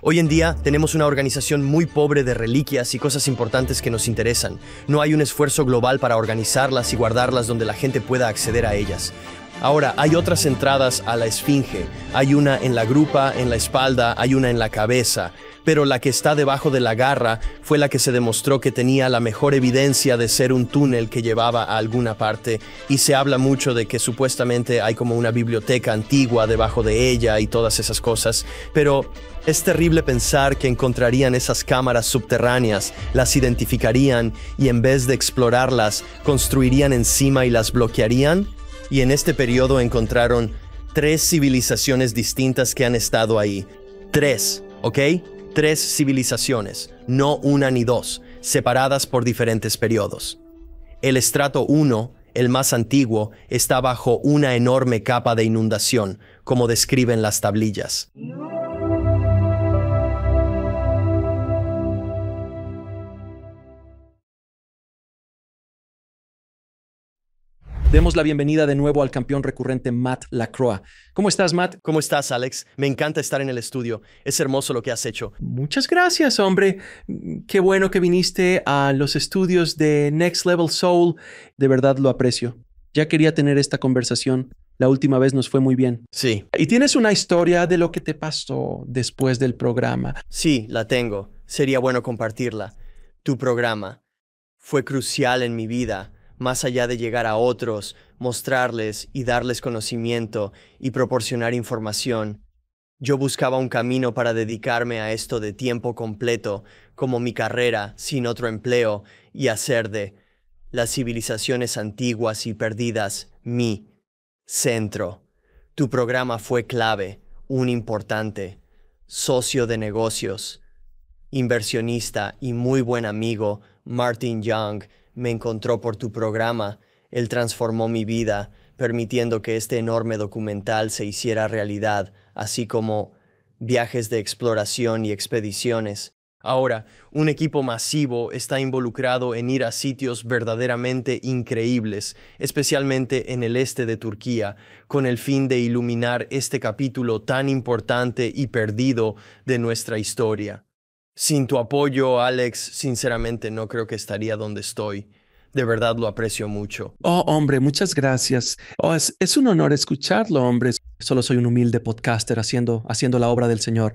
Hoy en día tenemos una organización muy pobre de reliquias y cosas importantes que nos interesan. No hay un esfuerzo global para organizarlas y guardarlas donde la gente pueda acceder a ellas. Ahora, hay otras entradas a la Esfinge. Hay una en la grupa, en la espalda, hay una en la cabeza. Pero la que está debajo de la garra fue la que se demostró que tenía la mejor evidencia de ser un túnel que llevaba a alguna parte, y se habla mucho de que supuestamente hay como una biblioteca antigua debajo de ella y todas esas cosas, pero es terrible pensar que encontrarían esas cámaras subterráneas, las identificarían y en vez de explorarlas, construirían encima y las bloquearían. Y en este periodo encontraron 3 civilizaciones distintas que han estado ahí. 3, ¿ok? 3 civilizaciones, no una ni dos, separadas por diferentes periodos. El estrato 1, el más antiguo, está bajo una enorme capa de inundación, como describen las tablillas. Demos la bienvenida de nuevo al campeón recurrente Matt Lacroix. ¿Cómo estás, Matt? ¿Cómo estás, Alex? Me encanta estar en el estudio. Es hermoso lo que has hecho. Muchas gracias, hombre. Qué bueno que viniste a los estudios de Next Level Soul. De verdad lo aprecio. Ya quería tener esta conversación. La última vez nos fue muy bien. Sí. ¿Y tienes una historia de lo que te pasó después del programa? Sí, la tengo. Sería bueno compartirla. Tu programa fue crucial en mi vida. Más allá de llegar a otros, mostrarles y darles conocimiento y proporcionar información, yo buscaba un camino para dedicarme a esto de tiempo completo, como mi carrera, sin otro empleo, y hacer de las civilizaciones antiguas y perdidas mi centro. Tu programa fue clave, un importante socio de negocios, inversionista y muy buen amigo, Martin Young, me encontró por tu programa. Él transformó mi vida, permitiendo que este enorme documental se hiciera realidad, así como viajes de exploración y expediciones. Ahora, un equipo masivo está involucrado en ir a sitios verdaderamente increíbles, especialmente en el este de Turquía, con el fin de iluminar este capítulo tan importante y perdido de nuestra historia. Sin tu apoyo, Alex, sinceramente no creo que estaría donde estoy. De verdad lo aprecio mucho. Oh, hombre, muchas gracias. Oh, es un honor escucharlo, hombre. Solo soy un humilde podcaster haciendo la obra del Señor.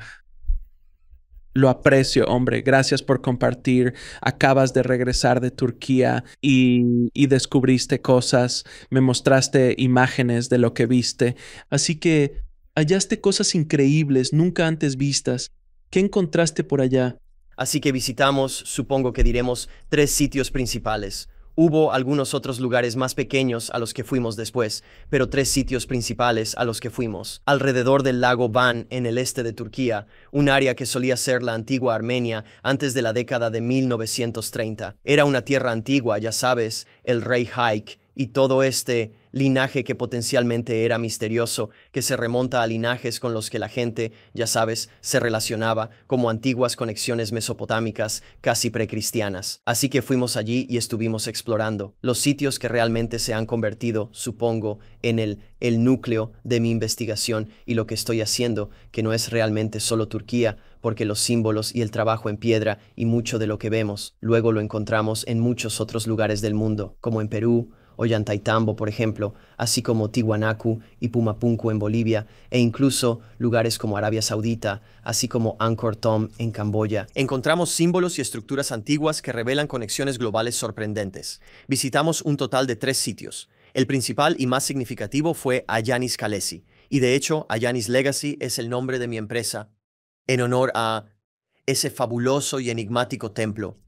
Lo aprecio, hombre. Gracias por compartir. Acabas de regresar de Turquía y descubriste cosas. Me mostraste imágenes de lo que viste. Así que hallaste cosas increíbles, nunca antes vistas. ¿Qué encontraste por allá? Así que visitamos, supongo que diremos, 3 sitios principales. Hubo algunos otros lugares más pequeños a los que fuimos después, pero 3 sitios principales a los que fuimos. Alrededor del lago Van, en el este de Turquía, un área que solía ser la antigua Armenia antes de la década de 1930. Era una tierra antigua, ya sabes, el rey Haik, y todo este linaje que potencialmente era misterioso, que se remonta a linajes con los que la gente, ya sabes, se relacionaba como antiguas conexiones mesopotámicas casi precristianas. Así que fuimos allí y estuvimos explorando los sitios que realmente se han convertido, supongo, en el núcleo de mi investigación y lo que estoy haciendo, que no es realmente solo Turquía, porque los símbolos y el trabajo en piedra y mucho de lo que vemos, luego lo encontramos en muchos otros lugares del mundo, como en Perú, Ollantaytambo, por ejemplo, así como Tiwanaku y Pumapunku en Bolivia, e incluso lugares como Arabia Saudita, así como Angkor Thom en Camboya. Encontramos símbolos y estructuras antiguas que revelan conexiones globales sorprendentes. Visitamos un total de 3 sitios. El principal y más significativo fue Ayanis Kalesi, y de hecho Ayanis Legacy es el nombre de mi empresa, en honor a ese fabuloso y enigmático templo.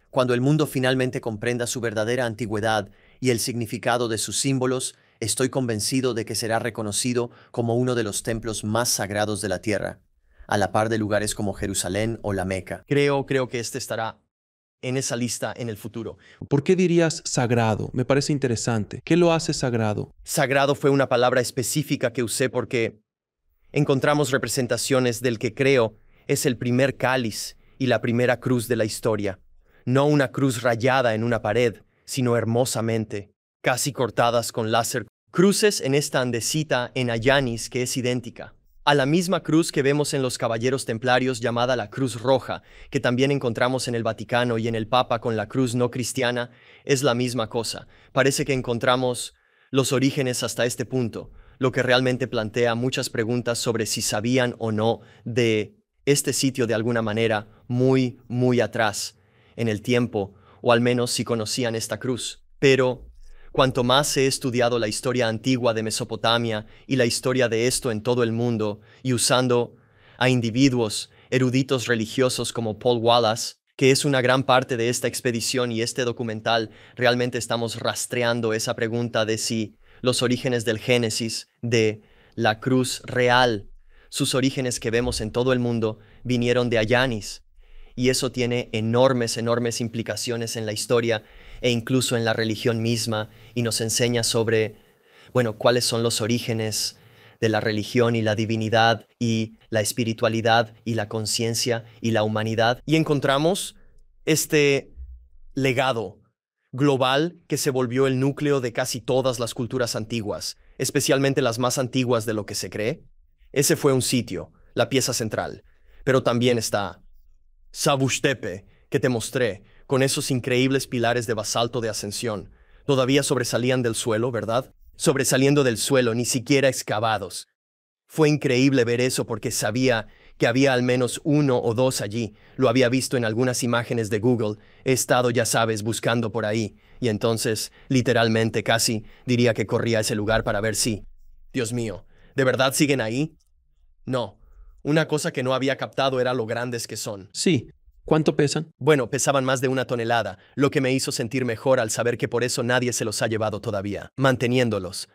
Cuando el mundo finalmente comprenda su verdadera antigüedad y el significado de sus símbolos, estoy convencido de que será reconocido como uno de los templos más sagrados de la tierra, a la par de lugares como Jerusalén o la Meca. Creo que este estará en esa lista en el futuro. ¿Por qué dirías sagrado? Me parece interesante. ¿Qué lo hace sagrado? Sagrado fue una palabra específica que usé porque encontramos representaciones del que creo es el primer cáliz y la primera cruz de la historia. No una cruz rayada en una pared, sino hermosamente, casi cortadas con láser. Cruces en esta andesita en Ayanis que es idéntica. A la misma cruz que vemos en los caballeros templarios llamada la Cruz Roja, que también encontramos en el Vaticano y en el Papa con la cruz no cristiana, es la misma cosa. Parece que encontramos los orígenes hasta este punto, lo que realmente plantea muchas preguntas sobre si sabían o no de este sitio de alguna manera muy atrás en el tiempo, o al menos si conocían esta cruz. Pero cuanto más he estudiado la historia antigua de Mesopotamia y la historia de esto en todo el mundo, y usando a individuos eruditos religiosos como Paul Wallace, que es una gran parte de esta expedición y este documental, realmente estamos rastreando esa pregunta de si los orígenes del Génesis, de la cruz real, sus orígenes que vemos en todo el mundo, vinieron de Ayanis. Y eso tiene enormes implicaciones en la historia e incluso en la religión misma, y nos enseña sobre, cuáles son los orígenes de la religión y la divinidad y la espiritualidad y la conciencia y la humanidad. Y encontramos este legado global que se volvió el núcleo de casi todas las culturas antiguas, especialmente las más antiguas de lo que se cree. Ese fue un sitio, la pieza central. Pero también está Sabush-Tepe, que te mostré, con esos increíbles pilares de basalto de ascensión. Todavía sobresalían del suelo, ¿verdad? Sobresaliendo del suelo, ni siquiera excavados. Fue increíble ver eso porque sabía que había al menos uno o dos allí. Lo había visto en algunas imágenes de Google. He estado, ya sabes, buscando por ahí. Y entonces, literalmente, casi, diría que corría a ese lugar para ver si... Dios mío, ¿de verdad siguen ahí? No. Una cosa que no había captado era lo grandes que son. Sí. ¿Cuánto pesan? Bueno, pesaban más de 1 tonelada, lo que me hizo sentir mejor al saber que por eso nadie se los ha llevado todavía. Manteniéndolos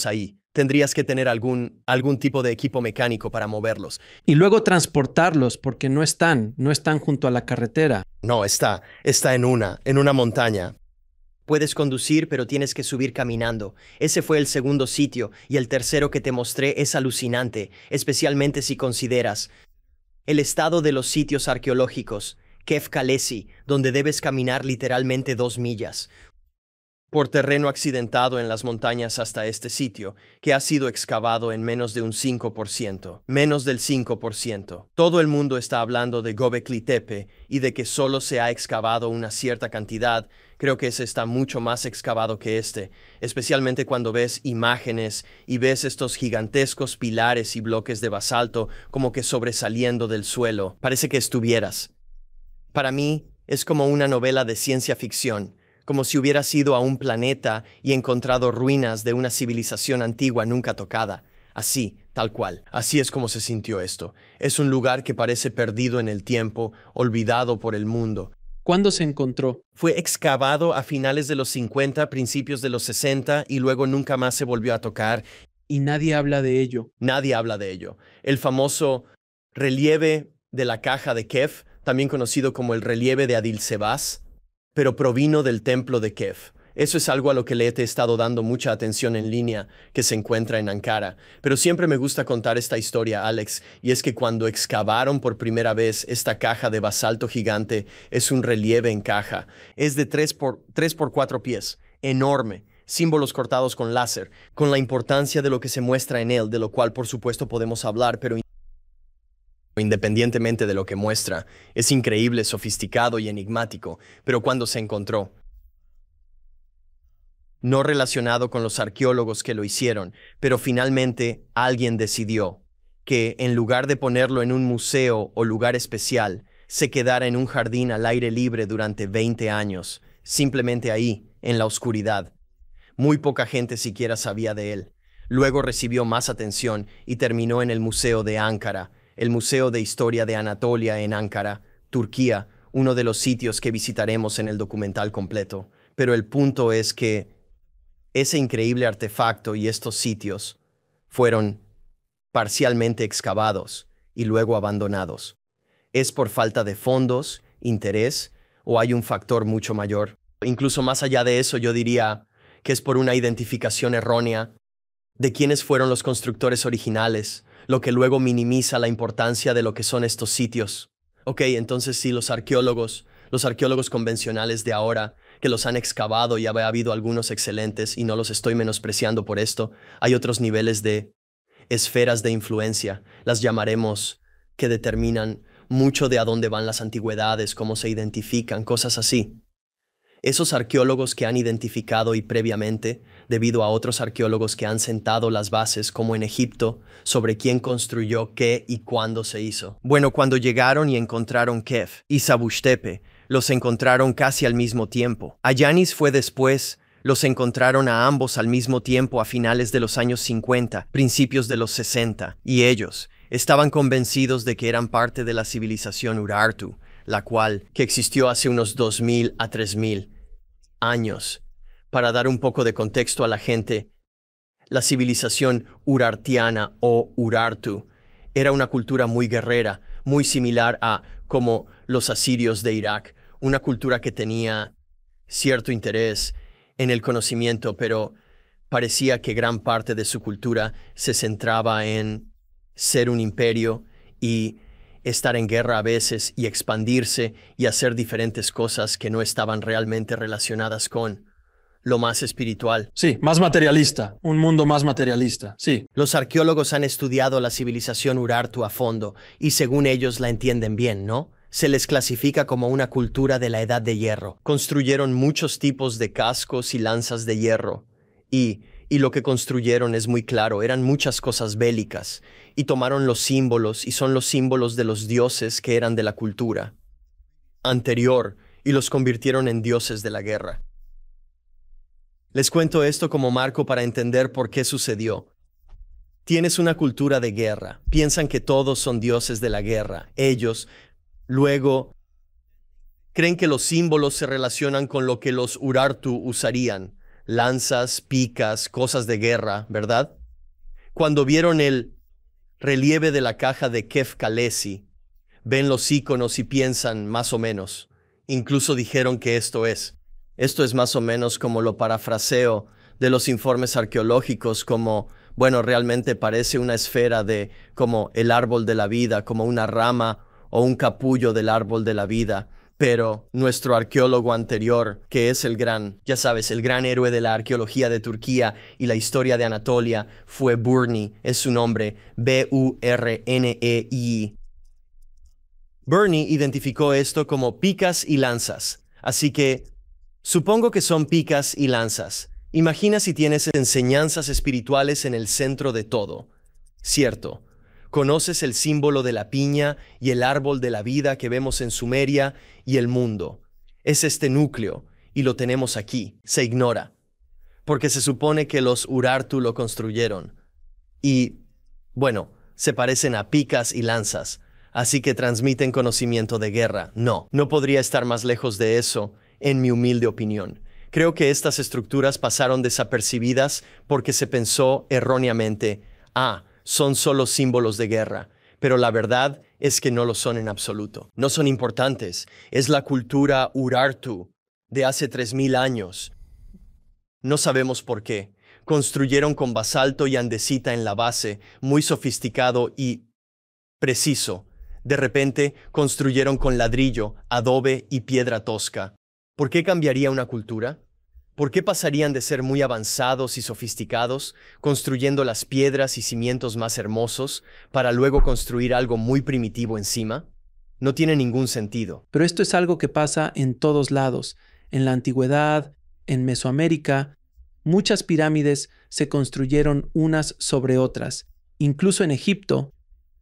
ahí. Tendrías que tener algún tipo de equipo mecánico para moverlos. Y luego transportarlos, porque no están junto a la carretera. No, está en una montaña. Puedes conducir, pero tienes que subir caminando. Ese fue el segundo sitio, y el tercero que te mostré es alucinante, especialmente si consideras el estado de los sitios arqueológicos, Kef Kalesi, donde debes caminar literalmente 2 millas por terreno accidentado en las montañas hasta este sitio, que ha sido excavado en menos de un 5%. Menos del 5%. Todo el mundo está hablando de Göbekli Tepe y de que solo se ha excavado una cierta cantidad. Creo que ese está mucho más excavado que este, especialmente cuando ves imágenes y ves estos gigantescos pilares y bloques de basalto como que sobresaliendo del suelo. Parece que estuvieras. Para mí, es como una novela de ciencia ficción, como si hubieras ido a un planeta y encontrado ruinas de una civilización antigua nunca tocada. Así, tal cual. Así es como se sintió esto. Es un lugar que parece perdido en el tiempo, olvidado por el mundo. ¿Cuándo se encontró? Fue excavado a finales de los 50, principios de los 60, y luego nunca más se volvió a tocar. Y nadie habla de ello. Nadie habla de ello. El famoso relieve de la caja de Kef, también conocido como el relieve de Adil Sebas, pero provino del templo de Kef. Eso es algo a lo que le he estado dando mucha atención en línea, que se encuentra en Ankara. Pero siempre me gusta contar esta historia, Alex, y es que cuando excavaron por primera vez esta caja de basalto gigante, es un relieve en caja. Es de 3 por 4 pies, enorme, símbolos cortados con láser, con la importancia de lo que se muestra en él, de lo cual por supuesto podemos hablar, pero independientemente de lo que muestra, es increíble, sofisticado y enigmático. Pero cuando se encontró, no relacionado con los arqueólogos que lo hicieron, pero finalmente alguien decidió que, en lugar de ponerlo en un museo o lugar especial, se quedara en un jardín al aire libre durante 20 años, simplemente ahí, en la oscuridad. Muy poca gente siquiera sabía de él. Luego recibió más atención y terminó en el Museo de Ankara, el Museo de Historia de Anatolia en Ankara, Turquía, uno de los sitios que visitaremos en el documental completo. Pero el punto es que ese increíble artefacto y estos sitios fueron parcialmente excavados y luego abandonados. ¿Es por falta de fondos, interés, o hay un factor mucho mayor? Incluso más allá de eso, yo diría que es por una identificación errónea de quiénes fueron los constructores originales, lo que luego minimiza la importancia de lo que son estos sitios. Ok, entonces sí, los arqueólogos convencionales de ahora, que los han excavado y ha habido algunos excelentes y no los estoy menospreciando por esto, hay otros niveles de esferas de influencia, las llamaremos, que determinan mucho de a dónde van las antigüedades, cómo se identifican, cosas así. Esos arqueólogos que han identificado y previamente, debido a otros arqueólogos que han sentado las bases, como en Egipto, sobre quién construyó qué y cuándo se hizo. Bueno, cuando llegaron y encontraron Kef y Sabushtepe, los encontraron casi al mismo tiempo. Ayanis fue después. Los encontraron a ambos al mismo tiempo a finales de los años 50, principios de los 60, y ellos estaban convencidos de que eran parte de la civilización Urartu, la cual, que existió hace unos 2000 a 3000 años. Para dar un poco de contexto a la gente, la civilización urartiana o Urartu era una cultura muy guerrera, muy similar a como los asirios de Irak, una cultura que tenía cierto interés en el conocimiento, pero parecía que gran parte de su cultura se centraba en ser un imperio y estar en guerra a veces y expandirse y hacer diferentes cosas que no estaban realmente relacionadas con lo más espiritual. Sí, más materialista, un mundo más materialista, sí. Los arqueólogos han estudiado la civilización Urartu a fondo y según ellos la entienden bien, ¿no? Se les clasifica como una cultura de la Edad de Hierro. Construyeron muchos tipos de cascos y lanzas de hierro. Y lo que construyeron es muy claro, eran muchas cosas bélicas. Y tomaron los símbolos y son los símbolos de los dioses que eran de la cultura anterior y los convirtieron en dioses de la guerra. Les cuento esto como marco para entender por qué sucedió. Tienes una cultura de guerra. Piensan que todos son dioses de la guerra. Ellos luego creen que los símbolos se relacionan con lo que los Urartu usarían. Lanzas, picas, cosas de guerra, ¿verdad? Cuando vieron el relieve de la caja de Kef Kalesi, ven los íconos y piensan más o menos. Incluso dijeron que esto es más o menos como lo parafraseo de los informes arqueológicos como, bueno, realmente parece una esfera de como el árbol de la vida, como una rama o un capullo del árbol de la vida. Pero nuestro arqueólogo anterior, que es el gran, ya sabes, el gran héroe de la arqueología de Turquía y la historia de Anatolia, fue Burni, es su nombre, Burnei. Burni identificó esto como picas y lanzas, así que supongo que son picas y lanzas. Imagina si tienes enseñanzas espirituales en el centro de todo. Cierto. Conoces el símbolo de la piña y el árbol de la vida que vemos en Sumeria y el mundo. Es este núcleo, y lo tenemos aquí. Se ignora. Porque se supone que los Urartu lo construyeron. Y, bueno, se parecen a picas y lanzas. Así que transmiten conocimiento de guerra. No podría estar más lejos de eso, en mi humilde opinión. Creo que estas estructuras pasaron desapercibidas porque se pensó erróneamente, son solo símbolos de guerra, pero la verdad es que no lo son en absoluto. No son importantes. Es la cultura Urartu de hace 3000 años. No sabemos por qué. Construyeron con basalto y andesita en la base, muy sofisticado y preciso. De repente, construyeron con ladrillo, adobe y piedra tosca. ¿Por qué cambiaría una cultura? ¿Por qué pasarían de ser muy avanzados y sofisticados, construyendo las piedras y cimientos más hermosos, para luego construir algo muy primitivo encima? No tiene ningún sentido. Pero esto es algo que pasa en todos lados. En la antigüedad, en Mesoamérica, muchas pirámides se construyeron unas sobre otras. Incluso en Egipto,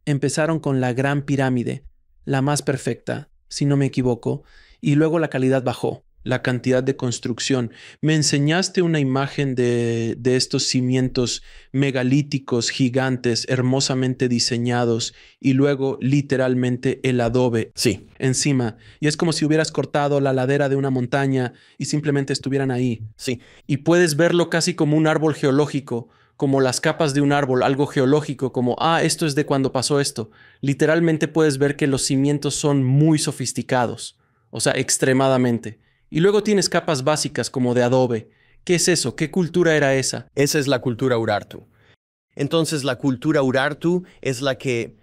empezaron con la Gran Pirámide, la más perfecta, si no me equivoco, y luego la calidad bajó. La cantidad de construcción. Me enseñaste una imagen de estos cimientos megalíticos gigantes, hermosamente diseñados, y luego literalmente el adobe Sí. encima. Y es como si hubieras cortado la ladera de una montaña y simplemente estuvieran ahí. Sí. Y puedes verlo casi como un árbol geológico, como las capas de un árbol, algo geológico, como, esto es de cuando pasó esto. Literalmente puedes ver que los cimientos son muy sofisticados, o sea, extremadamente. Y luego tienes capas básicas como de adobe. ¿Qué es eso? ¿Qué cultura era esa? Esa es la cultura Urartu. Entonces la cultura Urartu es la que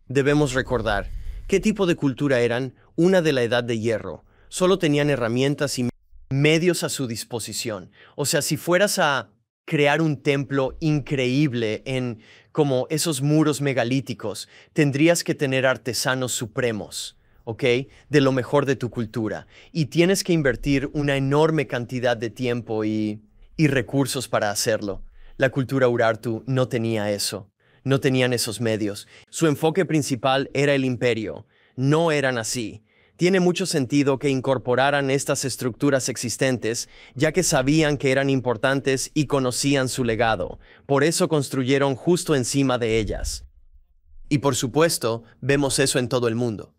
debemos recordar. ¿Qué tipo de cultura eran? Una de la Edad de Hierro. Solo tenían herramientas y medios a su disposición. O sea, si fueras a crear un templo increíble en como esos muros megalíticos, tendrías que tener artesanos supremos, ¿ok? De lo mejor de tu cultura. Y tienes que invertir una enorme cantidad de tiempo y recursos para hacerlo. La cultura Urartu no tenía eso. No tenían esos medios. Su enfoque principal era el imperio. No eran así. Tiene mucho sentido que incorporaran estas estructuras existentes, ya que sabían que eran importantes y conocían su legado. Por eso construyeron justo encima de ellas. Y por supuesto, vemos eso en todo el mundo.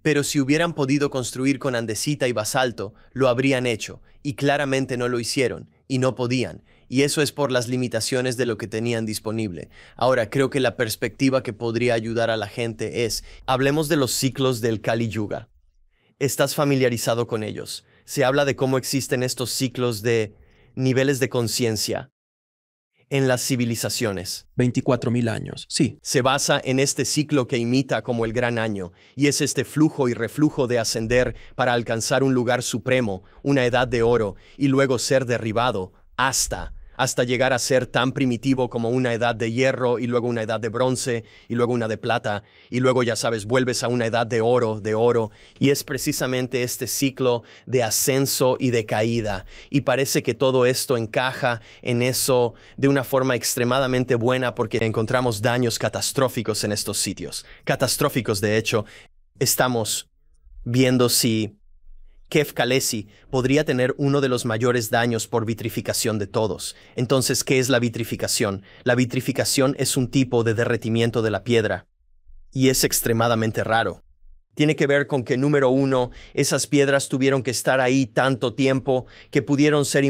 Pero si hubieran podido construir con andesita y basalto, lo habrían hecho, y claramente no lo hicieron, y no podían. Y eso es por las limitaciones de lo que tenían disponible. Ahora, creo que la perspectiva que podría ayudar a la gente es, hablemos de los ciclos del Kali Yuga. Estás familiarizado con ellos. Se habla de cómo existen estos ciclos de niveles de conciencia en las civilizaciones. 24.000 años, sí. Se basa en este ciclo que imita como el gran año, y es este flujo y reflujo de ascender para alcanzar un lugar supremo, una edad de oro, y luego ser derribado hasta llegar a ser tan primitivo como una edad de hierro, y luego una edad de bronce, y luego una de plata, y luego, ya sabes, vuelves a una edad de oro, y es precisamente este ciclo de ascenso y de caída, y parece que todo esto encaja en eso de una forma extremadamente buena porque encontramos daños catastróficos en estos sitios. Catastróficos, de hecho, estamos viendo si Kef Kalesi podría tener uno de los mayores daños por vitrificación de todos. Entonces, ¿qué es la vitrificación? La vitrificación es un tipo de derretimiento de la piedra, y es extremadamente raro. Tiene que ver con que, número uno, esas piedras tuvieron que estar ahí tanto tiempo que pudieron ser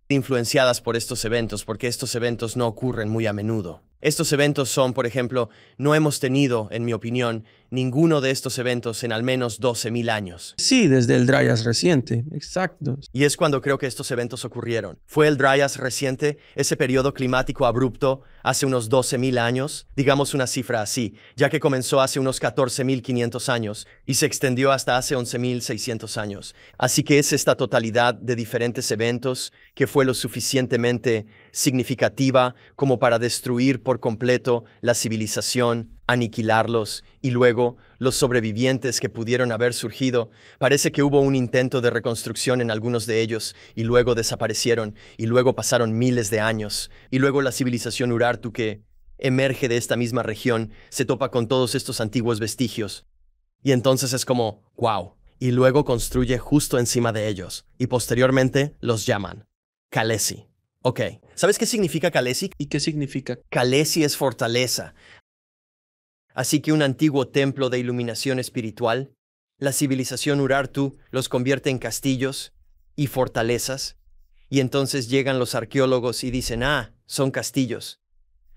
influenciadas por estos eventos, porque estos eventos no ocurren muy a menudo. Estos eventos son, por ejemplo, no hemos tenido, en mi opinión, ninguno de estos eventos en al menos 12.000 años. Sí, desde el Dryas reciente, exacto. Y es cuando creo que estos eventos ocurrieron. Fue el Dryas reciente, ese periodo climático abrupto, hace unos 12.000 años, digamos una cifra así, ya que comenzó hace unos 14.500 años y se extendió hasta hace 11.600 años. Así que es esta totalidad de diferentes eventos que fue lo suficientemente significativa como para destruir por completo la civilización, aniquilarlos, y luego los sobrevivientes que pudieron haber surgido. Parece que hubo un intento de reconstrucción en algunos de ellos, y luego desaparecieron, y luego pasaron miles de años, y luego la civilización Urartu que emerge de esta misma región se topa con todos estos antiguos vestigios. Y entonces es como, wow, y luego construye justo encima de ellos, y posteriormente los llaman Kalesi. Ok, ¿sabes qué significa Kalesi? ¿Y qué significa? Kalesi es fortaleza. Así que un antiguo templo de iluminación espiritual, la civilización Urartu los convierte en castillos y fortalezas, y entonces llegan los arqueólogos y dicen, son castillos.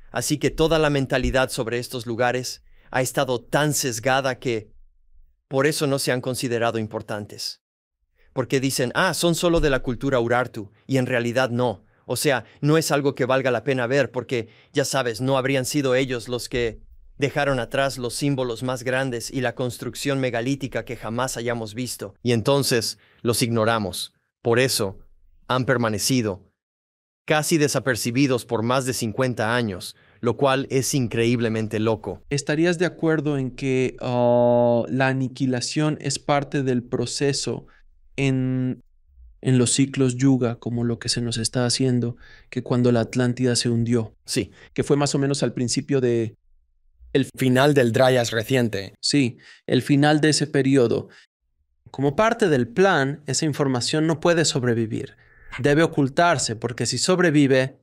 Así que toda la mentalidad sobre estos lugares ha estado tan sesgada que por eso no se han considerado importantes. Porque dicen, son solo de la cultura Urartu, y en realidad no. O sea, no es algo que valga la pena ver porque, ya sabes, no habrían sido ellos los que dejaron atrás los símbolos más grandes y la construcción megalítica que jamás hayamos visto. Y entonces los ignoramos. Por eso han permanecido casi desapercibidos por más de 50 años, lo cual es increíblemente loco. ¿Estarías de acuerdo en que la aniquilación es parte del proceso en los ciclos Yuga, como lo que se nos está haciendo, que cuando la Atlántida se hundió? Sí. Que fue más o menos al principio de el final del Dryas reciente. Sí, el final de ese periodo. Como parte del plan, esa información no puede sobrevivir. Debe ocultarse, porque si sobrevive,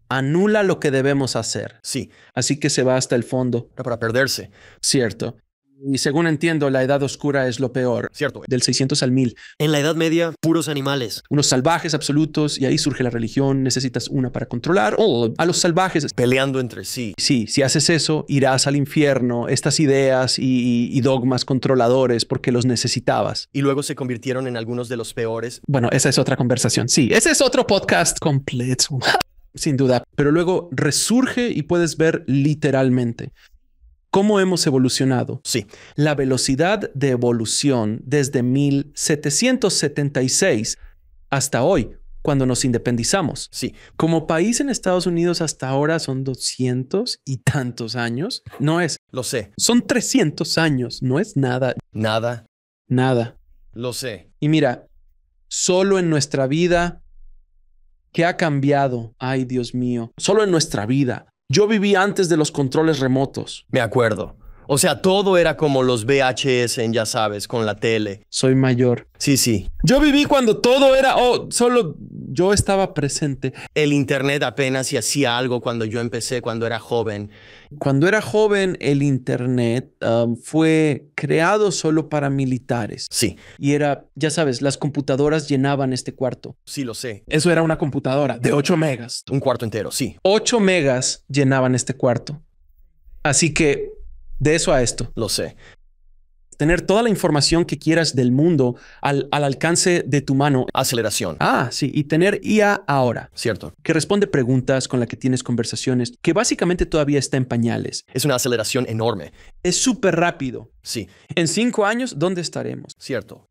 anula lo que debemos hacer. Sí. Así que se va hasta el fondo. Para perderse. Cierto. Y según entiendo, la Edad Oscura es lo peor. Cierto. Del 600 al 1000. En la Edad Media, puros animales. Unos salvajes absolutos, y ahí surge la religión. Necesitas una para controlar a los salvajes. Peleando entre sí. Sí, si haces eso, irás al infierno. Estas ideas y dogmas controladores porque los necesitabas. Y luego se convirtieron en algunos de los peores. Bueno, esa es otra conversación. Sí, ese es otro podcast completo. Sin duda. Pero luego resurge y puedes ver literalmente cómo hemos evolucionado. Sí. La velocidad de evolución desde 1776 hasta hoy, cuando nos independizamos. Sí, Como país en Estados Unidos hasta ahora son 200 y tantos años. No es, lo sé. son 300 años. No es nada, Nada, nada. lo sé. Y mira, solo en nuestra vida, ¿qué ha cambiado? Ay, Dios mío. Solo en nuestra vida. Yo viví antes de los controles remotos. Me acuerdo. O sea, todo era como los VHS en, ya sabes, con la tele. Soy mayor. Sí, sí. Yo viví cuando todo era, solo yo estaba presente. El internet apenas si hacía algo cuando yo empecé, cuando era joven. Cuando era joven, el internet fue creado solo para militares. Sí, Y era, ya sabes, las computadoras llenaban este cuarto. sí lo sé. Eso era una computadora de 8 megas. Un cuarto entero, sí. 8 megas llenaban este cuarto. Así que, de eso a esto. Lo sé. Tener toda la información que quieras del mundo al alcance de tu mano. Aceleración. Sí, y tener IA ahora, Cierto. que responde preguntas, con la que tienes conversaciones, que básicamente todavía está en pañales. Es una aceleración enorme. Es súper rápido. Sí, En 5 años, ¿dónde estaremos? cierto.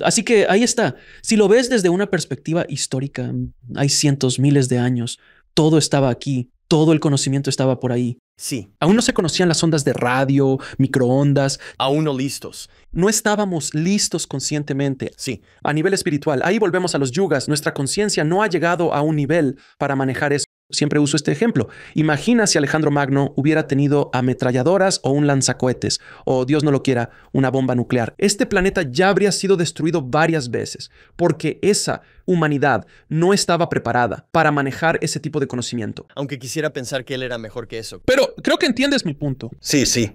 Así que ahí está. Si lo ves desde una perspectiva histórica, hay cientos, miles de años. Todo estaba aquí. Todo el conocimiento estaba por ahí. Sí, Aún no se conocían las ondas de radio, microondas. aún no listos. No estábamos listos conscientemente. Sí, A nivel espiritual, ahí volvemos a los yugas. Nuestra conciencia no ha llegado a un nivel para manejar eso. Siempre uso este ejemplo. Imagina si Alejandro Magno hubiera tenido ametralladoras o un lanzacohetes, o Dios no lo quiera, una bomba nuclear. Este planeta ya habría sido destruido varias veces, porque esa humanidad no estaba preparada para manejar ese tipo de conocimiento. aunque quisiera pensar que él era mejor que eso. Pero creo que entiendes mi punto. Sí, sí.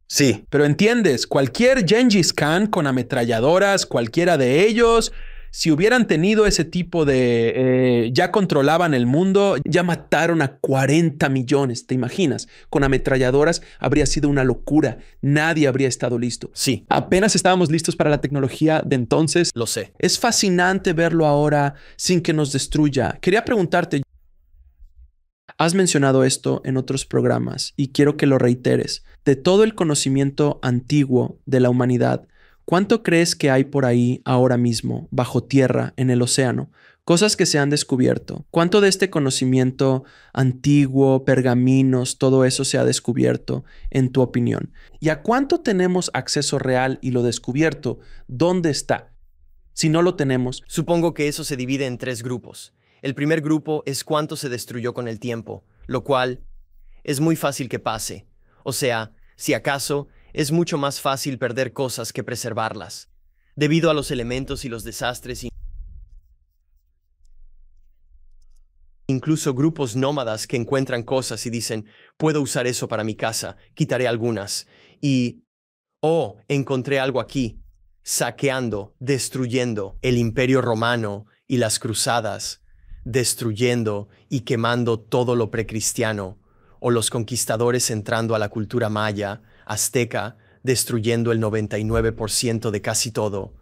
Sí, Pero entiendes, cualquier Gengis Khan con ametralladoras, cualquiera de ellos, si hubieran tenido ese tipo de... ya controlaban el mundo, ya mataron a 40 millones, ¿te imaginas? Con ametralladoras habría sido una locura, nadie habría estado listo. sí, Apenas estábamos listos para la tecnología de entonces. lo sé. Es fascinante verlo ahora sin que nos destruya. Quería preguntarte, has mencionado esto en otros programas y quiero que lo reiteres. De todo el conocimiento antiguo de la humanidad, ¿cuánto crees que hay por ahí ahora mismo, bajo tierra, en el océano? Cosas que se han descubierto. ¿Cuánto de este conocimiento antiguo, pergaminos, todo eso se ha descubierto, en tu opinión? ¿Y a cuánto tenemos acceso real y lo descubierto? ¿Dónde está? Si no lo tenemos, Supongo que eso se divide en 3 grupos. El primer grupo es cuánto se destruyó con el tiempo, lo cual es muy fácil que pase. O sea, si acaso, es mucho más fácil perder cosas que preservarlas, debido a los elementos y los desastres. Incluso grupos nómadas que encuentran cosas y dicen, puedo usar eso para mi casa, quitaré algunas. Y, encontré algo aquí, saqueando, destruyendo el Imperio Romano y las cruzadas, destruyendo y quemando todo lo precristiano, o los conquistadores entrando a la cultura maya, azteca, destruyendo el 99% de casi todo,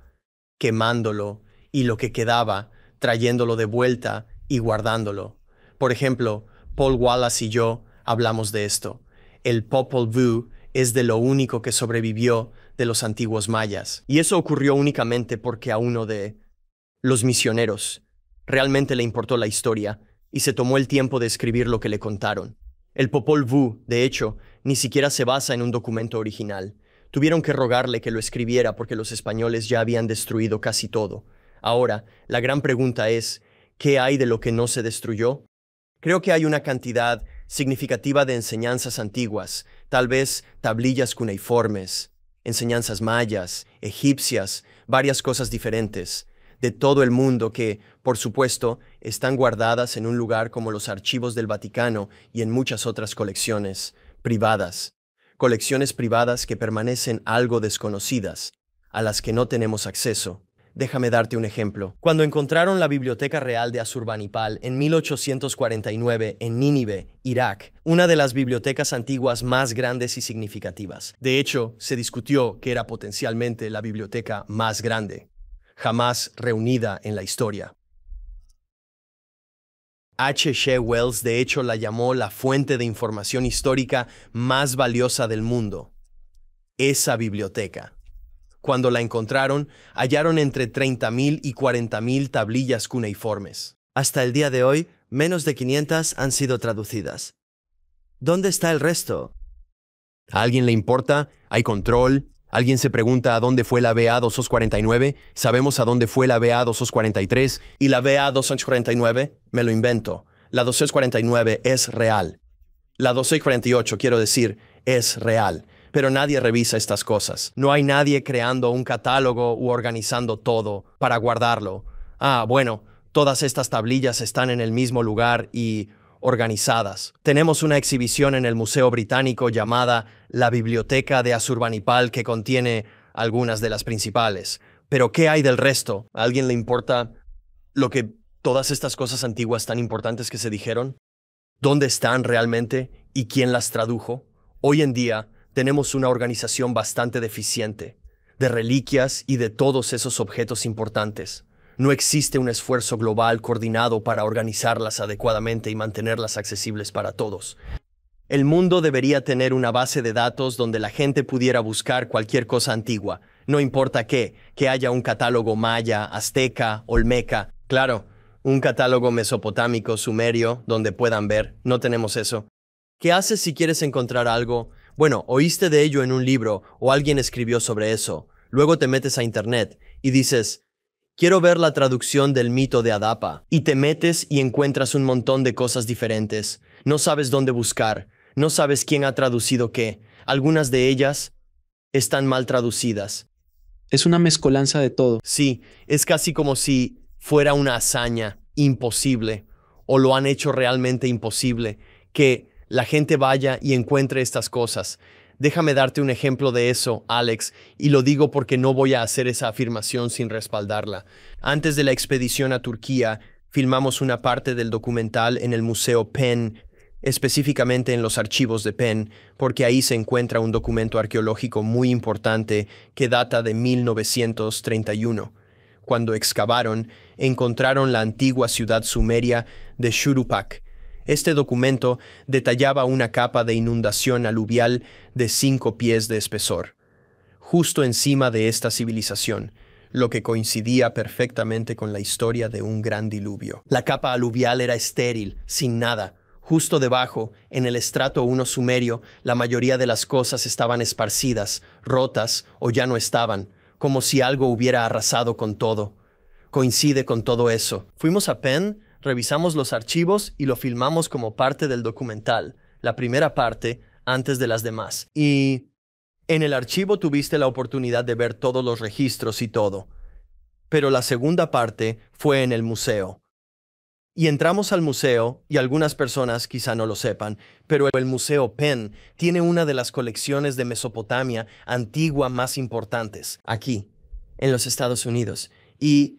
quemándolo y lo que quedaba, trayéndolo de vuelta y guardándolo. Por ejemplo, Paul Wallace y yo hablamos de esto. El Popol Vuh es de lo único que sobrevivió de los antiguos mayas. Y eso ocurrió únicamente porque a uno de los misioneros realmente le importó la historia y se tomó el tiempo de escribir lo que le contaron. El Popol Vuh, de hecho, ni siquiera se basa en un documento original. Tuvieron que rogarle que lo escribiera porque los españoles ya habían destruido casi todo. Ahora, la gran pregunta es, ¿qué hay de lo que no se destruyó? Creo que hay una cantidad significativa de enseñanzas antiguas, tal vez tablillas cuneiformes, enseñanzas mayas, egipcias, varias cosas diferentes, de todo el mundo que, por supuesto, están guardadas en un lugar como los archivos del Vaticano y en muchas otras colecciones privadas. Colecciones privadas que permanecen algo desconocidas, a las que no tenemos acceso. Déjame darte un ejemplo. Cuando encontraron la Biblioteca Real de Asurbanipal en 1849 en Nínive, Irak, una de las bibliotecas antiguas más grandes y significativas. De hecho, se discutió que era potencialmente la biblioteca más grande jamás reunida en la historia. H. G. Wells de hecho la llamó la fuente de información histórica más valiosa del mundo. Esa biblioteca. Cuando la encontraron, hallaron entre 30,000 y 40,000 tablillas cuneiformes. Hasta el día de hoy, menos de 500 han sido traducidas. ¿Dónde está el resto? ¿A alguien le importa? ¿Hay control? ¿Alguien se pregunta a dónde fue la BA-249? ¿Sabemos a dónde fue la BA-243? ¿Y la BA-249? Me lo invento. La 249 es real. La 248, quiero decir, es real. Pero nadie revisa estas cosas. No hay nadie creando un catálogo u organizando todo para guardarlo. Bueno, todas estas tablillas están en el mismo lugar y organizadas. Tenemos una exhibición en el Museo Británico llamada La Biblioteca de Asurbanipal que contiene algunas de las principales. Pero ¿qué hay del resto? ¿A alguien le importa lo que todas estas cosas antiguas tan importantes que se dijeron? ¿Dónde están realmente y quién las tradujo? Hoy en día tenemos una organización bastante deficiente de reliquias y de todos esos objetos importantes. No existe un esfuerzo global coordinado para organizarlas adecuadamente y mantenerlas accesibles para todos. El mundo debería tener una base de datos donde la gente pudiera buscar cualquier cosa antigua, no importa qué, que haya un catálogo maya, azteca, olmeca. Claro, un catálogo mesopotámico, sumerio, donde puedan ver. No tenemos eso. ¿Qué haces si quieres encontrar algo? Bueno, oíste de ello en un libro o alguien escribió sobre eso. Luego te metes a internet y dices: quiero ver la traducción del mito de Adapa. Y te metes y encuentras un montón de cosas diferentes. No sabes dónde buscar. No sabes quién ha traducido qué. Algunas de ellas están mal traducidas. Es una mezcolanza de todo. Sí, es casi como si fuera una hazaña imposible, o lo han hecho realmente imposible, que la gente vaya y encuentre estas cosas. Déjame darte un ejemplo de eso, Alex, y lo digo porque no voy a hacer esa afirmación sin respaldarla. Antes de la expedición a Turquía, filmamos una parte del documental en el Museo Penn, específicamente en los archivos de Penn, porque ahí se encuentra un documento arqueológico muy importante que data de 1931. Cuando excavaron, encontraron la antigua ciudad sumeria de Shuruppak. Este documento detallaba una capa de inundación aluvial de 5 pies de espesor, justo encima de esta civilización, lo que coincidía perfectamente con la historia de un gran diluvio. La capa aluvial era estéril, sin nada. Justo debajo, en el estrato 1 sumerio, la mayoría de las cosas estaban esparcidas, rotas o ya no estaban, como si algo hubiera arrasado con todo. Coincide con todo eso. Fuimos a Penn, revisamos los archivos y lo filmamos como parte del documental, la primera parte antes de las demás. Y en el archivo tuviste la oportunidad de ver todos los registros y todo. Pero la segunda parte fue en el museo. Y entramos al museo, y algunas personas quizá no lo sepan, pero el Museo Penn tiene una de las colecciones de Mesopotamia antigua más importantes, aquí, en los Estados Unidos. Y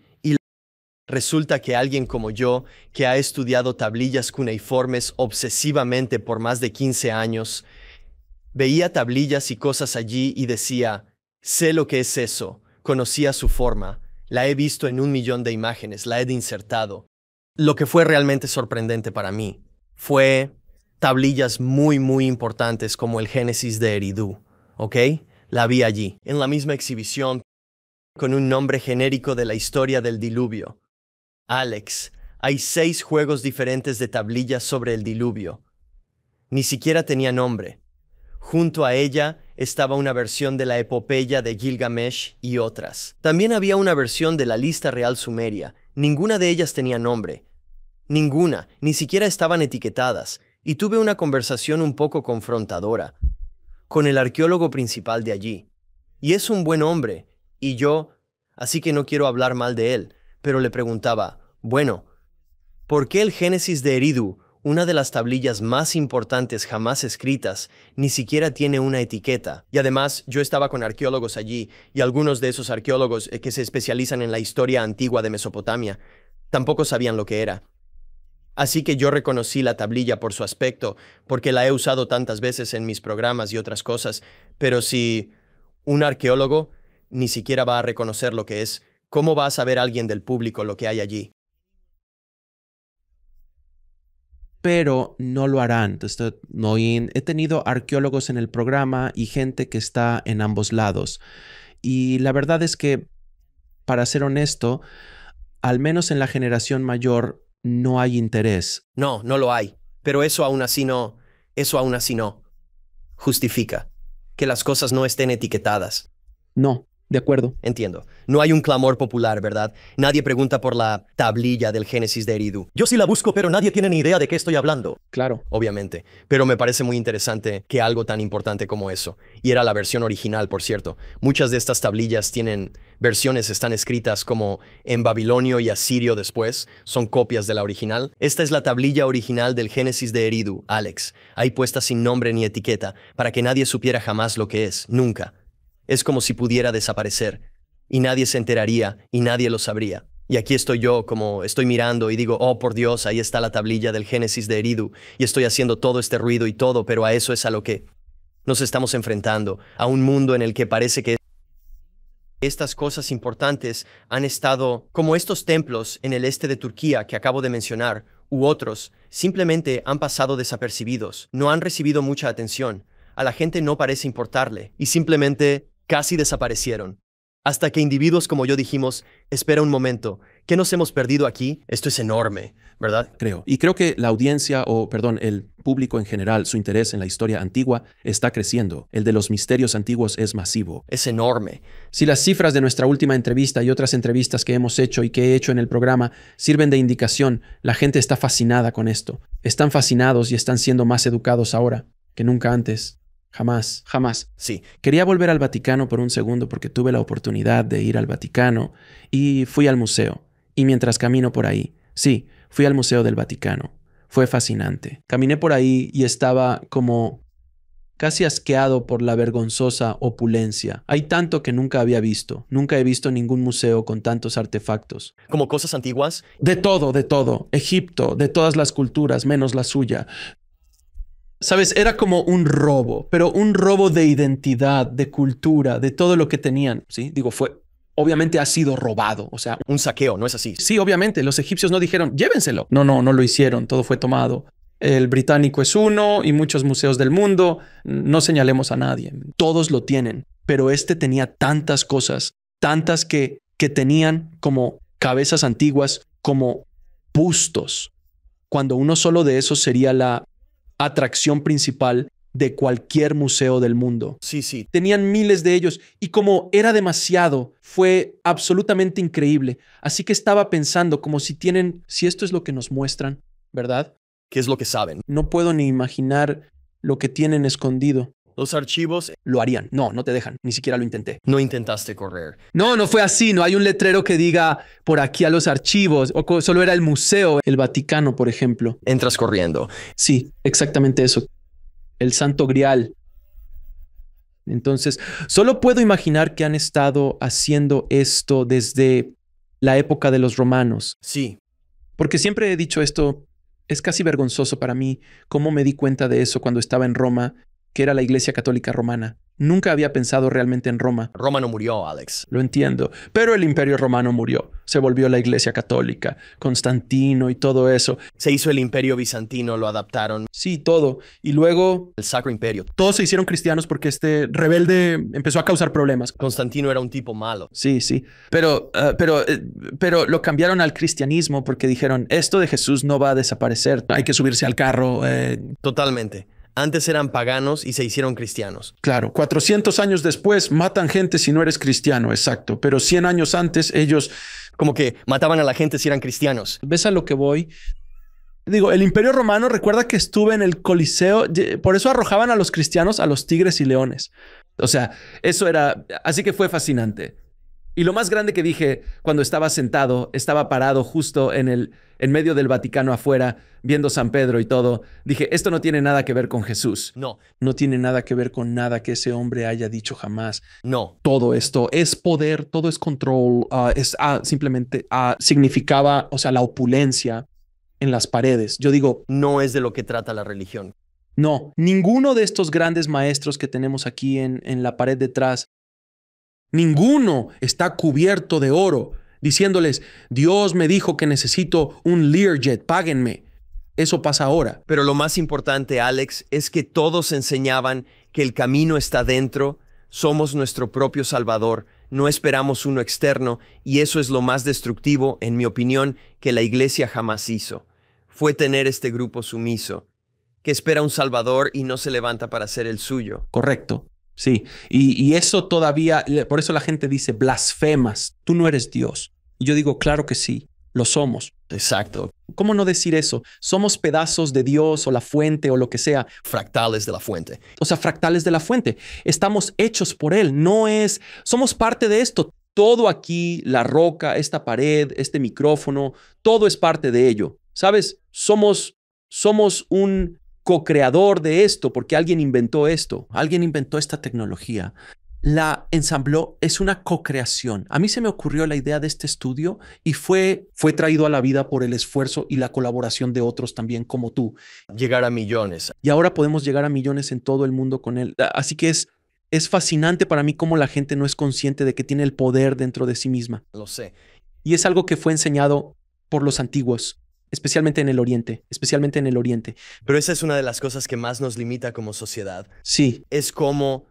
resulta que alguien como yo, que ha estudiado tablillas cuneiformes obsesivamente por más de 15 años, veía tablillas y cosas allí y decía: sé lo que es eso, conocía su forma, la he visto en 1,000,000 de imágenes, la he insertado. Lo que fue realmente sorprendente para mí fue tablillas muy importantes como el Génesis de Eridu, ¿ok? La vi allí, en la misma exhibición, con un nombre genérico de la historia del diluvio. Alex, hay 6 juegos diferentes de tablillas sobre el diluvio. Ni siquiera tenía nombre. Junto a ella estaba una versión de la epopeya de Gilgamesh y otras. También había una versión de la lista real sumeria. Ninguna de ellas tenía nombre. Ninguna, ni siquiera estaban etiquetadas. Y tuve una conversación un poco confrontadora con el arqueólogo principal de allí. Y es un buen hombre, y yo, así que no quiero hablar mal de él, pero le preguntaba: bueno, ¿por qué el Génesis de Eridu, una de las tablillas más importantes jamás escritas, ni siquiera tiene una etiqueta? Y además, yo estaba con arqueólogos allí, y algunos de esos arqueólogos que se especializan en la historia antigua de Mesopotamia tampoco sabían lo que era. Así que yo reconocí la tablilla por su aspecto, porque la he usado tantas veces en mis programas y otras cosas, pero si un arqueólogo ni siquiera va a reconocer lo que es, ¿cómo va a saber alguien del público lo que hay allí? Pero no lo harán. He tenido arqueólogos en el programa y gente que está en ambos lados. Y la verdad es que, para ser honesto, al menos en la generación mayor no hay interés. No, no lo hay. Pero eso aún así no justifica que las cosas no estén etiquetadas. No, de acuerdo. Entiendo. No hay un clamor popular, ¿verdad? Nadie pregunta por la tablilla del Génesis de Eridu. Yo sí la busco, pero nadie tiene ni idea de qué estoy hablando. Claro. Obviamente. Pero me parece muy interesante que algo tan importante como eso. Y era la versión original, por cierto. Muchas de estas tablillas tienen versiones, están escritas como en babilonio y asirio después. Son copias de la original. Esta es la tablilla original del Génesis de Eridu, Alex. Ahí puesta sin nombre ni etiqueta, para que nadie supiera jamás lo que es. Nunca. Es como si pudiera desaparecer, y nadie se enteraría, y nadie lo sabría. Y aquí estoy yo, como estoy mirando y digo, oh, por Dios, ahí está la tablilla del Génesis de Eridu, y estoy haciendo todo este ruido y todo, pero a eso es a lo que nos estamos enfrentando, a un mundo en el que parece que estas cosas importantes han estado, como estos templos en el este de Turquía que acabo de mencionar, u otros, simplemente han pasado desapercibidos, no han recibido mucha atención, a la gente no parece importarle, y simplemente casi desaparecieron. Hasta que individuos como yo dijimos, espera un momento, ¿qué nos hemos perdido aquí? Esto es enorme, ¿verdad? Creo. Y creo que la audiencia, el público en general, su interés en la historia antigua está creciendo. El de los misterios antiguos es masivo. Es enorme. Si las cifras de nuestra última entrevista y otras entrevistas que hemos hecho y que he hecho en el programa sirven de indicación, la gente está fascinada con esto. Están fascinados y están siendo más educados ahora que nunca antes. Jamás. Sí. Quería volver al Vaticano por un segundo porque tuve la oportunidad de ir al Vaticano y fui al museo. Y mientras camino por ahí, sí, fui al Museo del Vaticano. Fue fascinante. Caminé por ahí y estaba como casi asqueado por la vergonzosa opulencia. Hay tanto que nunca había visto. Nunca he visto ningún museo con tantos artefactos. ¿Como cosas antiguas? De todo, de todo. Egipto, de todas las culturas, menos la suya. ¿Sabes? Era como un robo, pero un robo de identidad, de cultura, de todo lo que tenían. Sí, digo, obviamente ha sido robado. O sea, un saqueo, ¿no es así? Sí, obviamente. Los egipcios no dijeron, llévenselo. No lo hicieron. Todo fue tomado. El británico es uno y muchos museos del mundo. No señalemos a nadie. Todos lo tienen. Pero este tenía tantas cosas, tantas que tenían como cabezas antiguas, como bustos, cuando uno solo de esos sería la atracción principal de cualquier museo del mundo. Sí. Tenían miles de ellos y como era demasiado, fue absolutamente increíble. Así que estaba pensando como si esto es lo que nos muestran, ¿verdad? ¿Qué es lo que saben? No puedo ni imaginar lo que tienen escondido. Los archivos Lo harían. No te dejan. Ni siquiera lo intenté. No intentaste correr. No fue así. No hay un letrero que diga por aquí a los archivos. O solo era el museo, el Vaticano, por ejemplo. Entras corriendo. Sí, exactamente eso. El Santo Grial. Entonces, solo puedo imaginar que han estado haciendo esto desde la época de los romanos. Sí. Porque siempre he dicho esto, es casi vergonzoso para mí cómo me di cuenta de eso cuando estaba en Roma, que era la Iglesia Católica Romana. Nunca había pensado realmente en Roma. Roma no murió, Alex. Lo entiendo, pero el Imperio Romano murió. Se volvió la Iglesia Católica, Constantino y todo eso. Se hizo el Imperio Bizantino, lo adaptaron. Sí, todo. Y luego El Sacro Imperio. todos se hicieron cristianos porque este rebelde empezó a causar problemas. Constantino era un tipo malo. Sí. Pero lo cambiaron al cristianismo porque dijeron, esto de Jesús no va a desaparecer. Hay que subirse al carro. Totalmente. Antes eran paganos y se hicieron cristianos. Claro, 400 años después matan gente si no eres cristiano, exacto. Pero 100 años antes ellos... Como que mataban a la gente si eran cristianos. ¿Ves a lo que voy? Digo, el Imperio Romano, recuerda que estuve en el Coliseo, por eso arrojaban a los cristianos a los tigres y leones. O sea, eso era... Así que fue fascinante. Y lo más grande que dije cuando estaba sentado, estaba parado justo en medio del Vaticano afuera, viendo San Pedro y todo, dije, esto no tiene nada que ver con Jesús. No. No tiene nada que ver con nada que ese hombre haya dicho jamás. No. Todo esto es poder, todo es control, simplemente significaba, la opulencia en las paredes. Yo digo, No es de lo que trata la religión. no, ninguno de estos grandes maestros que tenemos aquí en la pared detrás, ninguno está cubierto de oro, diciéndoles, Dios me dijo que necesito un Learjet, páguenme. Eso pasa ahora. Pero lo más importante, Alex, es que todos enseñaban que el camino está dentro Somos nuestro propio Salvador, no esperamos uno externo, y eso es lo más destructivo, en mi opinión, que la Iglesia jamás hizo. Fue tener este grupo sumiso, que espera un Salvador y no se levanta para ser el suyo. Correcto. Sí. Y eso todavía, por eso la gente dice, blasfemas, tú no eres Dios. Y yo digo, claro que sí, lo somos. Exacto. ¿Cómo no decir eso? Somos pedazos de Dios o la fuente o lo que sea. Fractales de la fuente. O sea, fractales de la fuente. Estamos hechos por Él. Somos parte de esto. Todo aquí, la roca, esta pared, este micrófono, todo es parte de ello. ¿Sabes? Somos un co-creador de esto porque alguien inventó esto. Alguien inventó esta tecnología. La ensambló, es una co-creación. A mí se me ocurrió la idea de este estudio y fue traído a la vida por el esfuerzo y la colaboración de otros también como tú. Llegar a millones. Y ahora podemos llegar a millones en todo el mundo con él. Así que es fascinante para mí cómo la gente no es consciente de que tiene el poder dentro de sí misma. Lo sé. Y es algo que fue enseñado por los antiguos, especialmente en el Oriente. Pero esa es una de las cosas que más nos limita como sociedad. Sí, Es como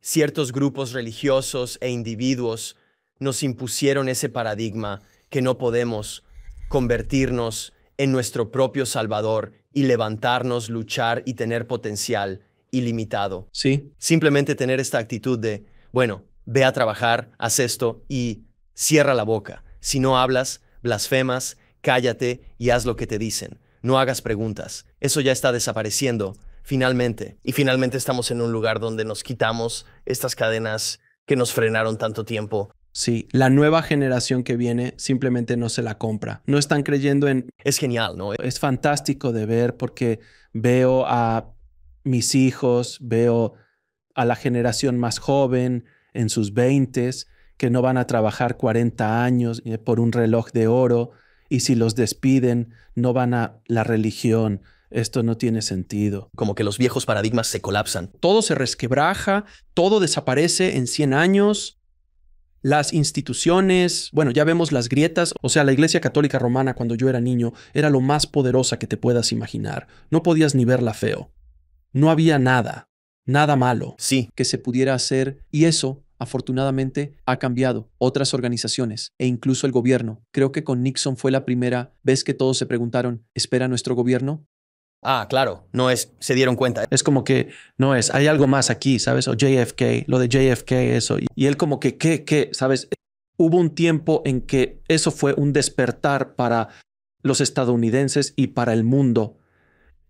ciertos grupos religiosos e individuos nos impusieron ese paradigma que no podemos convertirnos en nuestro propio Salvador y levantarnos, luchar y tener potencial ilimitado. sí. Simplemente tener esta actitud de, bueno, ve a trabajar, haz esto y cierra la boca. Si no hablas, blasfemas, cállate y haz lo que te dicen. No hagas preguntas. Eso ya está desapareciendo. Finalmente. Y finalmente estamos en un lugar donde nos quitamos estas cadenas que nos frenaron tanto tiempo. Sí, la nueva generación que viene simplemente no se la compra. No están creyendo en... Es genial, ¿no? Es fantástico de ver porque veo a mis hijos, veo a la generación más joven en sus 20s que no van a trabajar 40 años por un reloj de oro y si los despiden no van a la religión. Esto no tiene sentido. Como que los viejos paradigmas se colapsan. Todo se resquebraja, todo desaparece en 100 años. Las instituciones, bueno, ya vemos las grietas. O sea, la Iglesia Católica Romana cuando yo era niño era lo más poderosa que te puedas imaginar. No podías ni verla feo. No había nada malo Sí, que se pudiera hacer y eso, afortunadamente, ha cambiado. Otras organizaciones e incluso el gobierno. Creo que con Nixon fue la primera vez que todos se preguntaron, ¿espera nuestro gobierno? claro, se dieron cuenta. Es como que hay algo más aquí, ¿sabes? O JFK, lo de JFK, eso. Y él como que, ¿sabes? Hubo un tiempo en que eso fue un despertar para los estadounidenses y para el mundo.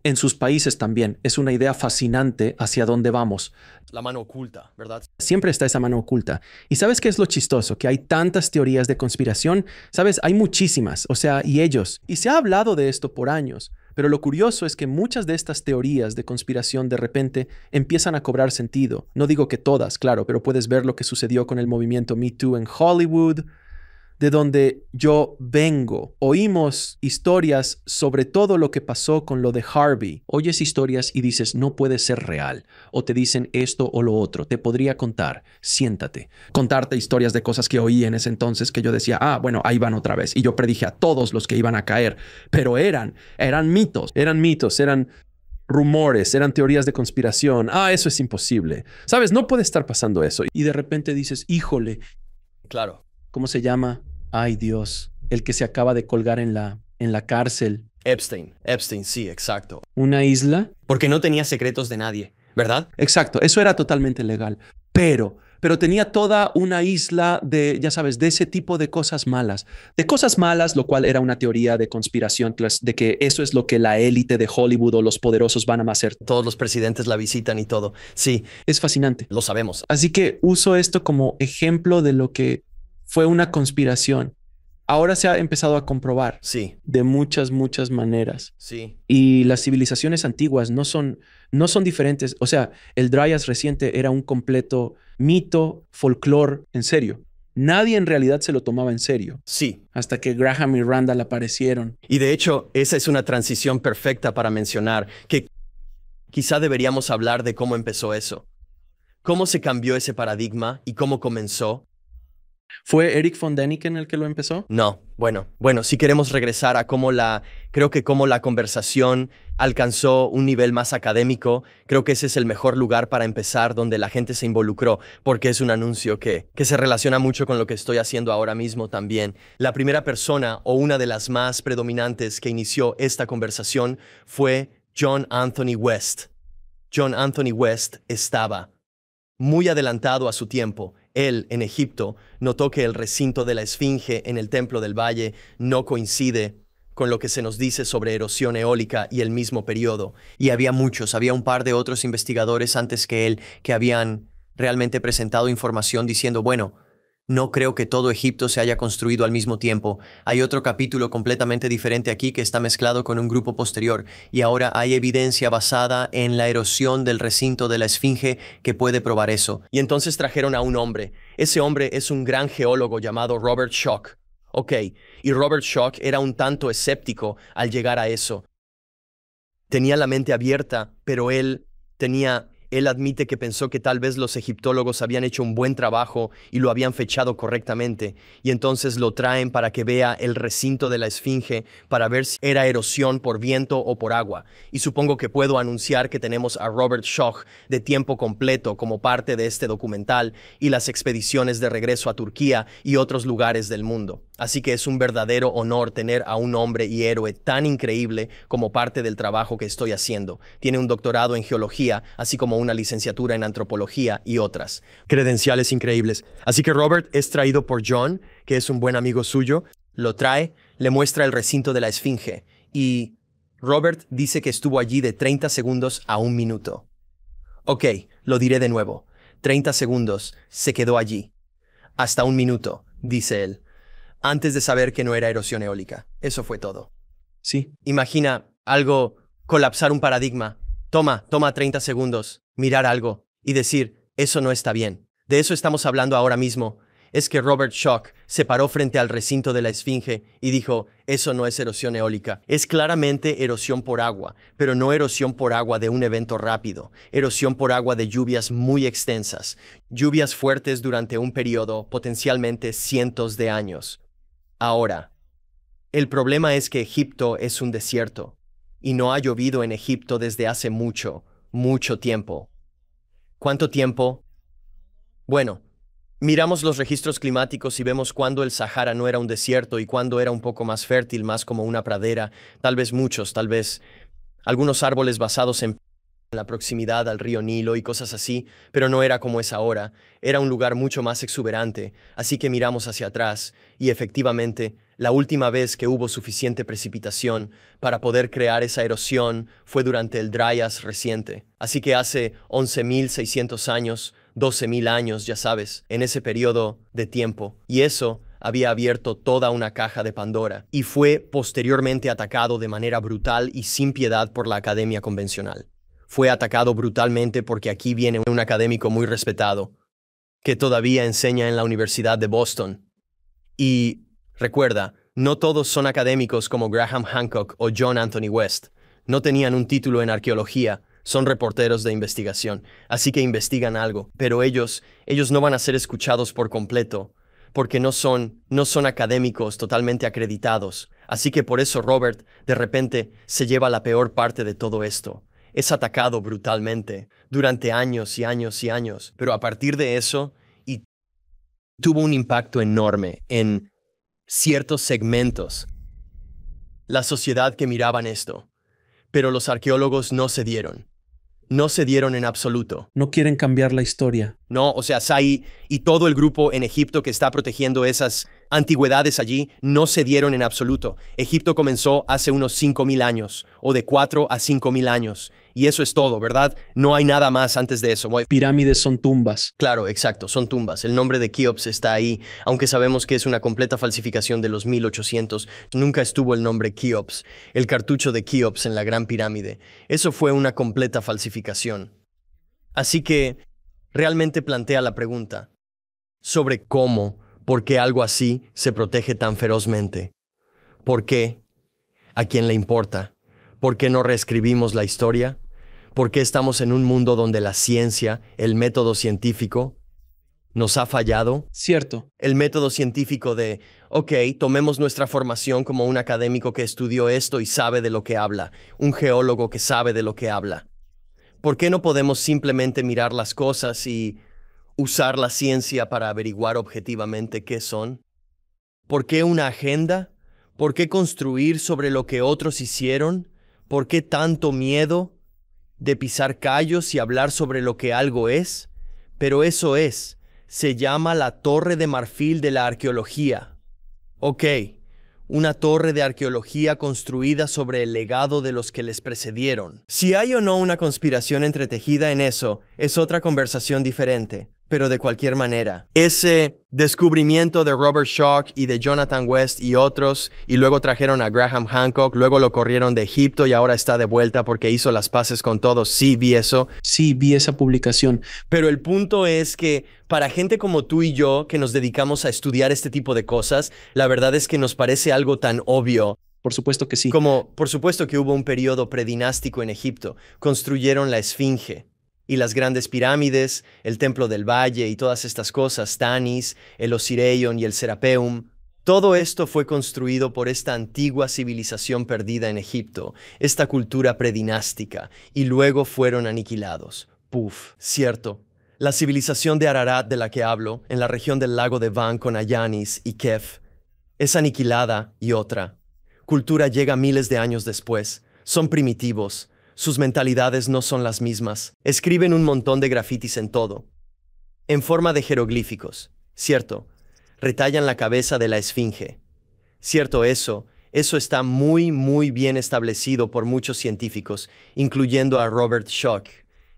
En sus países también. Es una idea fascinante hacia dónde vamos. La mano oculta, ¿verdad? Siempre está esa mano oculta. ¿Y sabes qué es lo chistoso? Que hay tantas teorías de conspiración. ¿Sabes? Hay muchísimas. O sea, y ellos. Y se ha hablado de esto por años. Pero lo curioso es que muchas de estas teorías de conspiración de repente empiezan a cobrar sentido. No digo que todas, claro, pero puedes ver lo que sucedió con el movimiento Me Too en Hollywood, de donde yo vengo. Oímos historias sobre todo lo que pasó con lo de Harvey. Oyes historias y dices, no puede ser real. O te dicen esto o lo otro. Te podría contar. Siéntate. Contarte historias de cosas que oí en ese entonces que yo decía, bueno, ahí van otra vez. Y yo predije a todos los que iban a caer. Pero eran mitos. Eran rumores, eran teorías de conspiración. Eso es imposible. ¿Sabes? No puede estar pasando eso. Y de repente dices, híjole. Claro. ¿Cómo se llama? Ay, Dios. El que se acaba de colgar en la cárcel. Epstein, sí, exacto. ¿Una isla? Porque no tenía secretos de nadie, ¿verdad? Exacto, eso era totalmente legal. Pero tenía toda una isla de, ya sabes, de ese tipo de cosas malas. De cosas malas, lo cual era una teoría de conspiración, de que eso es lo que la élite de Hollywood o los poderosos van a hacer. Todos los presidentes la visitan y todo. Sí. Es fascinante. Lo sabemos. Así que uso esto como ejemplo de lo que fue una conspiración. Ahora se ha empezado a comprobar. Sí. De muchas maneras. Sí. Y las civilizaciones antiguas no son diferentes. O sea, el Dryas reciente era un completo mito, folclore, en serio. Nadie en realidad se lo tomaba en serio. Sí. Hasta que Graham y Randall aparecieron. Y de hecho, esa es una transición perfecta para mencionar que quizá deberíamos hablar de cómo empezó eso. Cómo se cambió ese paradigma y cómo comenzó. ¿Fue Eric von Däniken el que lo empezó? No, bueno, si queremos regresar a creo que cómo la conversación alcanzó un nivel más académico, creo que ese es el mejor lugar para empezar donde la gente se involucró, porque es un anuncio que se relaciona mucho con lo que estoy haciendo ahora mismo también. La primera persona o una de las más predominantes que inició esta conversación fue John Anthony West. John Anthony West estaba muy adelantado a su tiempo. Él, en Egipto, notó que el recinto de la Esfinge en el Templo del Valle no coincide con lo que se nos dice sobre erosión eólica y el mismo periodo. Y había un par de otros investigadores antes que él que habían realmente presentado información diciendo, bueno, no creo que todo Egipto se haya construido al mismo tiempo. Hay otro capítulo completamente diferente aquí que está mezclado con un grupo posterior, y ahora hay evidencia basada en la erosión del recinto de la Esfinge que puede probar eso. Y entonces trajeron a un hombre. Ese hombre es un gran geólogo llamado Robert Schoch. Ok, y Robert Schoch era un tanto escéptico al llegar a eso. Tenía la mente abierta, pero él admite que pensó que tal vez los egiptólogos habían hecho un buen trabajo y lo habían fechado correctamente, y entonces lo traen para que vea el recinto de la Esfinge para ver si era erosión por viento o por agua. Y supongo que puedo anunciar que tenemos a Robert Schoch de tiempo completo como parte de este documental y las expediciones de regreso a Turquía y otros lugares del mundo. Así que es un verdadero honor tener a un hombre y héroe tan increíble como parte del trabajo que estoy haciendo. Tiene un doctorado en geología, así como una licenciatura en antropología y otras credenciales increíbles. Así que Robert es traído por John, que es un buen amigo suyo. Lo trae, le muestra el recinto de la Esfinge y Robert dice que estuvo allí de 30 segundos a 1 minuto. Ok, lo diré de nuevo. 30 segundos, se quedó allí. Hasta 1 minuto, dice él, antes de saber que no era erosión eólica. Eso fue todo. Sí. Imagina colapsar un paradigma. Toma 30 segundos, mirar algo y decir, eso no está bien. De eso estamos hablando ahora mismo. Es que Robert Schoch se paró frente al recinto de la Esfinge y dijo, eso no es erosión eólica. Es claramente erosión por agua, pero no erosión por agua de un evento rápido. Erosión por agua de lluvias muy extensas. Lluvias fuertes durante un periodo, potencialmente cientos de años. Ahora, el problema es que Egipto es un desierto y no ha llovido en Egipto desde hace mucho tiempo. ¿Cuánto tiempo? Bueno, miramos los registros climáticos y vemos cuándo el Sahara no era un desierto y cuándo era un poco más fértil, más como una pradera, tal vez algunos árboles basados en la proximidad al río Nilo y cosas así, pero no era como es ahora. Era un lugar mucho más exuberante, así que miramos hacia atrás y efectivamente, la última vez que hubo suficiente precipitación para poder crear esa erosión fue durante el Dryas reciente. Así que hace 11.600 años, 12.000 años, ya sabes, en ese periodo de tiempo. Y eso había abierto toda una caja de Pandora y fue posteriormente atacado de manera brutal y sin piedad por la academia convencional. Fue atacado brutalmente porque aquí viene un académico muy respetado, que todavía enseña en la Universidad de Boston. Y recuerda, no todos son académicos como Graham Hancock o John Anthony West. No tenían un título en arqueología, son reporteros de investigación, así que investigan algo. Pero ellos no van a ser escuchados por completo, porque no son académicos totalmente acreditados. Así que por eso Robert, de repente, se lleva la peor parte de todo esto. Es atacado brutalmente durante años y años y años, pero a partir de eso, y tuvo un impacto enorme en ciertos segmentos. La sociedad que miraban esto, pero los arqueólogos no cedieron. No cedieron en absoluto. No quieren cambiar la historia. No, o sea, Sai y todo el grupo en Egipto que está protegiendo esas antigüedades allí no cedieron en absoluto. Egipto comenzó hace unos 5.000 años, o de 4 a 5.000 años. Y eso es todo, ¿verdad? No hay nada más antes de eso. Pirámides son tumbas. Claro, exacto, son tumbas. El nombre de Keops está ahí, aunque sabemos que es una completa falsificación de los 1800. Nunca estuvo el nombre Keops, el cartucho de Keops en la Gran Pirámide. Eso fue una completa falsificación. Así que realmente plantea la pregunta sobre por qué algo así se protege tan ferozmente. ¿Por qué? ¿A quién le importa? ¿Por qué no reescribimos la historia? ¿Por qué estamos en un mundo donde la ciencia, el método científico nos ha fallado. Cierto. El método científico de, ok, tomemos nuestra formación como un académico que estudió esto y sabe de lo que habla, un geólogo que sabe de lo que habla. ¿Por qué no podemos simplemente mirar las cosas y usar la ciencia para averiguar objetivamente qué son? ¿Por qué una agenda? ¿Por qué construir sobre lo que otros hicieron? ¿Por qué tanto miedo de pisar callos y hablar sobre lo que algo es? Pero eso es, se llama la Torre de Marfil de la arqueología. Ok, una torre de arqueología construida sobre el legado de los que les precedieron. Si hay o no una conspiración entretejida en eso, es otra conversación diferente. Pero de cualquier manera, ese descubrimiento de Robert Schoch y de Jonathan West y otros, y luego trajeron a Graham Hancock, luego lo corrieron de Egipto y ahora está de vuelta porque hizo las paces con todos. Sí, vi eso. Sí, vi esa publicación. Pero el punto es que para gente como tú y yo, que nos dedicamos a estudiar este tipo de cosas, la verdad es que nos parece algo tan obvio. Por supuesto que sí. Como, por supuesto que hubo un periodo predinástico en Egipto. Construyeron la Esfinge. Y las grandes pirámides, el Templo del Valle y todas estas cosas, Tanis, el Osirion y el Serapeum, todo esto fue construido por esta antigua civilización perdida en Egipto, esta cultura predinástica, y luego fueron aniquilados. Puf, cierto. La civilización de Ararat de la que hablo, en la región del lago de Van con Ayanis y Kef, es aniquilada y otra. Cultura llega miles de años después. Son primitivos. Sus mentalidades no son las mismas. Escriben un montón de grafitis en todo. En forma de jeroglíficos. Cierto. Retallan la cabeza de la esfinge. Cierto, eso está muy bien establecido por muchos científicos, incluyendo a Robert Schoch.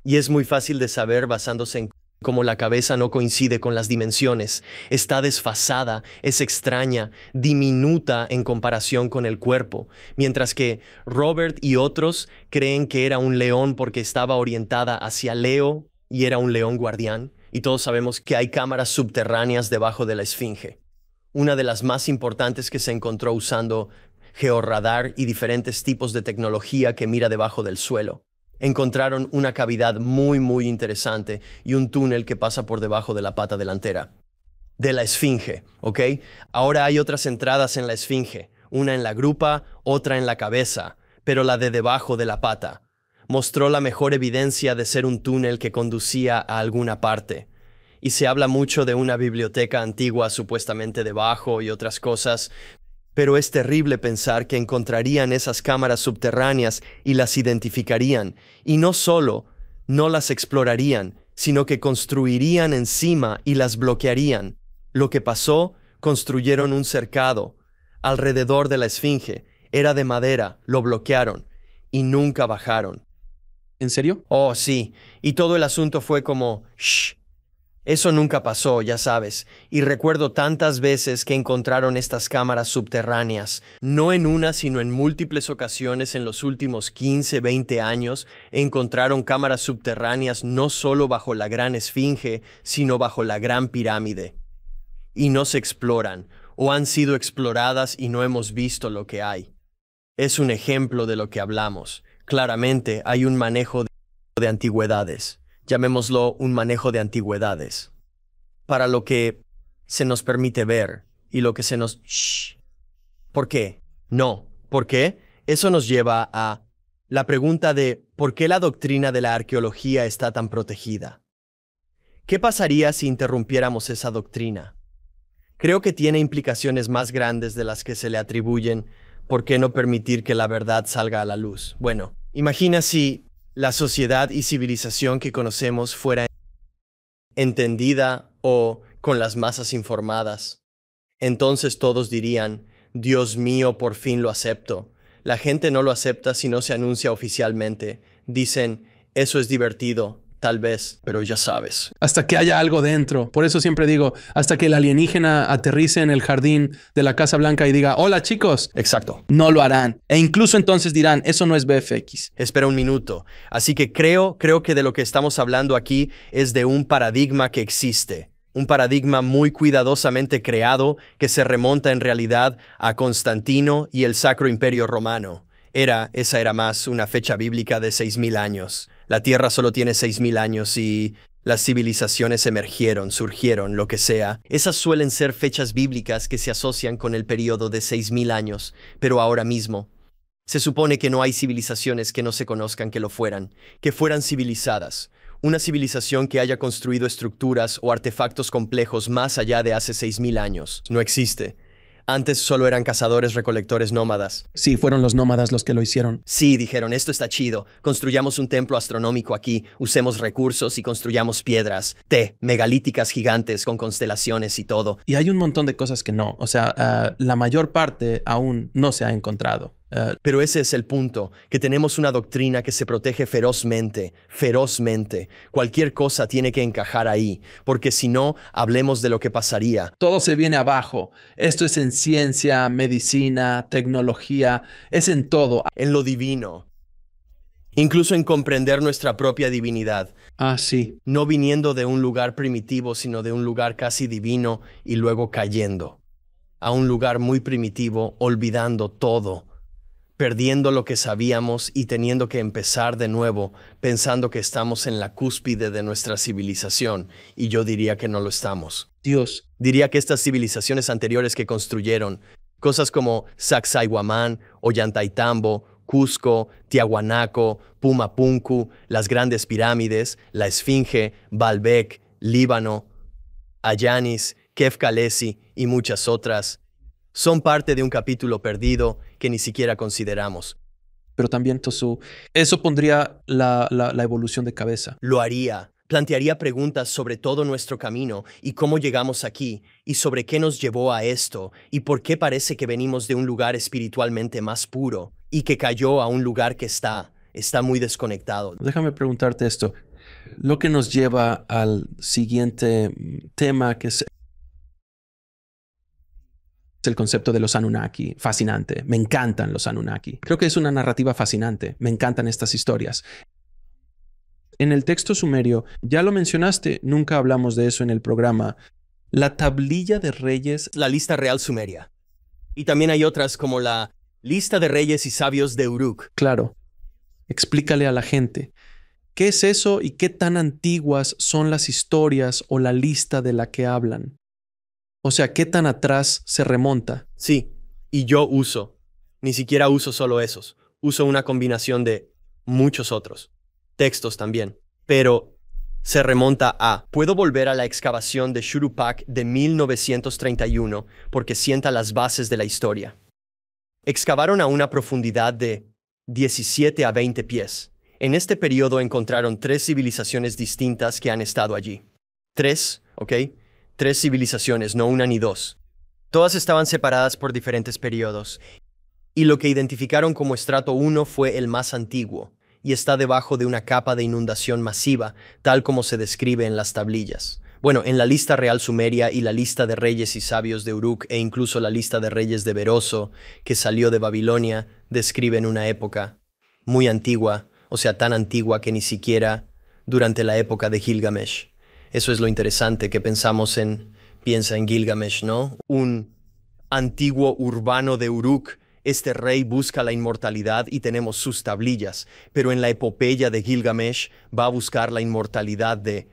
Y es muy fácil de saber basándose en cómo la cabeza no coincide con las dimensiones, está desfasada, es extraña, diminuta en comparación con el cuerpo, mientras que Robert y otros creen que era un león porque estaba orientada hacia Leo y era un león guardián, y todos sabemos que hay cámaras subterráneas debajo de la esfinge. Una de las más importantes que se encontró usando georradar y diferentes tipos de tecnología que mira debajo del suelo. Encontraron una cavidad muy interesante y un túnel que pasa por debajo de la pata delantera. De la esfinge, ¿ok? Ahora hay otras entradas en la esfinge, una en la grupa, otra en la cabeza, pero la de debajo de la pata. Mostró la mejor evidencia de ser un túnel que conducía a alguna parte. Y se habla mucho de una biblioteca antigua supuestamente debajo y otras cosas, pero es terrible pensar que encontrarían esas cámaras subterráneas y las identificarían, y no solo no las explorarían, sino que construirían encima y las bloquearían. Lo que pasó, construyeron un cercado alrededor de la esfinge, era de madera, lo bloquearon, y nunca bajaron. ¿En serio? Oh, sí, y todo el asunto fue como, shh. Eso nunca pasó, ya sabes, y recuerdo tantas veces que encontraron estas cámaras subterráneas, no en una sino en múltiples ocasiones en los últimos 15, 20 años, encontraron cámaras subterráneas no solo bajo la Gran Esfinge, sino bajo la Gran Pirámide. Y no se exploran, o han sido exploradas y no hemos visto lo que hay. Es un ejemplo de lo que hablamos. Claramente hay un manejo de antigüedades. Llamémoslo un manejo de antigüedades, para lo que se nos permite ver y lo que se nos... Shh. ¿Por qué? No. ¿Por qué? Eso nos lleva a la pregunta de ¿por qué la doctrina de la arqueología está tan protegida? ¿Qué pasaría si interrumpiéramos esa doctrina? Creo que tiene implicaciones más grandes de las que se le atribuyen. ¿Por qué no permitir que la verdad salga a la luz? Bueno, imagina si la sociedad y civilización que conocemos fuera entendida o con las masas informadas. Entonces todos dirían, Dios mío, por fin lo acepto. La gente no lo acepta si no se anuncia oficialmente. Dicen, eso es divertido, tal vez, pero ya sabes. Hasta que haya algo dentro. Por eso siempre digo, hasta que el alienígena aterrice en el jardín de la Casa Blanca y diga, hola chicos. Exacto. No lo harán. E incluso entonces dirán, eso no es VFX. Espera un minuto. Así que creo que de lo que estamos hablando aquí es de un paradigma que existe. Un paradigma muy cuidadosamente creado que se remonta en realidad a Constantino y el Sacro Imperio Romano. Esa era más una fecha bíblica de 6.000 años. La Tierra solo tiene 6.000 años y Las civilizaciones emergieron, surgieron, lo que sea. Esas suelen ser fechas bíblicas que se asocian con el periodo de 6000 años, pero ahora mismo se supone que no hay civilizaciones que no se conozcan que fueran civilizadas. Una civilización que haya construido estructuras o artefactos complejos más allá de hace 6000 años. No existe. Antes solo eran cazadores-recolectores nómadas. Sí, fueron los nómadas los que lo hicieron. Sí, dijeron, esto está chido. Construyamos un templo astronómico aquí, usemos recursos y construyamos piedras, megalíticas gigantes con constelaciones y todo. Y hay un montón de cosas que no. O sea, la mayor parte aún no se ha encontrado. Pero ese es el punto, que tenemos una doctrina que se protege ferozmente. Cualquier cosa tiene que encajar ahí, porque si no, hablemos de lo que pasaría. Todo se viene abajo. Esto es en ciencia, medicina, tecnología, es en todo. En lo divino. Incluso en comprender nuestra propia divinidad. Ah, sí. No viniendo de un lugar primitivo, sino de un lugar casi divino y luego cayendo a un lugar muy primitivo, olvidando todo, perdiendo lo que sabíamos y teniendo que empezar de nuevo, pensando que estamos en la cúspide de nuestra civilización, y yo diría que no lo estamos. Dios. Diría que estas civilizaciones anteriores que construyeron, cosas como Sacsayhuamán, Ollantaytambo, Cusco, Tiahuanaco, Pumapunku, las grandes pirámides, la Esfinge, Baalbek, Líbano, Ayanis, Kefkalesi y muchas otras, son parte de un capítulo perdido que ni siquiera consideramos. Pero también, Tosu, eso pondría la evolución de cabeza. Lo haría. Plantearía preguntas sobre todo nuestro camino y cómo llegamos aquí, y sobre qué nos llevó a esto, y por qué parece que venimos de un lugar espiritualmente más puro, y que cayó a un lugar que está muy desconectado. Déjame preguntarte esto. Lo que nos lleva al siguiente tema, que es el concepto de los Anunnaki. Fascinante. Me encantan los Anunnaki. Creo que es una narrativa fascinante. Me encantan estas historias. En el texto sumerio, ya lo mencionaste, nunca hablamos de eso en el programa. La tablilla de reyes. La lista real sumeria. Y también hay otras como la lista de reyes y sabios de Uruk. Claro. Explícale a la gente. ¿Qué es eso y qué tan antiguas son las historias o la lista de la que hablan? O sea, ¿qué tan atrás se remonta? Sí, y yo ni siquiera uso solo esos. Uso una combinación de muchos otros. Textos también. Pero se remonta a... Puedo volver a la excavación de Churupac de 1931 porque sienta las bases de la historia. Excavaron a una profundidad de 17 a 20 pies. En este periodo encontraron 3 civilizaciones distintas que han estado allí. 3, ¿ok? 3 civilizaciones, no una ni 2. Todas estaban separadas por diferentes periodos. Y lo que identificaron como estrato 1 fue el más antiguo, y está debajo de una capa de inundación masiva, tal como se describe en las tablillas. Bueno, en la lista real sumeria y la lista de reyes y sabios de Uruk e incluso la lista de reyes de Beroso, que salió de Babilonia, describen una época muy antigua, o sea, tan antigua que ni siquiera durante la época de Gilgamesh. Eso es lo interesante que piensa en Gilgamesh, ¿no? Un antiguo urbano de Uruk. Este rey busca la inmortalidad y tenemos sus tablillas, pero en la epopeya de Gilgamesh va a buscar la inmortalidad de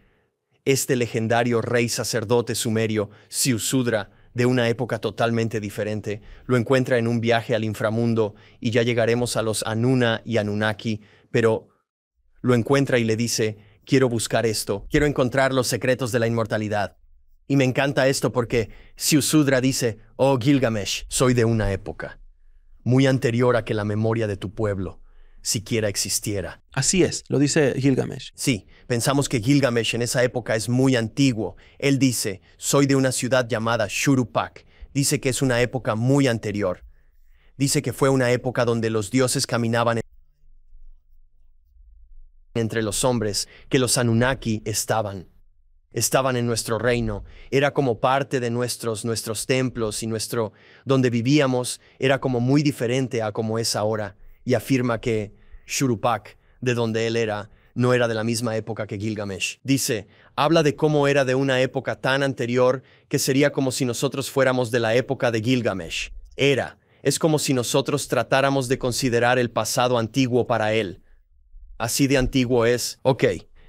este legendario rey sacerdote sumerio, Ziusudra, de una época totalmente diferente. Lo encuentra en un viaje al inframundo y ya llegaremos a los Anuna y Anunnaki, pero lo encuentra y le dice: quiero buscar esto, quiero encontrar los secretos de la inmortalidad. Y me encanta esto porque Ziusudra dice: oh Gilgamesh, soy de una época muy anterior a que la memoria de tu pueblo siquiera existiera. Así es, lo dice Gilgamesh. Sí, pensamos que Gilgamesh en esa época es muy antiguo. Él dice: soy de una ciudad llamada Churupac. Dice que es una época muy anterior. Dice que fue una época donde los dioses caminaban entre los hombres, que los Anunnaki estaban en nuestro reino. Era como parte de nuestros templos y donde vivíamos era como muy diferente a como es ahora. Y afirma que Churupac, de donde él era, no era de la misma época que Gilgamesh. Dice, habla de cómo era de una época tan anterior que sería como si nosotros fuéramos de la época de Gilgamesh. Es como si nosotros tratáramos de considerar el pasado antiguo para él. Así de antiguo es. Ok,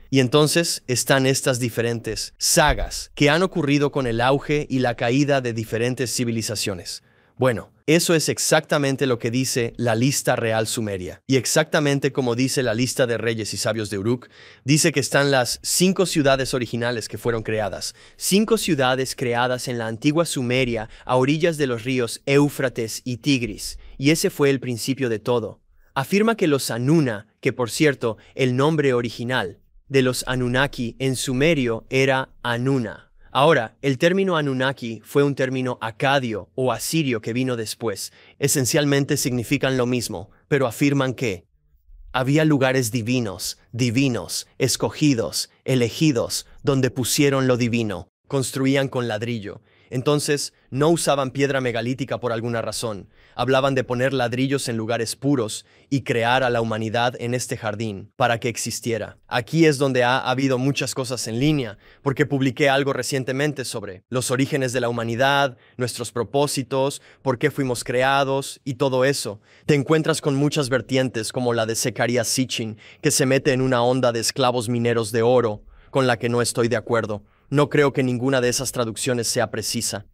Y entonces están estas diferentes sagas que han ocurrido con el auge y la caída de diferentes civilizaciones. Bueno, eso es exactamente lo que dice la lista real sumeria. Y exactamente como dice la lista de reyes y sabios de Uruk, dice que están las 5 ciudades originales que fueron creadas. 5 ciudades creadas en la antigua Sumeria a orillas de los ríos Éufrates y Tigris. Y ese fue el principio de todo. Afirma que los Anuna, que por cierto, el nombre original de los Anunnaki en sumerio era Anuna. Ahora, el término Anunnaki fue un término acadio o asirio que vino después. Esencialmente significan lo mismo, pero afirman que había lugares divinos, escogidos, elegidos, donde pusieron lo divino. Construían con ladrillo. Entonces, no usaban piedra megalítica por alguna razón. Hablaban de poner ladrillos en lugares puros y crear a la humanidad en este jardín para que existiera. Aquí es donde ha habido muchas cosas en línea, porque publiqué algo recientemente sobre los orígenes de la humanidad, nuestros propósitos, por qué fuimos creados y todo eso. Te encuentras con muchas vertientes como la de Zecharia Sitchin, que se mete en una onda de esclavos mineros de oro, con la que no estoy de acuerdo. No creo que ninguna de esas traducciones sea precisa,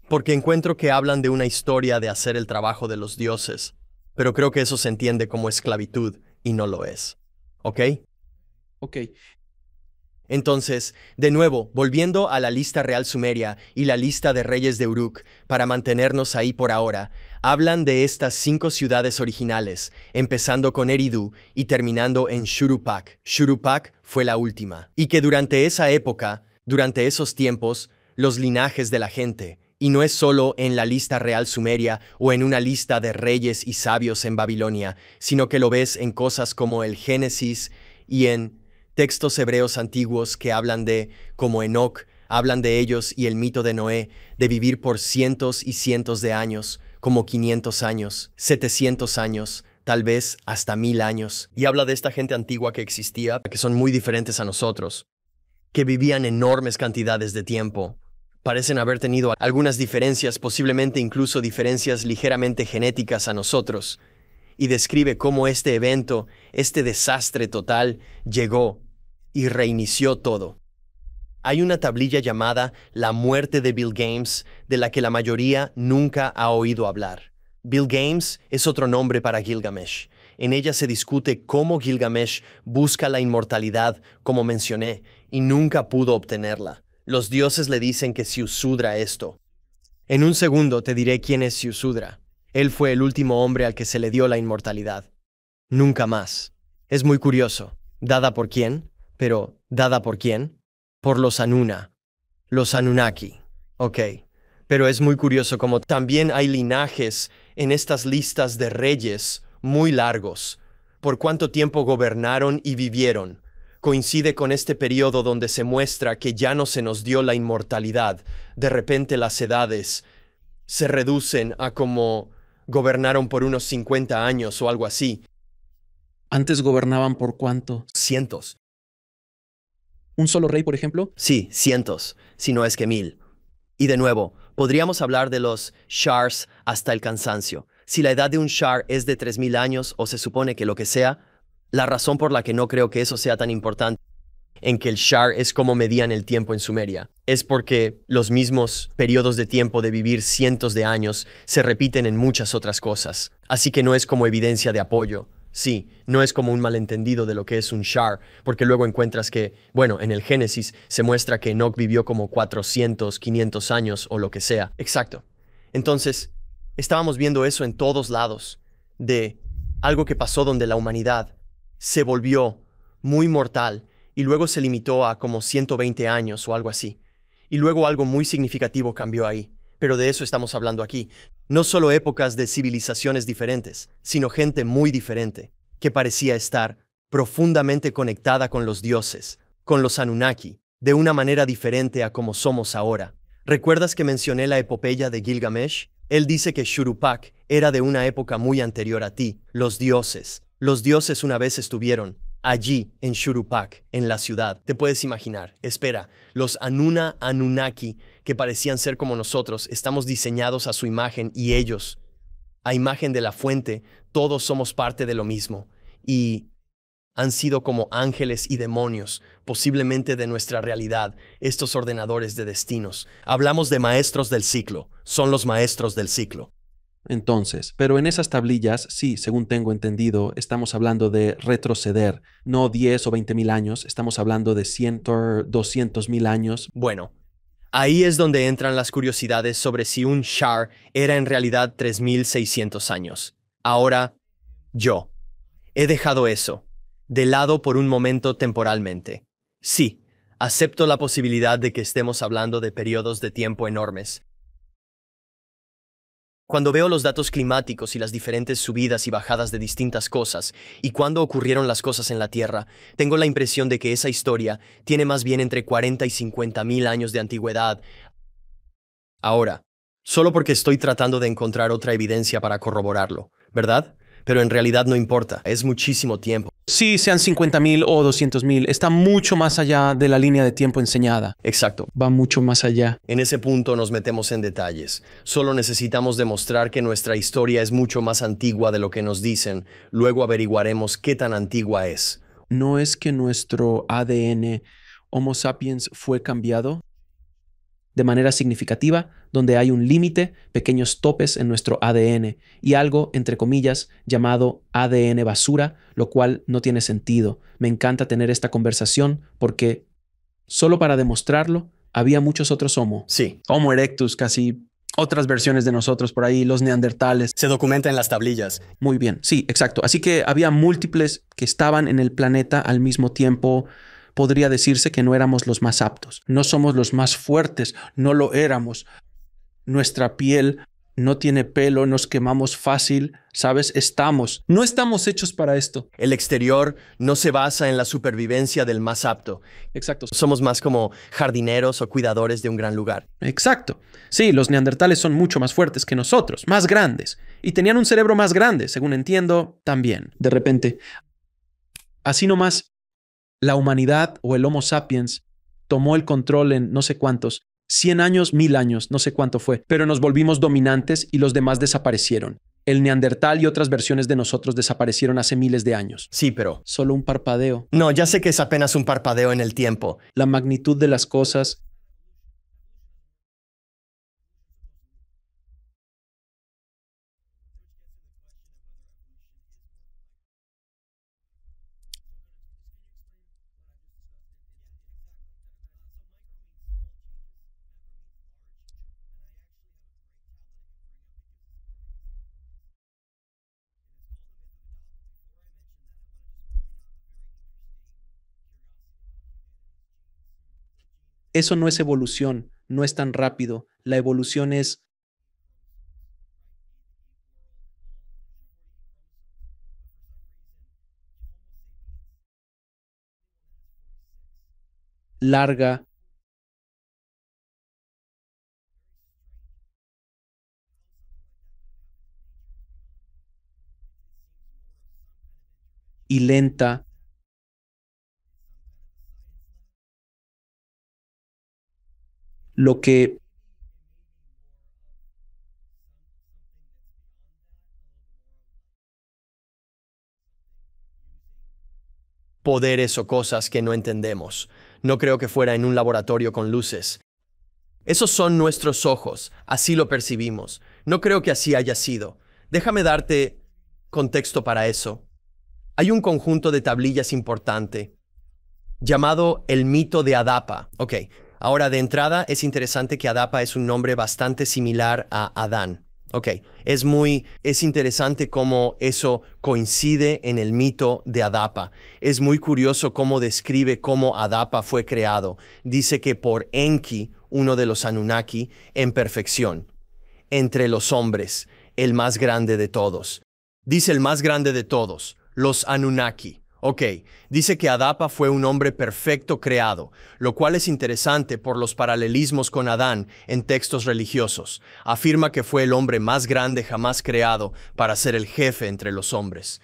porque encuentro que hablan de una historia de hacer el trabajo de los dioses, pero creo que eso se entiende como esclavitud y no lo es. ¿Ok? Ok. Entonces, de nuevo, volviendo a la lista real sumeria y la lista de reyes de Uruk, para mantenernos ahí por ahora, hablan de estas 5 ciudades originales, empezando con Eridu y terminando en Shuruppak. Shuruppak fue la última. Y que durante esa época, durante esos tiempos, los linajes de la gente, y no es solo en la lista real sumeria o en una lista de reyes y sabios en Babilonia, sino que lo ves en cosas como el Génesis y en textos hebreos antiguos que hablan de, como Enoc, hablan de ellos y el mito de Noé, de vivir por cientos y cientos de años, como 500 años, 700 años, tal vez hasta 1000 años. Y habla de esta gente antigua que existía, que son muy diferentes a nosotros, que vivían enormes cantidades de tiempo. Parecen haber tenido algunas diferencias, posiblemente incluso diferencias ligeramente genéticas a nosotros, y describe cómo este evento, este desastre total, llegó y reinició todo. Hay una tablilla llamada La muerte de Bill Games, de la que la mayoría nunca ha oído hablar. Bill Games es otro nombre para Gilgamesh. En ella se discute cómo Gilgamesh busca la inmortalidad, como mencioné, y nunca pudo obtenerla. Los dioses le dicen que Ziusudra esto. En un segundo te diré quién es Ziusudra. Él fue el último hombre al que se le dio la inmortalidad. Nunca más. Es muy curioso. ¿Dada por quién? Pero, ¿dada por quién? Por los Anuna. Los Anunnaki. Ok. Pero es muy curioso como también hay linajes en estas listas de reyes muy largos. Por cuánto tiempo gobernaron y vivieron. Coincide con este periodo donde se muestra que ya no se nos dio la inmortalidad. De repente las edades se reducen a como gobernaron por unos 50 años o algo así. ¿Antes gobernaban por cuánto? Cientos. ¿Un solo rey, por ejemplo? Sí, cientos, si no es que 1000. Y de nuevo, podríamos hablar de los Shars hasta el cansancio. Si la edad de un Shar es de 3000 años o se supone que lo que sea, la razón por la que no creo que eso sea tan importante en que el Shar es como medían el tiempo en Sumeria, es porque los mismos periodos de tiempo de vivir cientos de años se repiten en muchas otras cosas. Así que no es como evidencia de apoyo. Sí, no es como un malentendido de lo que es un Shar, porque luego encuentras que, bueno, en el Génesis se muestra que Enoc vivió como 400, 500 años o lo que sea. Exacto. Entonces, estábamos viendo eso en todos lados, de algo que pasó donde la humanidad se volvió muy mortal y luego se limitó a como 120 años o algo así. Y luego algo muy significativo cambió ahí. Pero de eso estamos hablando aquí. No solo épocas de civilizaciones diferentes, sino gente muy diferente, que parecía estar profundamente conectada con los dioses, con los Anunnaki, de una manera diferente a como somos ahora. ¿Recuerdas que mencioné la epopeya de Gilgamesh? Él dice que Shuruppak era de una época muy anterior a ti, los dioses. Los dioses una vez estuvieron allí, en Shuruppak, en la ciudad. Te puedes imaginar. Espera, los Anunnaki, que parecían ser como nosotros, estamos diseñados a su imagen y ellos, a imagen de la fuente, todos somos parte de lo mismo. Y Han sido como ángeles y demonios, posiblemente de nuestra realidad, estos ordenadores de destinos. Hablamos de maestros del ciclo. Son los maestros del ciclo. Entonces, pero en esas tablillas, sí, según tengo entendido, estamos hablando de retroceder, no 10 o 20 mil años, estamos hablando de 100, 200 mil años. Bueno, ahí es donde entran las curiosidades sobre si un Shar era en realidad 3600 años. Ahora, yo he dejado eso de lado por un momento temporalmente. Sí, acepto la posibilidad de que estemos hablando de periodos de tiempo enormes. Cuando veo los datos climáticos y las diferentes subidas y bajadas de distintas cosas, y cuándo ocurrieron las cosas en la Tierra, tengo la impresión de que esa historia tiene más bien entre 40 y 50 mil años de antigüedad. Ahora, solo porque estoy tratando de encontrar otra evidencia para corroborarlo, ¿verdad? Pero en realidad no importa, es muchísimo tiempo. Sí, sean 50 mil o 200 mil, está mucho más allá de la línea de tiempo enseñada. Exacto. Va mucho más allá. En ese punto nos metemos en detalles. Solo necesitamos demostrar que nuestra historia es mucho más antigua de lo que nos dicen. Luego averiguaremos qué tan antigua es. ¿No es que nuestro ADN Homo sapiens fue cambiado de manera significativa, donde hay un límite, pequeños topes en nuestro ADN y algo, entre comillas, llamado ADN basura, lo cual no tiene sentido? Me encanta tener esta conversación porque, solo para demostrarlo, había muchos otros Homo. Sí. Homo erectus, casi otras versiones de nosotros por ahí, los neandertales. Se documenta en las tablillas. Muy bien, sí, exacto. Así que había múltiples que estaban en el planeta al mismo tiempo. Podría decirse que no éramos los más aptos. No somos los más fuertes, no lo éramos. Nuestra piel no tiene pelo, nos quemamos fácil, ¿sabes? No estamos hechos para esto. El exterior no se basa en la supervivencia del más apto. Exacto. Somos más como jardineros o cuidadores de un gran lugar. Exacto. Sí, los neandertales son mucho más fuertes que nosotros, más grandes. Y tenían un cerebro más grande, según entiendo, también. De repente, así nomás, la humanidad o el Homo sapiens tomó el control en no sé cuántos, 100 años, 1000 años, no sé cuánto fue, pero nos volvimos dominantes y los demás desaparecieron. El neandertal y otras versiones de nosotros desaparecieron hace miles de años. Sí, pero... Solo un parpadeo. No, ya sé que es apenas un parpadeo en el tiempo. La magnitud de las cosas. Eso no es evolución, no es tan rápido. La evolución es larga. Y lenta. Lo que Poderes o cosas que no entendemos. No creo que fuera en un laboratorio con luces. Esos son nuestros ojos, así lo percibimos. No creo que así haya sido. Déjame darte contexto para eso. Hay un conjunto de tablillas importante llamado el mito de Adapa. Ok, ahora de entrada es interesante que Adapa es un nombre bastante similar a Adán. Ok, es interesante cómo eso coincide en el mito de Adapa. Es muy curioso cómo describe cómo Adapa fue creado. Dice que por Enki, uno de los Anunnaki, en perfección. Entre los hombres, el más grande de todos. Dice el más grande de todos, los Anunnaki. Ok, dice que Adapa fue un hombre perfecto creado, lo cual es interesante por los paralelismos con Adán en textos religiosos. Afirma que fue el hombre más grande jamás creado para ser el jefe entre los hombres.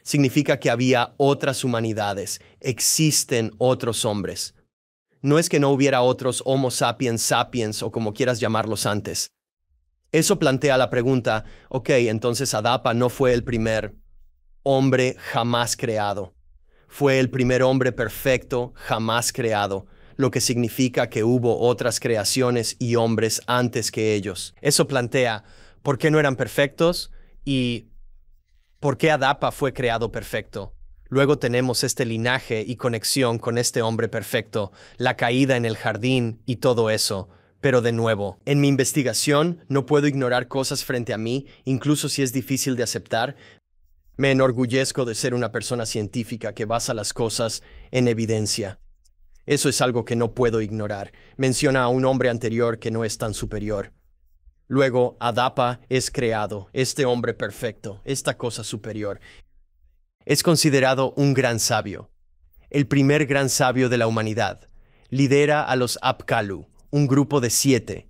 Significa que había otras humanidades, existen otros hombres. No es que no hubiera otros Homo sapiens sapiens o como quieras llamarlos antes. Eso plantea la pregunta, ok, entonces Adapa no fue el primer hombre jamás creado. fue el primer hombre perfecto jamás creado, lo que significa que hubo otras creaciones y hombres antes que ellos. Eso plantea por qué no eran perfectos y por qué Adapa fue creado perfecto. Luego tenemos este linaje y conexión con este hombre perfecto, la caída en el jardín y todo eso. Pero de nuevo, en mi investigación no puedo ignorar cosas frente a mí, incluso si es difícil de aceptar. Me enorgullezco de ser una persona científica que basa las cosas en evidencia. Eso es algo que no puedo ignorar. Menciona a un hombre anterior que no es tan superior. Luego, Adapa es creado, este hombre perfecto, esta cosa superior. Es considerado un gran sabio, el primer gran sabio de la humanidad. Lidera a los Apkallu, un grupo de 7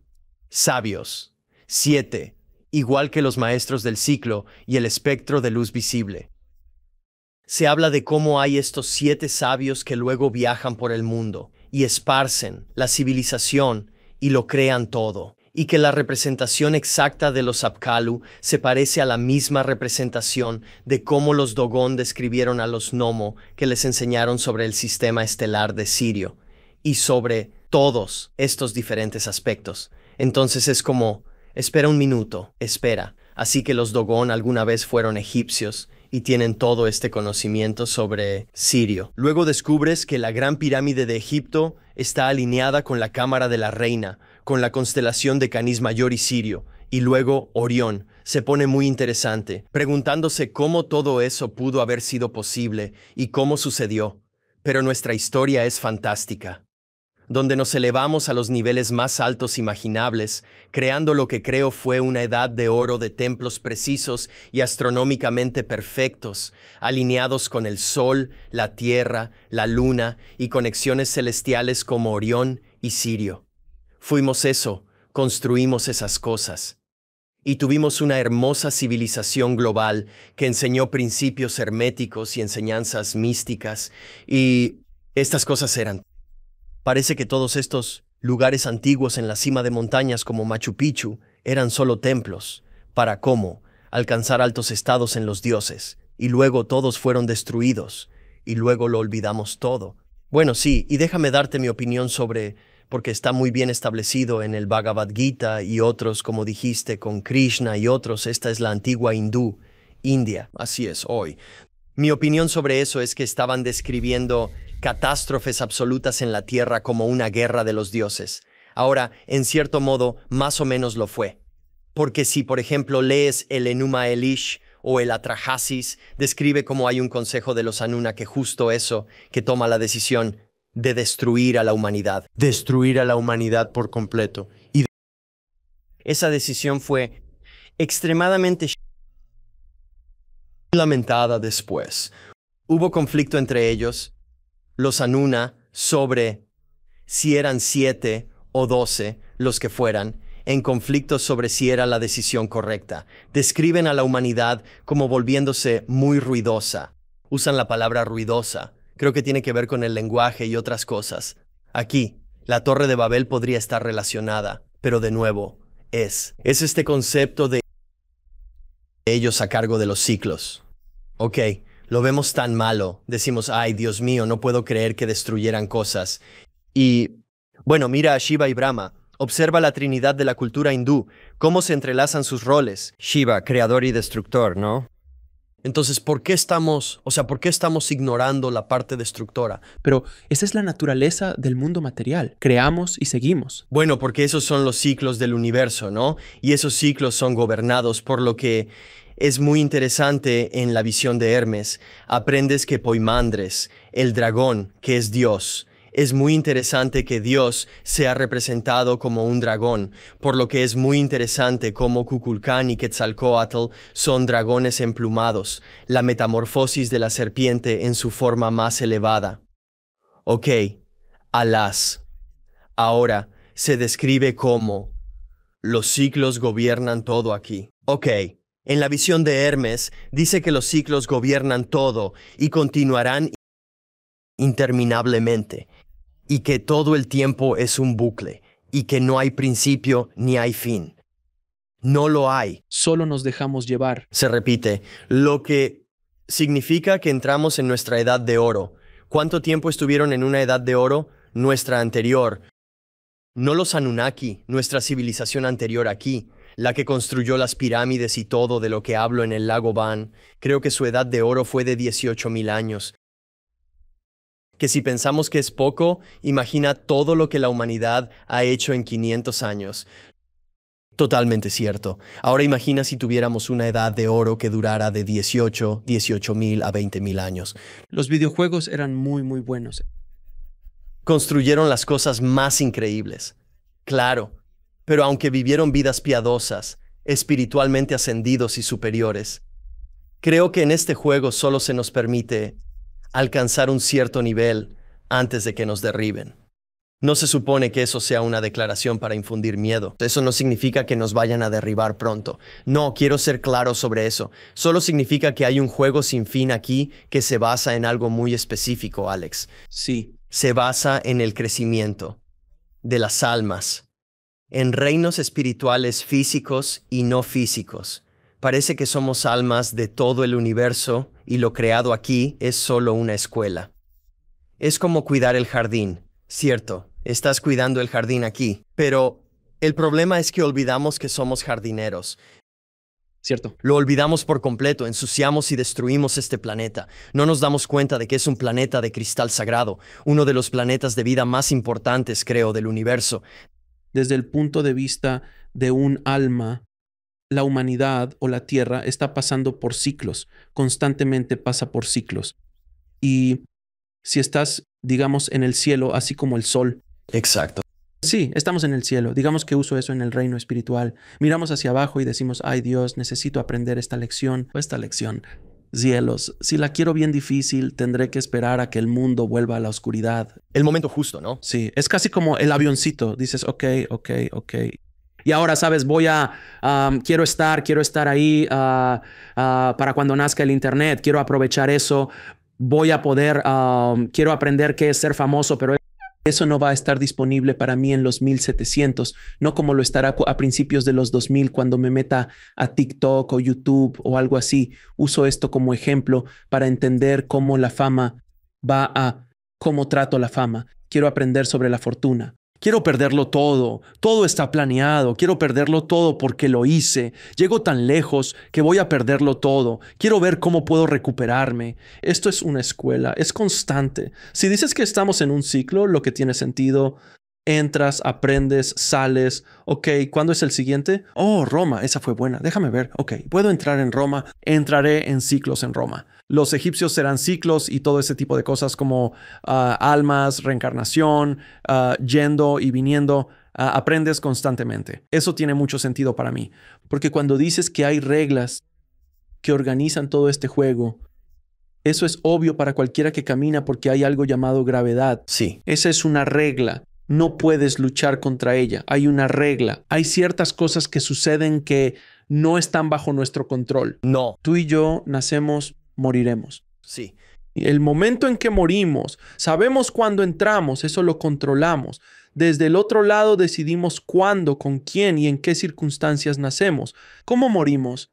sabios, 7, igual que los maestros del ciclo y el espectro de luz visible. Se habla de cómo hay estos 7 sabios que luego viajan por el mundo y esparcen la civilización y lo crean todo, y que la representación exacta de los Apkallu se parece a la misma representación de cómo los Dogon describieron a los Nomo que les enseñaron sobre el sistema estelar de Sirio, y sobre todos estos diferentes aspectos. Entonces es como, espera un minuto, espera. Así que los Dogon alguna vez fueron egipcios y tienen todo este conocimiento sobre Sirio. Luego descubres que la Gran Pirámide de Egipto está alineada con la Cámara de la Reina, con la constelación de Canis Mayor y Sirio, y luego Orión. Se pone muy interesante, preguntándose cómo todo eso pudo haber sido posible y cómo sucedió. Pero nuestra historia es fantástica, donde nos elevamos a los niveles más altos imaginables, creando lo que creo fue una edad de oro de templos precisos y astronómicamente perfectos, alineados con el Sol, la Tierra, la Luna y conexiones celestiales como Orión y Sirio. Fuimos eso, construimos esas cosas. Y tuvimos una hermosa civilización global que enseñó principios herméticos y enseñanzas místicas, y estas cosas eran. Parece que todos estos lugares antiguos en la cima de montañas como Machu Picchu eran solo templos, para cómo alcanzar altos estados en los dioses, y luego todos fueron destruidos, y luego lo olvidamos todo. Bueno, sí, y déjame darte mi opinión sobre, porque está muy bien establecido en el Bhagavad Gita y otros, como dijiste, con Krishna y otros. Esta es la antigua India, así es hoy. Mi opinión sobre eso es que estaban describiendo catástrofes absolutas en la tierra como una guerra de los dioses. Ahora, en cierto modo, más o menos lo fue. Porque si, por ejemplo, lees el Enuma Elish o el Atrahasis, describe cómo hay un consejo de los Anuna que justo eso, que toma la decisión de destruir a la humanidad. Destruir a la humanidad por completo. Y esa decisión fue extremadamente lamentada después. Hubo conflicto entre ellos, los Anuna, sobre si eran 7 o 12 los que fueran, en conflicto sobre si era la decisión correcta. Describen a la humanidad como volviéndose muy ruidosa. Usan la palabra ruidosa. Creo que tiene que ver con el lenguaje y otras cosas. Aquí, la Torre de Babel podría estar relacionada, pero de nuevo, es este concepto de ellos a cargo de los ciclos. Ok, lo vemos tan malo, decimos, ay, Dios mío, no puedo creer que destruyeran cosas. Y, bueno, mira a Shiva y Brahma, observa la trinidad de la cultura hindú, cómo se entrelazan sus roles. Shiva, creador y destructor, ¿no? Entonces, ¿por qué estamos ignorando la parte destructora? Pero esa es la naturaleza del mundo material. Creamos y seguimos. Bueno, porque esos son los ciclos del universo, ¿no? Y esos ciclos son gobernados por lo que es muy interesante en la visión de Hermes. Aprendes que Poimandres, el dragón, que es Dios, es muy interesante que Dios sea representado como un dragón, por lo que es muy interesante cómo Kukulcán y Quetzalcóatl son dragones emplumados, la metamorfosis de la serpiente en su forma más elevada. Ok, alas. Ahora se describe como los ciclos gobiernan todo aquí. Ok, en la visión de Hermes dice que los ciclos gobiernan todo y continuarán interminablemente, y que todo el tiempo es un bucle, y que no hay principio ni hay fin. No lo hay. Solo nos dejamos llevar. Se repite, lo que Significa que entramos en nuestra edad de oro. ¿Cuánto tiempo estuvieron en una edad de oro? Nuestra anterior. No los Anunnaki, nuestra civilización anterior aquí, la que construyó las pirámides y todo de lo que hablo en el lago Van. Creo que su edad de oro fue de 18,000 años. Que si pensamos que es poco, imagina todo lo que la humanidad ha hecho en 500 años. Totalmente cierto. Ahora imagina si tuviéramos una edad de oro que durara de 18,000 a 20,000 años. Los videojuegos eran muy, muy buenos. Construyeron las cosas más increíbles. Claro, pero aunque vivieron vidas piadosas, espiritualmente ascendidos y superiores, creo que en este juego solo se nos permite alcanzar un cierto nivel antes de que nos derriben. No se supone que eso sea una declaración para infundir miedo. Eso no significa que nos vayan a derribar pronto. No, quiero ser claro sobre eso. Solo significa que hay un juego sin fin aquí que se basa en algo muy específico, Alex. Sí. Se basa en el crecimiento de las almas, en reinos espirituales físicos y no físicos. Parece que somos almas de todo el universo y lo creado aquí es solo una escuela. Es como cuidar el jardín, cierto. Estás cuidando el jardín aquí, pero el problema es que olvidamos que somos jardineros. Cierto. Lo olvidamos por completo, ensuciamos y destruimos este planeta. No nos damos cuenta de que es un planeta de cristal sagrado, uno de los planetas de vida más importantes, creo, del universo. Desde el punto de vista de un alma, la humanidad o la Tierra está pasando por ciclos, constantemente pasa por ciclos. Y si estás, digamos, en el cielo, así como el sol. Exacto. Sí, estamos en el cielo. Digamos que uso eso en el reino espiritual. Miramos hacia abajo y decimos, ay Dios, necesito aprender esta lección o esta lección. Cielos, si la quiero bien difícil, tendré que esperar a que el mundo vuelva a la oscuridad. El momento justo, ¿no? Sí, es casi como el avioncito. Dices, ok. Y ahora, ¿sabes? Quiero estar ahí para cuando nazca el internet. Quiero aprovechar eso. Voy a poder, quiero aprender qué es ser famoso, pero eso no va a estar disponible para mí en los 1700, no como lo estará a principios de los 2000 cuando me meta a TikTok o YouTube o algo así. Uso esto como ejemplo para entender cómo la fama cómo trato la fama. Quiero aprender sobre la fortuna. Quiero perderlo todo. Todo está planeado. Quiero perderlo todo porque lo hice. Llego tan lejos que voy a perderlo todo. Quiero ver cómo puedo recuperarme. Esto es una escuela. Es constante. Si dices que estamos en un ciclo, lo que tiene sentido, entras, aprendes, sales. Ok, ¿cuándo es el siguiente? Oh, Roma. Esa fue buena. Déjame ver. Ok, puedo entrar en Roma. Entraré en ciclos en Roma. Los egipcios serán ciclos y todo ese tipo de cosas como almas, reencarnación, yendo y viniendo. Aprendes constantemente. Eso tiene mucho sentido para mí. Porque cuando dices que hay reglas que organizan todo este juego, eso es obvio para cualquiera que camina porque hay algo llamado gravedad. Sí. Esa es una regla. No puedes luchar contra ella. Hay una regla. Hay ciertas cosas que suceden que no están bajo nuestro control. No. Tú y yo nacemos, moriremos. Sí. El momento en que morimos, sabemos cuándo entramos, eso lo controlamos. Desde el otro lado decidimos cuándo, con quién y en qué circunstancias nacemos. ¿Cómo morimos?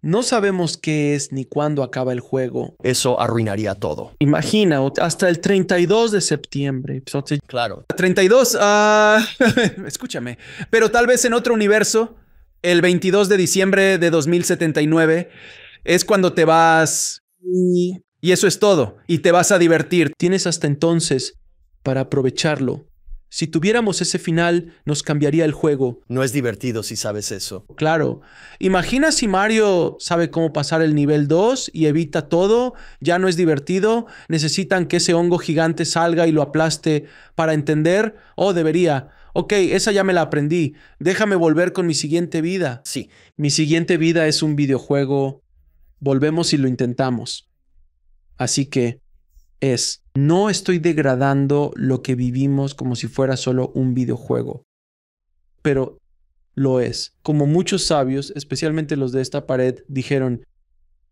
No sabemos qué es ni cuándo acaba el juego. Eso arruinaría todo. Imagina, hasta el 32 de septiembre. Claro. 32, escúchame. Pero tal vez en otro universo, el 22 de diciembre de 2079, es cuando te vas y eso es todo. Y te vas a divertir. Tienes hasta entonces para aprovecharlo. Si tuviéramos ese final, nos cambiaría el juego. No es divertido si sabes eso. Claro. Imagina si Mario sabe cómo pasar el nivel 2 y evita todo. Ya no es divertido. Necesitan que ese hongo gigante salga y lo aplaste para entender. Oh, debería. Ok, esa ya me la aprendí. Déjame volver con mi siguiente vida. Sí. Mi siguiente vida es un videojuego. Volvemos y lo intentamos. Así que no estoy degradando lo que vivimos como si fuera solo un videojuego. Pero lo es. Como muchos sabios, especialmente los de esta pared, dijeron,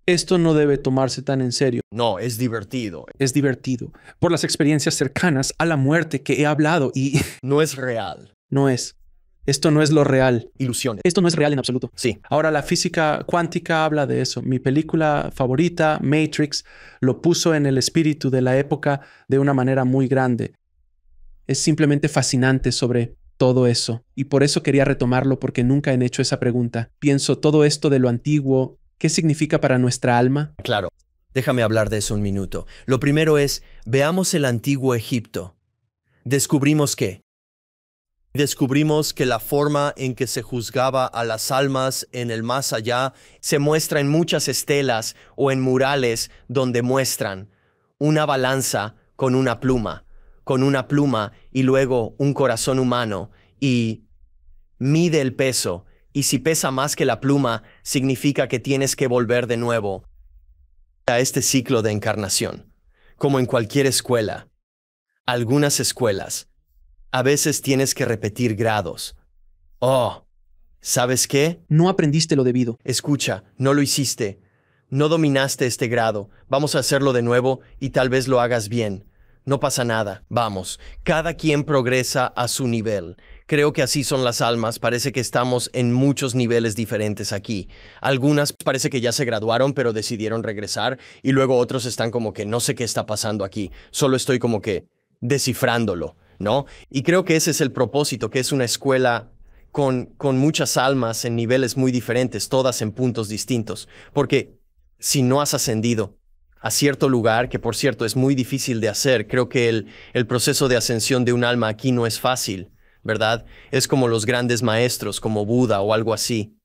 esto no debe tomarse tan en serio. No, es divertido. Es divertido. Por las experiencias cercanas a la muerte que he hablado y No es real. no es. Esto no es lo real. Ilusiones. Esto no es real en absoluto. Sí, Ahora, la física cuántica habla de eso. Mi película favorita, Matrix, lo puso en el espíritu de la época de una manera muy grande. Es simplemente fascinante sobre todo eso. Y por eso quería retomarlo, porque nunca han hecho esa pregunta. Pienso, todo esto de lo antiguo, ¿qué significa para nuestra alma? claro. Déjame hablar de eso un minuto. Lo primero es, veamos el antiguo Egipto. Descubrimos que la forma en que se juzgaba a las almas en el más allá Se muestra en muchas estelas o en murales donde muestran una balanza con una pluma y luego un corazón humano y mide el peso. Y si pesa más que la pluma, significa que tienes que volver de nuevo a este ciclo de encarnación. Como en cualquier escuela, algunas escuelas, a veces tienes que repetir grados. Oh, ¿sabes qué? No aprendiste lo debido. Escucha, no lo hiciste. No dominaste este grado. Vamos a hacerlo de nuevo y tal vez lo hagas bien. No pasa nada. Vamos. Cada quien progresa a su nivel. Creo que así son las almas. Parece que estamos en muchos niveles diferentes aquí. Algunas parece que ya se graduaron pero decidieron regresar y luego otros están como que no sé qué está pasando aquí. Solo estoy como que descifrándolo, ¿no? Y creo que ese es el propósito, que es una escuela con muchas almas en niveles muy diferentes, todas en puntos distintos. Porque si no has ascendido a cierto lugar, que por cierto es muy difícil de hacer, creo que el proceso de ascensión de un alma aquí no es fácil, ¿verdad? Es como los grandes maestros, como Buda o algo así,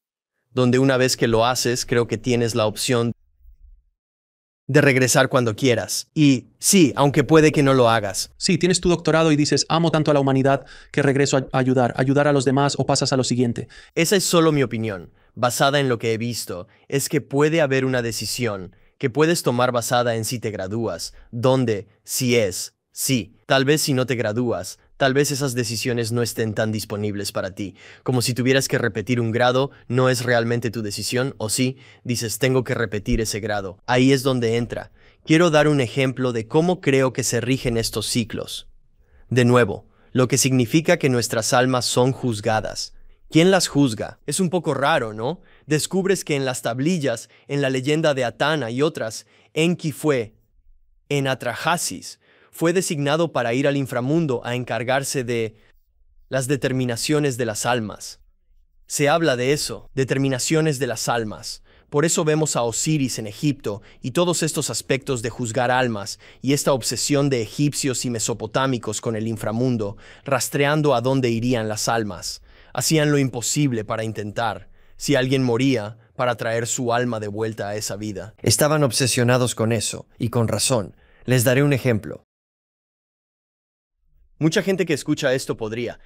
donde una vez que lo haces, creo que tienes la opción de regresar cuando quieras. Y sí, aunque puede que no lo hagas. Sí, tienes tu doctorado y dices, amo tanto a la humanidad que regreso a ayudar a los demás o pasas a lo siguiente. Esa es solo mi opinión, basada en lo que he visto, es que puede haber una decisión que puedes tomar basada en si te gradúas, donde, sí, tal vez si no te gradúas, tal vez esas decisiones no estén tan disponibles para ti, como si tuvieras que repetir un grado, no es realmente tu decisión, o sí, dices tengo que repetir ese grado, ahí es donde entra. Quiero dar un ejemplo de cómo creo que se rigen estos ciclos. De nuevo, lo que significa que nuestras almas son juzgadas. ¿Quién las juzga? Es un poco raro, ¿no? Descubres que en las tablillas, en la leyenda de Atana y otras, Enki en Atrahasis, fue designado para ir al inframundo a encargarse de las determinaciones de las almas. Se habla de eso, determinaciones de las almas. Por eso vemos a Osiris en Egipto y todos estos aspectos de juzgar almas y esta obsesión de egipcios y mesopotámicos con el inframundo, rastreando a dónde irían las almas. Hacían lo imposible para intentar, si alguien moría, para traer su alma de vuelta a esa vida. Estaban obsesionados con eso, y con razón. Les daré un ejemplo. Mucha gente que escucha esto podría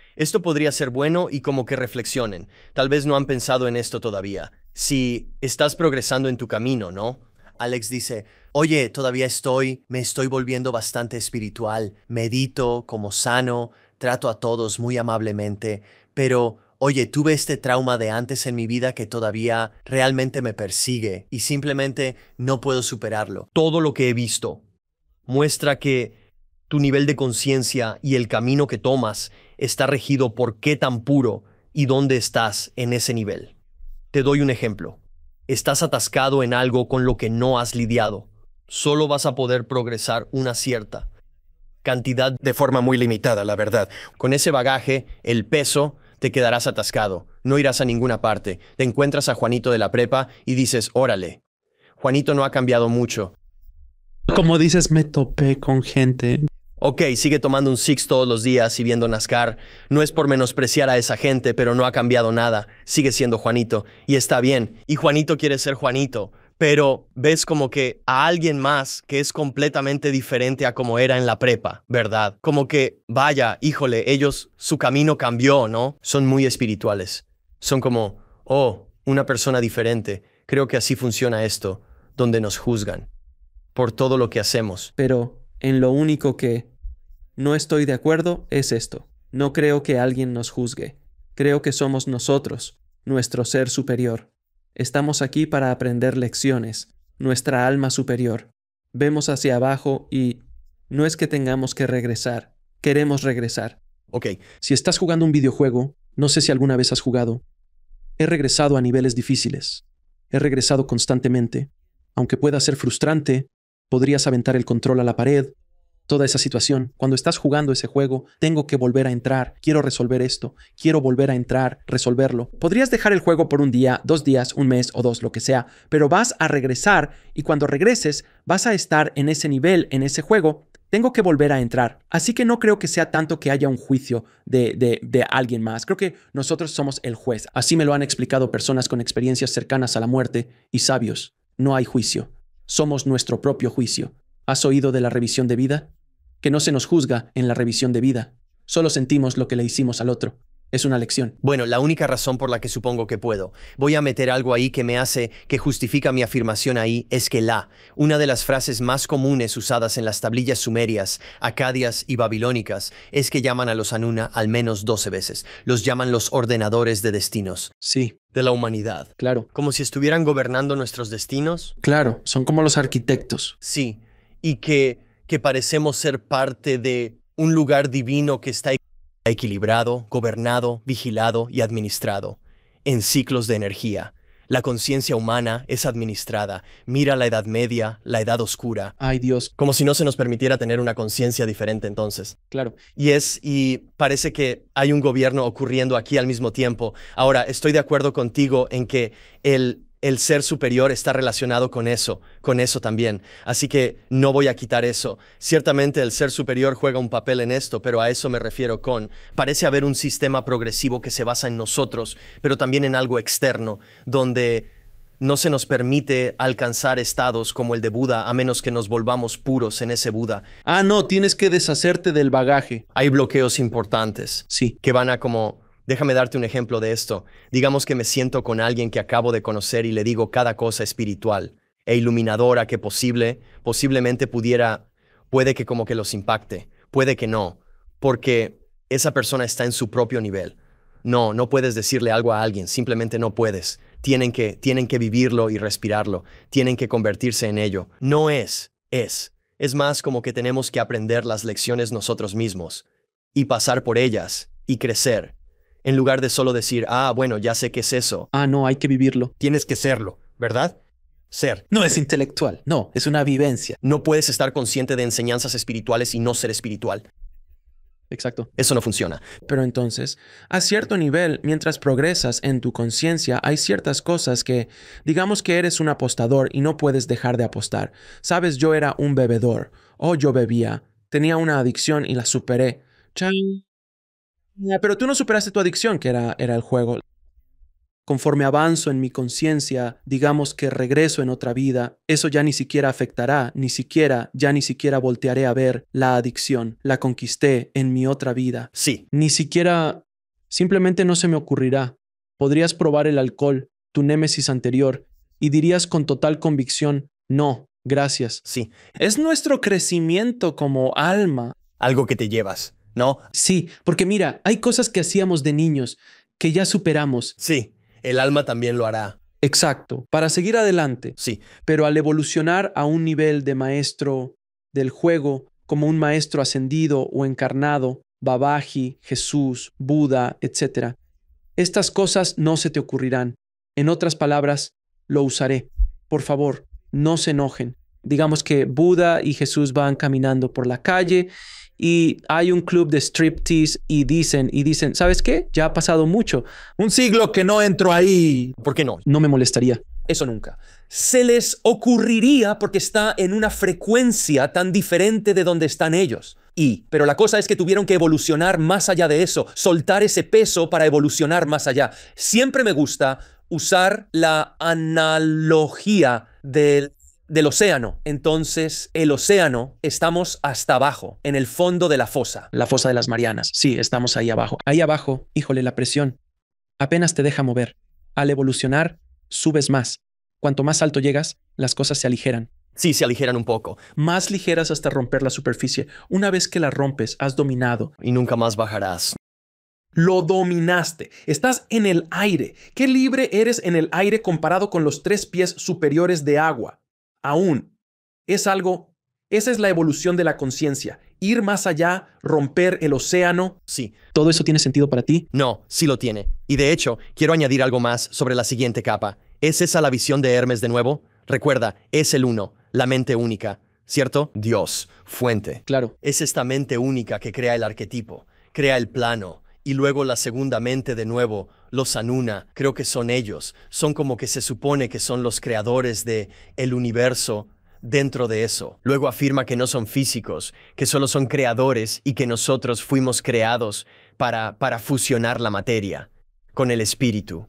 ser bueno y como que reflexionen. Tal vez no han pensado en esto todavía. Si estás progresando en tu camino, ¿no? Alex dice, oye, todavía me estoy volviendo bastante espiritual, medito como sano, trato a todos muy amablemente, pero, oye, tuve este trauma de antes en mi vida que todavía realmente me persigue y simplemente no puedo superarlo. Todo lo que he visto muestra que tu nivel de conciencia y el camino que tomas está regido por qué tan puro y dónde estás en ese nivel. Te doy un ejemplo. Estás atascado en algo con lo que no has lidiado. Solo vas a poder progresar una cierta cantidad de forma muy limitada, la verdad. Con ese bagaje, el peso, te quedarás atascado. No irás a ninguna parte. Te encuentras a Juanito de la prepa y dices, órale, Juanito no ha cambiado mucho. Como dices, me topé con gente. Ok, sigue tomando un Six todos los días y viendo NASCAR. No es por menospreciar a esa gente, pero no ha cambiado nada. Sigue siendo Juanito. Y está bien. Y Juanito quiere ser Juanito. Pero ves como que a alguien más que es completamente diferente a como era en la prepa, ¿verdad? Como que, vaya, híjole, su camino cambió, ¿no? Son muy espirituales. Son como, oh, una persona diferente. Creo que así funciona esto, donde nos juzgan por todo lo que hacemos. Pero en lo único que no estoy de acuerdo es esto. No creo que alguien nos juzgue. Creo que somos nosotros, nuestro ser superior. Estamos aquí para aprender lecciones, nuestra alma superior. Vemos hacia abajo y no es que tengamos que regresar. Queremos regresar. Ok, Si estás jugando un videojuego No sé si alguna vez has jugado. He regresado a niveles difíciles. He regresado constantemente. Aunque pueda ser frustrante, podrías aventar el control a la pared. Toda esa situación. Cuando estás jugando ese juego, tengo que volver a entrar. Quiero resolver esto. Quiero volver a entrar, resolverlo. Podrías dejar el juego por un día, 2 días, un mes o 2, lo que sea, pero vas a regresar y cuando regreses vas a estar en ese nivel, en ese juego. Tengo que volver a entrar. Así que no creo que sea tanto que haya un juicio de alguien más. Creo que nosotros somos el juez. Así me lo han explicado personas con experiencias cercanas a la muerte y sabios. No hay juicio. Somos nuestro propio juicio. ¿Has oído de la revisión de vida? Que no se nos juzga en la revisión de vida. Solo sentimos lo que le hicimos al otro. Es una lección. Bueno, la única razón por la que supongo que puedo. Voy a meter algo ahí que justifica mi afirmación ahí, es que una de las frases más comunes usadas en las tablillas sumerias, acadias y babilónicas, es que llaman a los Anuna al menos 12 veces. Los llaman los ordenadores de destinos. Sí. De la humanidad. Claro. Como si estuvieran gobernando nuestros destinos. Claro, son como los arquitectos. Sí, y que parecemos ser parte de un lugar divino que está equilibrado, gobernado, vigilado y administrado, en ciclos de energía. La conciencia humana es administrada. Mira la Edad Media, la Edad Oscura. Ay, Dios. Como si no se nos permitiera tener una conciencia diferente entonces. Claro. Y parece que hay un gobierno ocurriendo aquí al mismo tiempo. Ahora, estoy de acuerdo contigo en que el ser superior está relacionado con eso también. Así que no voy a quitar eso. Ciertamente el ser superior juega un papel en esto, pero a eso me refiero parece haber un sistema progresivo que se basa en nosotros, pero también en algo externo, donde no se nos permite alcanzar estados como el de Buda a menos que nos volvamos puros en ese Buda. Ah, no, tienes que deshacerte del bagaje. Hay bloqueos importantes. Sí. Que van a Déjame darte un ejemplo de esto. Digamos que me siento con alguien que acabo de conocer y le digo cada cosa espiritual e iluminadora que posiblemente puede que como que los impacte, puede que no, porque esa persona está en su propio nivel. No puedes decirle algo a alguien, simplemente no puedes. Tienen que vivirlo y respirarlo, tienen que convertirse en ello. No es. Es más como que tenemos que aprender las lecciones nosotros mismos y pasar por ellas y crecer. En lugar de solo decir, bueno, ya sé qué es eso. Ah, no, hay que vivirlo. Tienes que serlo, ¿verdad? Ser. No es intelectual, no, es una vivencia. No puedes estar consciente de enseñanzas espirituales y no ser espiritual. Exacto. Eso no funciona. Pero entonces, a cierto nivel, mientras progresas en tu conciencia, hay ciertas cosas que, digamos que eres un apostador y no puedes dejar de apostar. Sabes, yo era un bebedor, o yo bebía, tenía una adicción y la superé. ¡Chan! Pero tú no superaste tu adicción, que era el juego. Conforme avanzo en mi conciencia, digamos que regreso en otra vida, eso ya ni siquiera afectará, ni siquiera voltearé a ver la adicción. La conquisté en mi otra vida. Sí. Ni siquiera, simplemente no se me ocurrirá. Podrías probar el alcohol, tu némesis anterior, y dirías con total convicción, no, gracias. Sí. Es nuestro crecimiento como alma. Algo que te llevas, ¿no? Sí, porque mira, hay cosas que hacíamos de niños que ya superamos. Sí, el alma también lo hará. Exacto, para seguir adelante. Sí. Pero al evolucionar a un nivel de maestro del juego, como un maestro ascendido o encarnado, Babaji, Jesús, Buda, etc., estas cosas no se te ocurrirán. En otras palabras, lo usaré. Por favor, no se enojen. Digamos que Buda y Jesús van caminando por la calle y hay un club de striptease y dicen, ¿sabes qué? Ya ha pasado mucho. Un siglo que no entro ahí. ¿Por qué no? No me molestaría. Eso nunca. Se les ocurriría porque está en una frecuencia tan diferente de donde están ellos. Pero la cosa es que tuvieron que evolucionar más allá de eso, soltar ese peso para evolucionar más allá. Siempre me gusta usar la analogía del océano. Entonces, el océano, estamos hasta abajo, en el fondo de la fosa. La fosa de las Marianas. Sí, estamos ahí abajo. Ahí abajo, híjole, la presión apenas te deja mover. Al evolucionar, subes más. Cuanto más alto llegas, las cosas se aligeran. Sí, se aligeran un poco. Más ligeras hasta romper la superficie. Una vez que la rompes, has dominado. Y nunca más bajarás. Lo dominaste. Estás en el aire. Qué libre eres en el aire comparado con los 3 pies superiores de agua. Aún. Es algo Esa es la evolución de la conciencia. Ir más allá, romper el océano. Sí. ¿Todo eso tiene sentido para ti? No, sí lo tiene. Y de hecho, quiero añadir algo más sobre la siguiente capa. ¿Es esa la visión de Hermes de nuevo? Recuerda, es el uno, la mente única, ¿cierto? Dios, fuente. Claro. Es esta mente única que crea el arquetipo, crea el plano, y luego la segunda mente de nuevo, los Anuna, creo que son ellos. Son como que se supone que son los creadores de el universo dentro de eso. Luego afirma que no son físicos, que solo son creadores y que nosotros fuimos creados para fusionar la materia con el espíritu.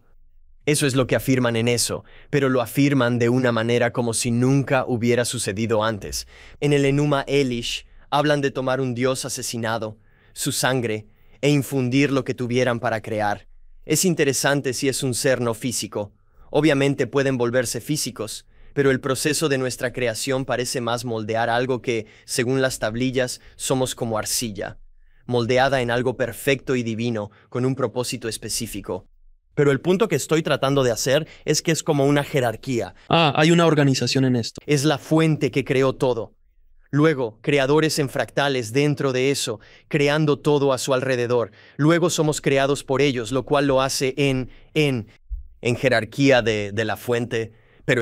Eso es lo que afirman en eso, pero lo afirman de una manera como si nunca hubiera sucedido antes. En el Enuma Elish hablan de tomar un dios asesinado, su sangre, e infundir lo que tuvieran para crear. Es interesante si es un ser no físico. Obviamente pueden volverse físicos, pero el proceso de nuestra creación parece más moldear algo que, según las tablillas, somos como arcilla, moldeada en algo perfecto y divino, con un propósito específico. Pero el punto que estoy tratando de hacer es que es como una jerarquía. Hay una organización en esto. Es la fuente que creó todo. Luego, creadores en fractales dentro de eso, creando todo a su alrededor. Luego somos creados por ellos, lo cual lo hace en jerarquía de la fuente. Pero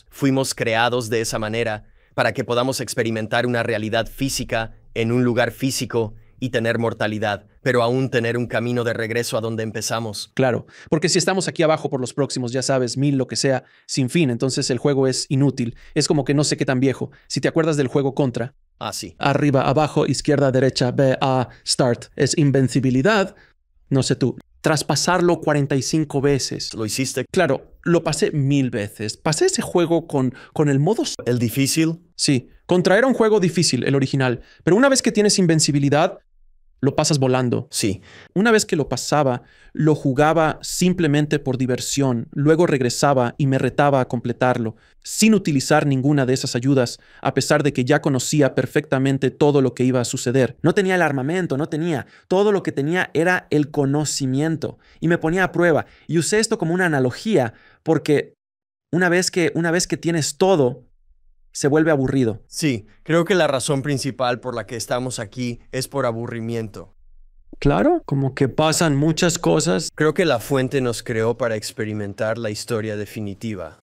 fuimos creados de esa manera para que podamos experimentar una realidad física en un lugar físico y tener mortalidad, pero aún tener un camino de regreso a donde empezamos. Claro, porque si estamos aquí abajo por los próximos, ya sabes, 1000, lo que sea, sin fin, entonces el juego es inútil. Es como que no sé qué tan viejo. Si te acuerdas del juego Contra. Sí. Arriba, abajo, izquierda, derecha, B, A, start. Es invencibilidad. No sé tú. Traspasarlo 45 veces. ¿Lo hiciste? Claro, lo pasé 1000 veces. Pasé ese juego con el modo... ¿El difícil? Sí, Contra era un juego difícil, el original. Pero una vez que tienes invencibilidad, lo pasas volando. Sí. Una vez que lo pasaba, lo jugaba simplemente por diversión. Luego regresaba y me retaba a completarlo, sin utilizar ninguna de esas ayudas, a pesar de que ya conocía perfectamente todo lo que iba a suceder. No tenía el armamento, no tenía. Todo lo que tenía era el conocimiento. Y me ponía a prueba. Y usé esto como una analogía, porque una vez que tienes todo, se vuelve aburrido. Sí, creo que la razón principal por la que estamos aquí es por aburrimiento. Claro, como que pasan muchas cosas. Creo que la fuente nos creó para experimentar la historia definitiva.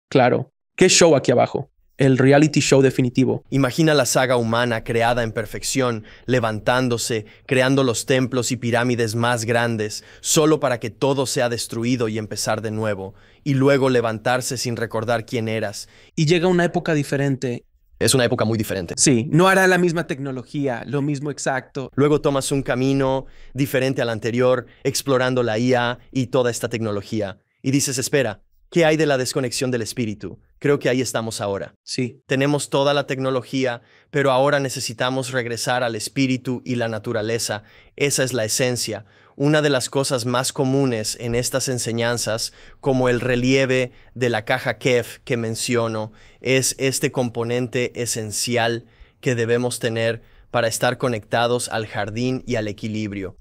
Claro. ¿Qué show aquí abajo? El reality show definitivo. Imagina la saga humana creada en perfección, levantándose, creando los templos y pirámides más grandes, solo para que todo sea destruido y empezar de nuevo, y luego levantarse sin recordar quién eras. Y llega una época diferente. Es una época muy diferente. Sí, no hará la misma tecnología, lo mismo exacto. Luego tomas un camino diferente al anterior, explorando la IA y toda esta tecnología. Y dices, espera, ¿qué hay de la desconexión del espíritu? Creo que ahí estamos ahora. Sí. Tenemos toda la tecnología, pero ahora necesitamos regresar al espíritu y la naturaleza. Esa es la esencia. Una de las cosas más comunes en estas enseñanzas, como el relieve de la caja Kef que menciono, es este componente esencial que debemos tener para estar conectados al jardín y al equilibrio.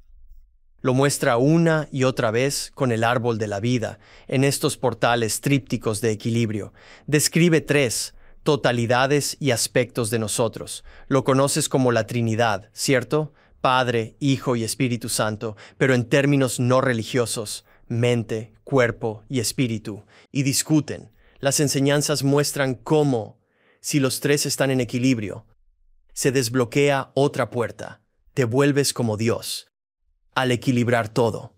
Lo muestra una y otra vez con el árbol de la vida, en estos portales trípticos de equilibrio. Describe 3 totalidades y aspectos de nosotros. Lo conoces como la Trinidad, ¿cierto? Padre, Hijo y Espíritu Santo, pero en términos no religiosos, mente, cuerpo y espíritu. Y discuten. Las enseñanzas muestran cómo, si los 3 están en equilibrio, se desbloquea otra puerta. Te vuelves como Dios. Al equilibrar todo.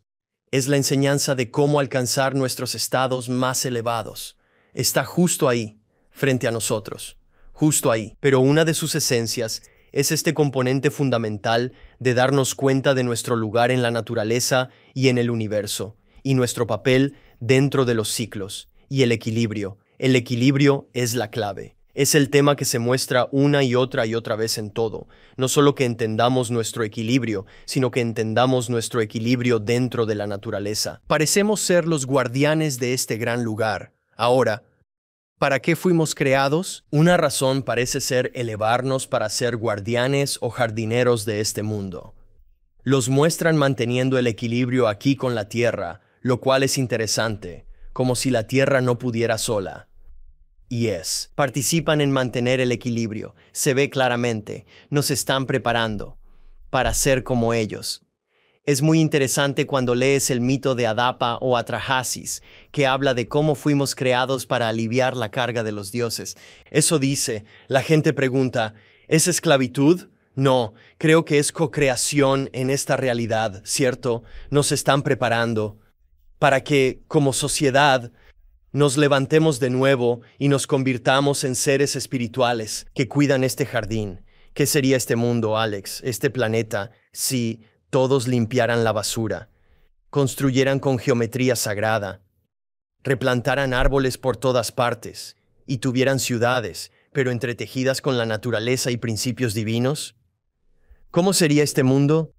Es la enseñanza de cómo alcanzar nuestros estados más elevados. Está justo ahí, frente a nosotros. Justo ahí. Pero una de sus esencias es este componente fundamental de darnos cuenta de nuestro lugar en la naturaleza y en el universo, y nuestro papel dentro de los ciclos, y el equilibrio. El equilibrio es la clave. Es el tema que se muestra una y otra vez en todo. No solo que entendamos nuestro equilibrio, sino que entendamos nuestro equilibrio dentro de la naturaleza. Parecemos ser los guardianes de este gran lugar. Ahora, ¿para qué fuimos creados? Una razón parece ser elevarnos para ser guardianes o jardineros de este mundo. Los muestran manteniendo el equilibrio aquí con la Tierra, lo cual es interesante, como si la Tierra no pudiera sola. Yes. Participan en mantener el equilibrio. Se ve claramente. Nos están preparando para ser como ellos. Es muy interesante cuando lees el mito de Adapa o Atrahasis, que habla de cómo fuimos creados para aliviar la carga de los dioses. Eso dice, la gente pregunta, ¿es esclavitud? No, creo que es co-creación en esta realidad, ¿cierto? Nos están preparando para que, como sociedad, nos levantemos de nuevo y nos convirtamos en seres espirituales que cuidan este jardín. ¿Qué sería este mundo, Alex, este planeta, si todos limpiaran la basura, construyeran con geometría sagrada, replantaran árboles por todas partes y tuvieran ciudades, pero entretejidas con la naturaleza y principios divinos? ¿Cómo sería este mundo?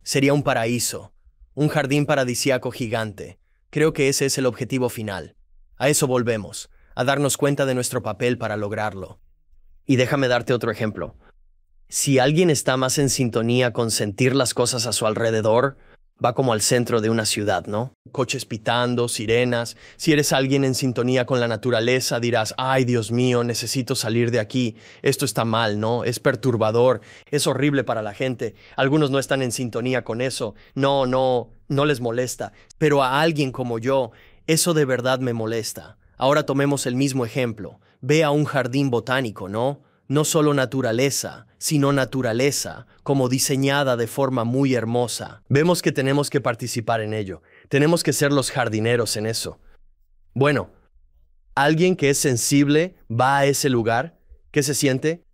Sería un paraíso, un jardín paradisíaco gigante. Creo que ese es el objetivo final. A eso volvemos, a darnos cuenta de nuestro papel para lograrlo. Y déjame darte otro ejemplo. Si alguien está más en sintonía con sentir las cosas a su alrededor, va como al centro de una ciudad, ¿no? Coches pitando, sirenas. Si eres alguien en sintonía con la naturaleza, dirás, ay, Dios mío, necesito salir de aquí. Esto está mal, ¿no? Es perturbador, es horrible para la gente. Algunos no están en sintonía con eso. No les molesta. Pero a alguien como yo, eso de verdad me molesta. Ahora tomemos el mismo ejemplo. Ve a un jardín botánico, ¿no? No solo naturaleza, sino naturaleza, como diseñada de forma muy hermosa. Vemos que tenemos que participar en ello. Tenemos que ser los jardineros en eso. Bueno, alguien que es sensible va a ese lugar. ¿Qué se siente?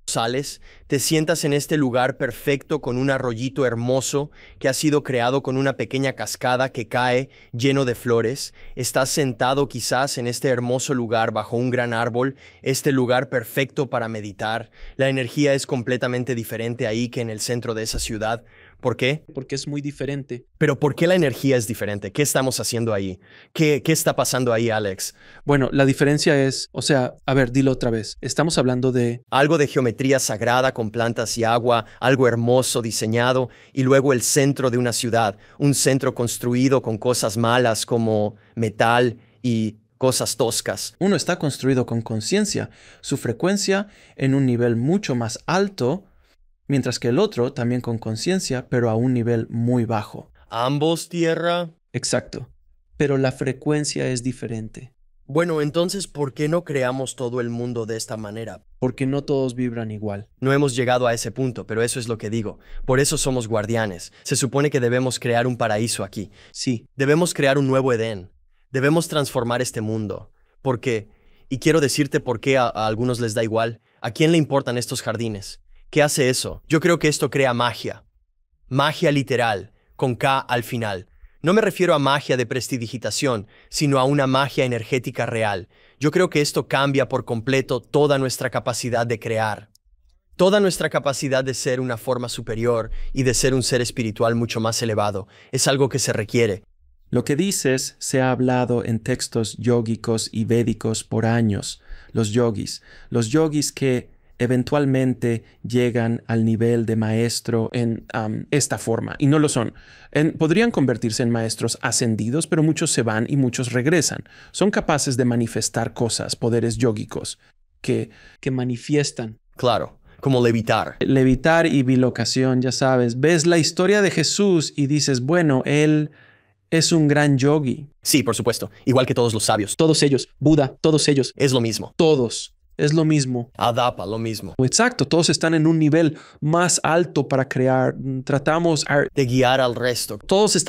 Sales, te sientas en este lugar perfecto con un arroyito hermoso que ha sido creado con una pequeña cascada que cae lleno de flores. Estás sentado quizás en este hermoso lugar bajo un gran árbol, este lugar perfecto para meditar. La energía es completamente diferente ahí que en el centro de esa ciudad. ¿Por qué? Porque es muy diferente. Pero ¿por qué la energía es diferente? ¿Qué estamos haciendo ahí? ¿Qué está pasando ahí, Alex? Bueno, la diferencia es, a ver, dilo otra vez. Estamos hablando de... Algo de geometría sagrada con plantas y agua, algo hermoso diseñado, y luego el centro de una ciudad, un centro construido con cosas malas como metal y cosas toscas. Uno está construido con conciencia, su frecuencia en un nivel mucho más alto, mientras que el otro también con conciencia, pero a un nivel muy bajo. ¿Ambos tierra? Exacto. Pero la frecuencia es diferente. Bueno, entonces, ¿por qué no creamos todo el mundo de esta manera? Porque no todos vibran igual. No hemos llegado a ese punto, pero eso es lo que digo. Por eso somos guardianes. Se supone que debemos crear un paraíso aquí. Sí. Debemos crear un nuevo Edén. Debemos transformar este mundo. ¿Por qué? Y quiero decirte por qué a algunos les da igual. ¿A quién le importan estos jardines? ¿Qué hace eso? Yo creo que esto crea magia. Magia literal, con K al final. No me refiero a magia de prestidigitación, sino a una magia energética real. Yo creo que esto cambia por completo toda nuestra capacidad de crear. Toda nuestra capacidad de ser una forma superior y de ser un ser espiritual mucho más elevado. Es algo que se requiere. Lo que dices se ha hablado en textos yógicos y védicos por años. Los yogis que eventualmente llegan al nivel de maestro en esta forma, y no lo son. Podrían convertirse en maestros ascendidos, pero muchos se van y muchos regresan. Son capaces de manifestar cosas, poderes yógicos, que manifiestan. Claro, como levitar. Levitar y bilocación, ya sabes. Ves la historia de Jesús y dices, bueno, él es un gran yogi. Sí, por supuesto, igual que todos los sabios. Todos ellos, Buda, todos ellos. Es lo mismo. Todos. Es lo mismo. Adapa, lo mismo. Exacto, todos están en un nivel más alto para crear. Tratamos de guiar al resto. Todos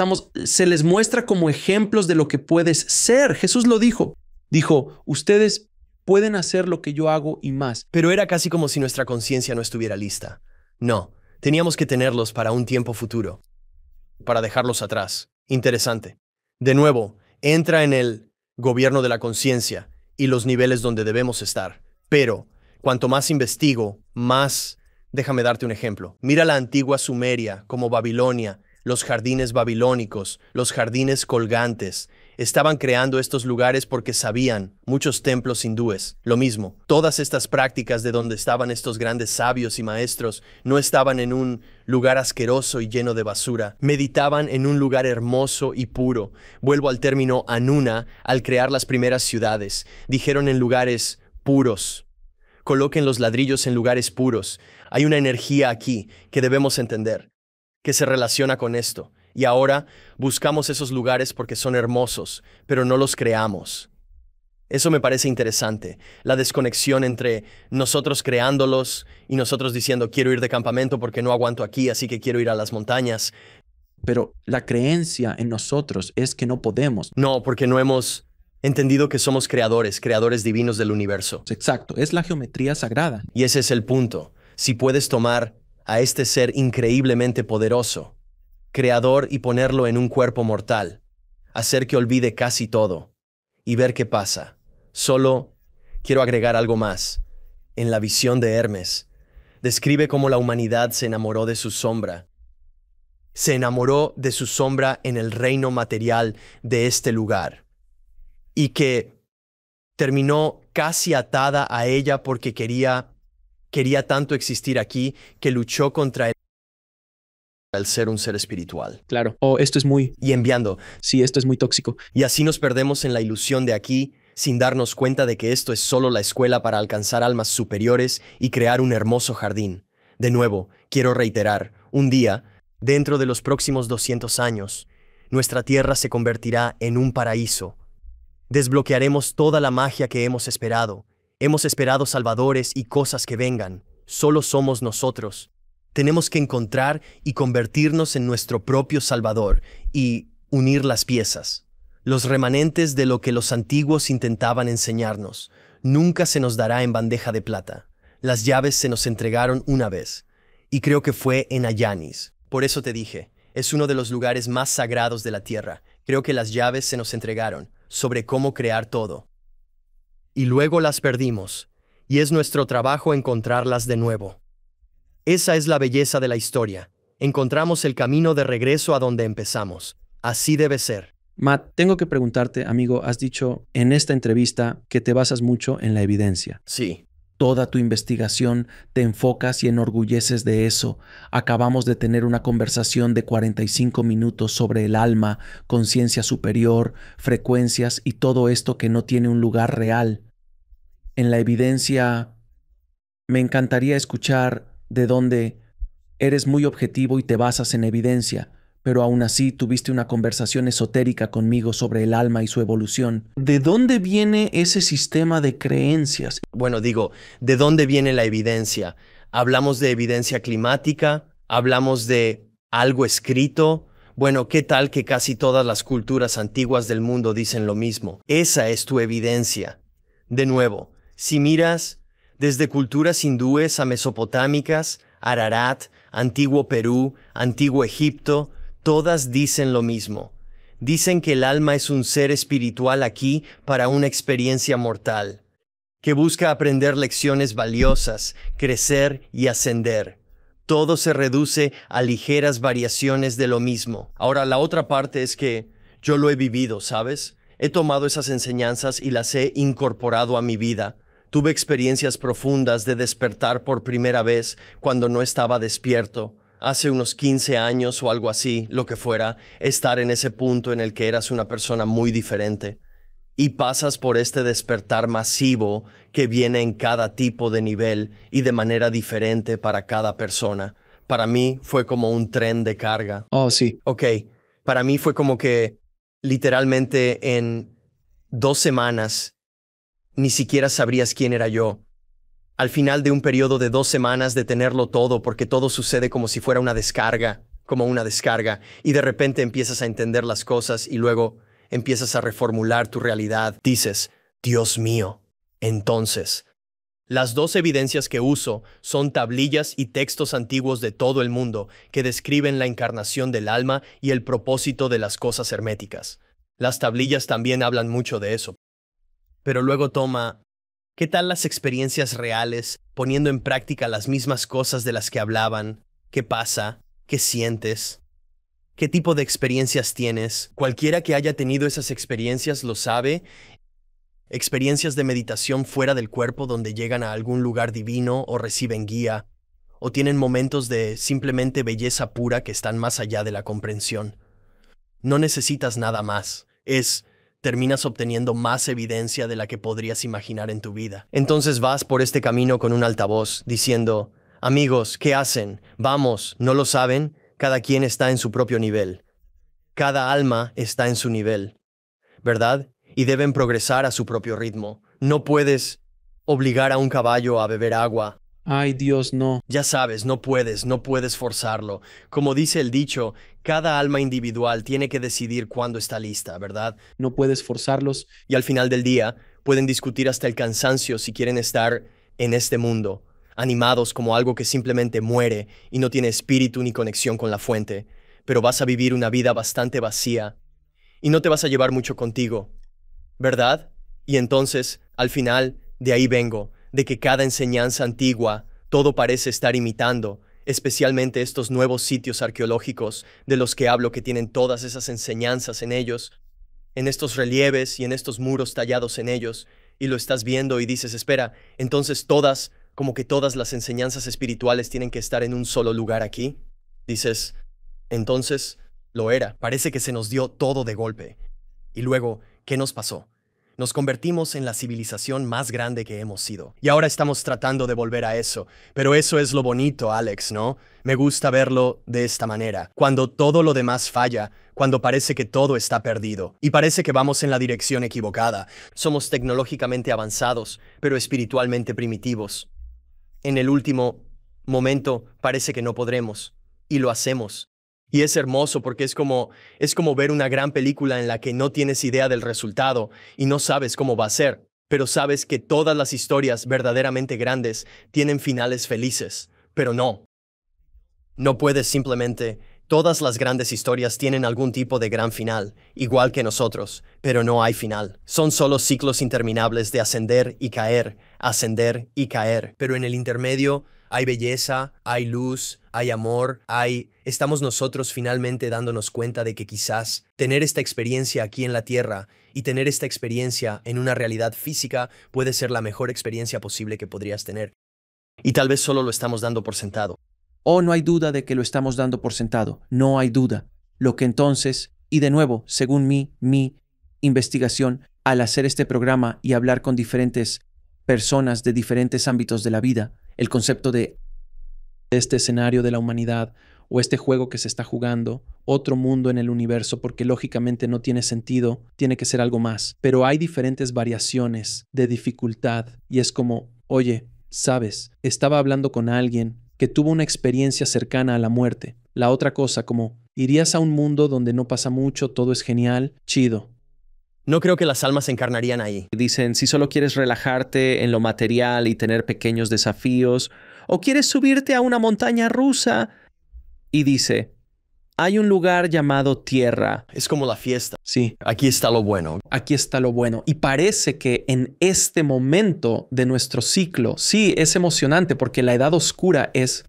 se les muestra como ejemplos de lo que puedes ser. Jesús lo dijo. Dijo, ustedes pueden hacer lo que yo hago y más. Pero era casi como si nuestra conciencia no estuviera lista. No, teníamos que tenerlos para un tiempo futuro. Para dejarlos atrás. Interesante. De nuevo, entra en el gobierno de la conciencia y los niveles donde debemos estar. Pero, cuanto más investigo, más... Déjame darte un ejemplo. Mira la antigua Sumeria, como Babilonia, los jardines babilónicos, los jardines colgantes. Estaban creando estos lugares porque sabían, muchos templos hindúes, lo mismo. Todas estas prácticas de donde estaban estos grandes sabios y maestros no estaban en un lugar asqueroso y lleno de basura. Meditaban en un lugar hermoso y puro. Vuelvo al término Anuna al crear las primeras ciudades. Dijeron en lugares puros. Coloquen los ladrillos en lugares puros. Hay una energía aquí que debemos entender, que se relaciona con esto. Y ahora buscamos esos lugares porque son hermosos, pero no los creamos. Eso me parece interesante, la desconexión entre nosotros creándolos y nosotros diciendo quiero ir de campamento porque no aguanto aquí, así que quiero ir a las montañas. Pero la creencia en nosotros es que no podemos. No, porque no hemos entendido que somos creadores, creadores divinos del universo. Exacto, es la geometría sagrada. Y ese es el punto. Si puedes tomar a este ser increíblemente poderoso, creador, y ponerlo en un cuerpo mortal, hacer que olvide casi todo y ver qué pasa. Solo quiero agregar algo más. En la visión de Hermes, describe cómo la humanidad se enamoró de su sombra. Se enamoró de su sombra en el reino material de este lugar y que terminó casi atada a ella porque quería tanto existir aquí que luchó contra el ser un ser espiritual. Claro. Oh, esto es muy... Y enviando. Sí, esto es muy tóxico. Y así nos perdemos en la ilusión de aquí, sin darnos cuenta de que esto es solo la escuela para alcanzar almas superiores y crear un hermoso jardín. De nuevo, quiero reiterar, un día, dentro de los próximos 200 años, nuestra tierra se convertirá en un paraíso. Desbloquearemos toda la magia que hemos esperado. Hemos esperado salvadores y cosas que vengan. Solo somos nosotros. Tenemos que encontrar y convertirnos en nuestro propio Salvador y unir las piezas. Los remanentes de lo que los antiguos intentaban enseñarnos. Nunca se nos dará en bandeja de plata. Las llaves se nos entregaron una vez, y creo que fue en Ayanis. Por eso te dije, es uno de los lugares más sagrados de la tierra. Creo que las llaves se nos entregaron, sobre cómo crear todo. Y luego las perdimos, y es nuestro trabajo encontrarlas de nuevo. Esa es la belleza de la historia. Encontramos el camino de regreso a donde empezamos. Así debe ser. Matt, tengo que preguntarte, amigo, has dicho en esta entrevista que te basas mucho en la evidencia. Sí. Toda tu investigación te enfocas y enorgulleces de eso. Acabamos de tener una conversación de 45 minutos sobre el alma, conciencia superior, frecuencias y todo esto que no tiene un lugar real. En la evidencia, me encantaría escuchar de dónde eres muy objetivo y te basas en evidencia, pero aún así tuviste una conversación esotérica conmigo sobre el alma y su evolución. ¿De dónde viene ese sistema de creencias? Bueno, digo, ¿de dónde viene la evidencia? Hablamos de evidencia climática, hablamos de algo escrito. Bueno, ¿qué tal que casi todas las culturas antiguas del mundo dicen lo mismo? Esa es tu evidencia. De nuevo, si miras desde culturas hindúes a mesopotámicas, Ararat, antiguo Perú, antiguo Egipto, todas dicen lo mismo. Dicen que el alma es un ser espiritual aquí para una experiencia mortal, que busca aprender lecciones valiosas, crecer y ascender. Todo se reduce a ligeras variaciones de lo mismo. Ahora, la otra parte es que yo lo he vivido, ¿sabes? He tomado esas enseñanzas y las he incorporado a mi vida. Tuve experiencias profundas de despertar por primera vez cuando no estaba despierto. Hace unos 15 años o algo así, lo que fuera, estar en ese punto en el que eras una persona muy diferente. Y pasas por este despertar masivo que viene en cada tipo de nivel y de manera diferente para cada persona. Para mí fue como un tren de carga. Oh, sí. Ok, para mí fue como que literalmente en 2 semanas ni siquiera sabrías quién era yo. Al final de un periodo de 2 semanas de tenerlo todo, porque todo sucede como si fuera una descarga, y de repente empiezas a entender las cosas y luego empiezas a reformular tu realidad. Dices, Dios mío. Entonces, las 2 evidencias que uso son tablillas y textos antiguos de todo el mundo que describen la encarnación del alma y el propósito de las cosas herméticas. Las tablillas también hablan mucho de eso. Pero luego toma, ¿qué tal las experiencias reales, poniendo en práctica las mismas cosas de las que hablaban? ¿Qué pasa? ¿Qué sientes? ¿Qué tipo de experiencias tienes? Cualquiera que haya tenido esas experiencias lo sabe. Experiencias de meditación fuera del cuerpo donde llegan a algún lugar divino o reciben guía, o tienen momentos de simplemente belleza pura que están más allá de la comprensión. No necesitas nada más. Terminas obteniendo más evidencia de la que podrías imaginar en tu vida. Entonces vas por este camino con un altavoz diciendo, amigos, ¿qué hacen? Vamos, ¿no lo saben? Cada quien está en su propio nivel. Cada alma está en su nivel, ¿verdad? Y deben progresar a su propio ritmo. No puedes obligar a un caballo a beber agua. Ay, Dios, no. Ya sabes, no puedes forzarlo. Como dice el dicho, cada alma individual tiene que decidir cuándo está lista, ¿verdad? No puedes forzarlos. Y al final del día, pueden discutir hasta el cansancio si quieren estar en este mundo, animados como algo que simplemente muere y no tiene espíritu ni conexión con la fuente, pero vas a vivir una vida bastante vacía y no te vas a llevar mucho contigo, ¿verdad? Y entonces, al final, de ahí vengo, de que cada enseñanza antigua, todo parece estar imitando, especialmente estos nuevos sitios arqueológicos de los que hablo que tienen todas esas enseñanzas en ellos, en estos relieves y en estos muros tallados en ellos, y lo estás viendo y dices, espera, entonces como que todas las enseñanzas espirituales tienen que estar en un solo lugar aquí. Dices, entonces, lo era, parece que se nos dio todo de golpe. Y luego, ¿qué nos pasó? Nos convertimos en la civilización más grande que hemos sido. Y ahora estamos tratando de volver a eso. Pero eso es lo bonito, Alex, ¿no? Me gusta verlo de esta manera. Cuando todo lo demás falla, cuando parece que todo está perdido. Y parece que vamos en la dirección equivocada. Somos tecnológicamente avanzados, pero espiritualmente primitivos. En el último momento parece que no podremos. Y lo hacemos. Y es hermoso porque es como ver una gran película en la que no tienes idea del resultado y no sabes cómo va a ser, pero sabes que todas las historias verdaderamente grandes tienen finales felices, pero no. No puedes simplemente. Todas las grandes historias tienen algún tipo de gran final, igual que nosotros, pero no hay final. Son solo ciclos interminables de ascender y caer, pero en el intermedio hay belleza, hay luz, hay amor, estamos nosotros finalmente dándonos cuenta de que quizás tener esta experiencia aquí en la Tierra y tener esta experiencia en una realidad física puede ser la mejor experiencia posible que podrías tener. Y tal vez solo lo estamos dando por sentado. Oh, no hay duda de que lo estamos dando por sentado. No hay duda. Lo que entonces, y de nuevo, según mi investigación, al hacer este programa y hablar con diferentes personas de diferentes ámbitos de la vida, el concepto de este escenario de la humanidad o este juego que se está jugando, otro mundo en el universo, porque lógicamente no tiene sentido, tiene que ser algo más. Pero hay diferentes variaciones de dificultad y es como, oye, sabes, estaba hablando con alguien que tuvo una experiencia cercana a la muerte. La otra cosa, como, irías a un mundo donde no pasa mucho, todo es genial, chido. No creo que las almas se encarnarían ahí. Dicen, si solo quieres relajarte en lo material y tener pequeños desafíos, o quieres subirte a una montaña rusa, y dice, hay un lugar llamado Tierra. Es como la fiesta. Sí. Aquí está lo bueno. Aquí está lo bueno. Y parece que en este momento de nuestro ciclo, sí, es emocionante porque la edad oscura es,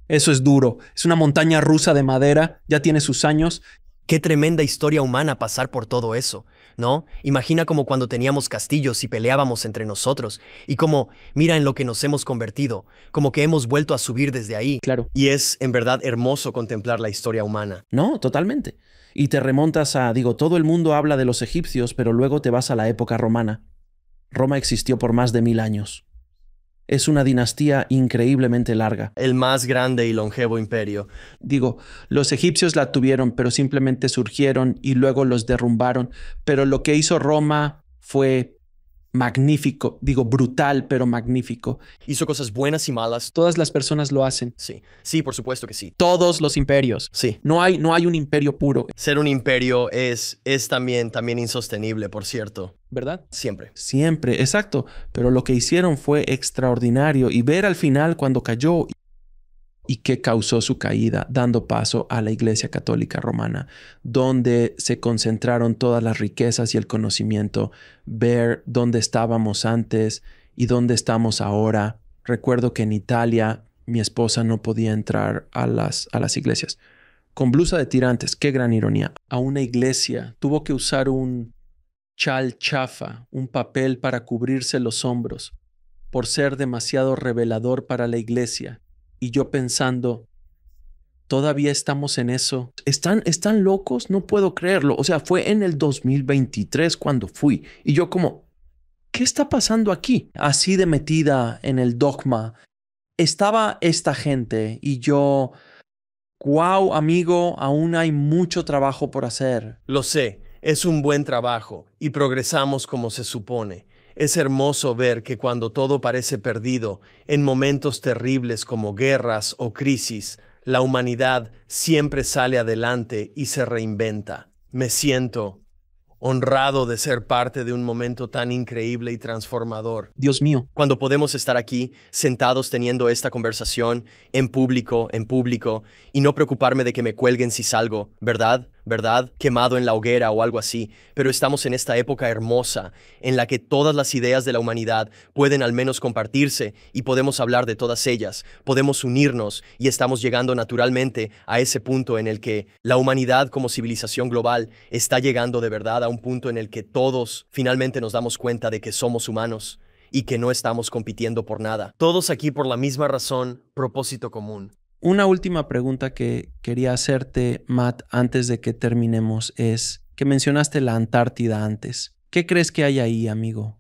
eso es duro. Es una montaña rusa de madera, ya tiene sus años. Qué tremenda historia humana pasar por todo eso, ¿no? Imagina como cuando teníamos castillos y peleábamos entre nosotros. Y como, mira en lo que nos hemos convertido. Como que hemos vuelto a subir desde ahí. Claro. Y es en verdad hermoso contemplar la historia humana. No, totalmente. Y te remontas a, todo el mundo habla de los egipcios, pero luego te vas a la época romana. Roma existió por más de 1000 años. Es una dinastía increíblemente larga. El más grande y longevo imperio. Los egipcios la tuvieron, pero simplemente surgieron y luego los derrumbaron. Pero lo que hizo Roma fue magnífico. Brutal, pero magnífico. Hizo cosas buenas y malas. Todas las personas lo hacen. Sí, por supuesto que sí. Todos los imperios. Sí. No hay un imperio puro. Ser un imperio es también insostenible, por cierto. ¿Verdad? Siempre, exacto. Pero lo que hicieron fue extraordinario y ver al final cuando cayó y qué causó su caída, dando paso a la Iglesia Católica Romana, donde se concentraron todas las riquezas y el conocimiento, ver dónde estábamos antes y dónde estamos ahora. Recuerdo que en Italia mi esposa no podía entrar a las iglesias. con blusa de tirantes, qué gran ironía, a una iglesia. Tuvo que usar un chal chafa, un papel para cubrirse los hombros, por ser demasiado revelador para la iglesia. Y yo pensando, ¿todavía estamos en eso? ¿Están locos? No puedo creerlo. O sea, fue en el 2023 cuando fui. Y yo como, ¿qué está pasando aquí? Así de metida en el dogma. Estaba esta gente y yo, wow, amigo, aún hay mucho trabajo por hacer. Lo sé, es un buen trabajo y progresamos como se supone. Es hermoso ver que cuando todo parece perdido, en momentos terribles como guerras o crisis, la humanidad siempre sale adelante y se reinventa. Me siento honrado de ser parte de un momento tan increíble y transformador. Dios mío. Cuando podemos estar aquí, sentados teniendo esta conversación, en público, y no preocuparme de que me cuelguen si salgo, ¿verdad? Quemado en la hoguera o algo así. Pero estamos en esta época hermosa, en la que todas las ideas de la humanidad pueden al menos compartirse y podemos hablar de todas ellas, podemos unirnos y estamos llegando naturalmente a ese punto en el que la humanidad como civilización global está llegando de verdad a un punto en el que todos finalmente nos damos cuenta de que somos humanos y que no estamos compitiendo por nada. Todos aquí por la misma razón, propósito común. Una última pregunta que quería hacerte, Matt, antes de que terminemos es que mencionaste la Antártida antes. ¿Qué crees que hay ahí, amigo?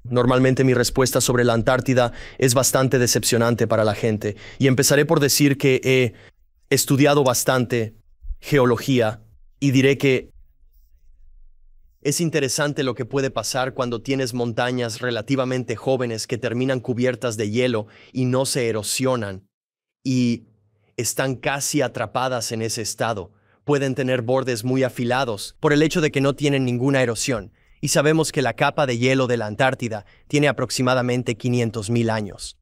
Normalmente mi respuesta sobre la Antártida es bastante decepcionante para la gente y empezaré por decir que he estudiado bastante geología y diré que es interesante lo que puede pasar cuando tienes montañas relativamente jóvenes que terminan cubiertas de hielo y no se erosionan y están casi atrapadas en ese estado. Pueden tener bordes muy afilados por el hecho de que no tienen ninguna erosión. Y sabemos que la capa de hielo de la Antártida tiene aproximadamente 500,000 años.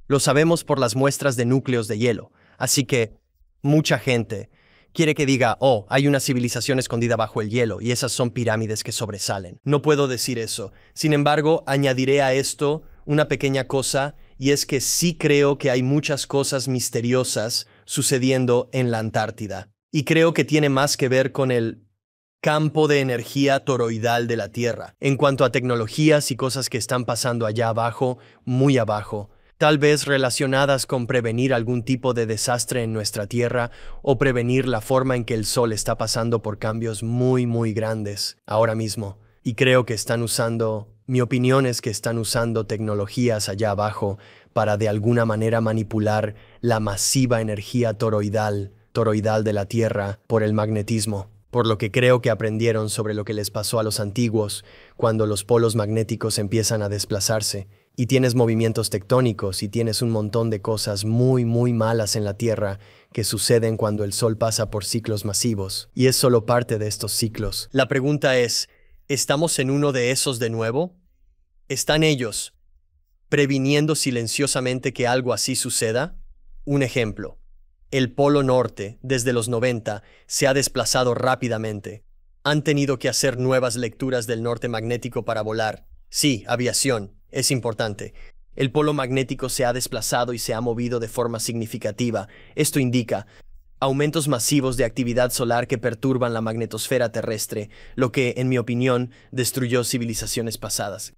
Lo sabemos por las muestras de núcleos de hielo. Así que mucha gente quiere que diga, oh, hay una civilización escondida bajo el hielo y esas son pirámides que sobresalen. No puedo decir eso. Sin embargo, añadiré a esto una pequeña cosa y es que sí creo que hay muchas cosas misteriosas sucediendo en la Antártida. Y creo que tiene más que ver con el campo de energía toroidal de la Tierra. En cuanto a tecnologías y cosas que están pasando allá abajo, muy abajo, tal vez relacionadas con prevenir algún tipo de desastre en nuestra Tierra o prevenir la forma en que el Sol está pasando por cambios muy grandes ahora mismo. Y creo que mi opinión es que están usando tecnologías allá abajo para de alguna manera manipular la masiva energía toroidal de la Tierra por el magnetismo. Por lo que creo que aprendieron sobre lo que les pasó a los antiguos cuando los polos magnéticos empiezan a desplazarse y tienes movimientos tectónicos y tienes un montón de cosas muy malas en la Tierra que suceden cuando el Sol pasa por ciclos masivos. Y es solo parte de estos ciclos. La pregunta es, ¿estamos en uno de esos de nuevo? ¿Están ellos previniendo silenciosamente que algo así suceda? Un ejemplo. El Polo Norte, desde los 90, se ha desplazado rápidamente. Han tenido que hacer nuevas lecturas del norte magnético para volar. Sí, aviación, es importante. El polo magnético se ha desplazado y se ha movido de forma significativa. Esto indica aumentos masivos de actividad solar que perturban la magnetosfera terrestre, lo que, en mi opinión, destruyó civilizaciones pasadas.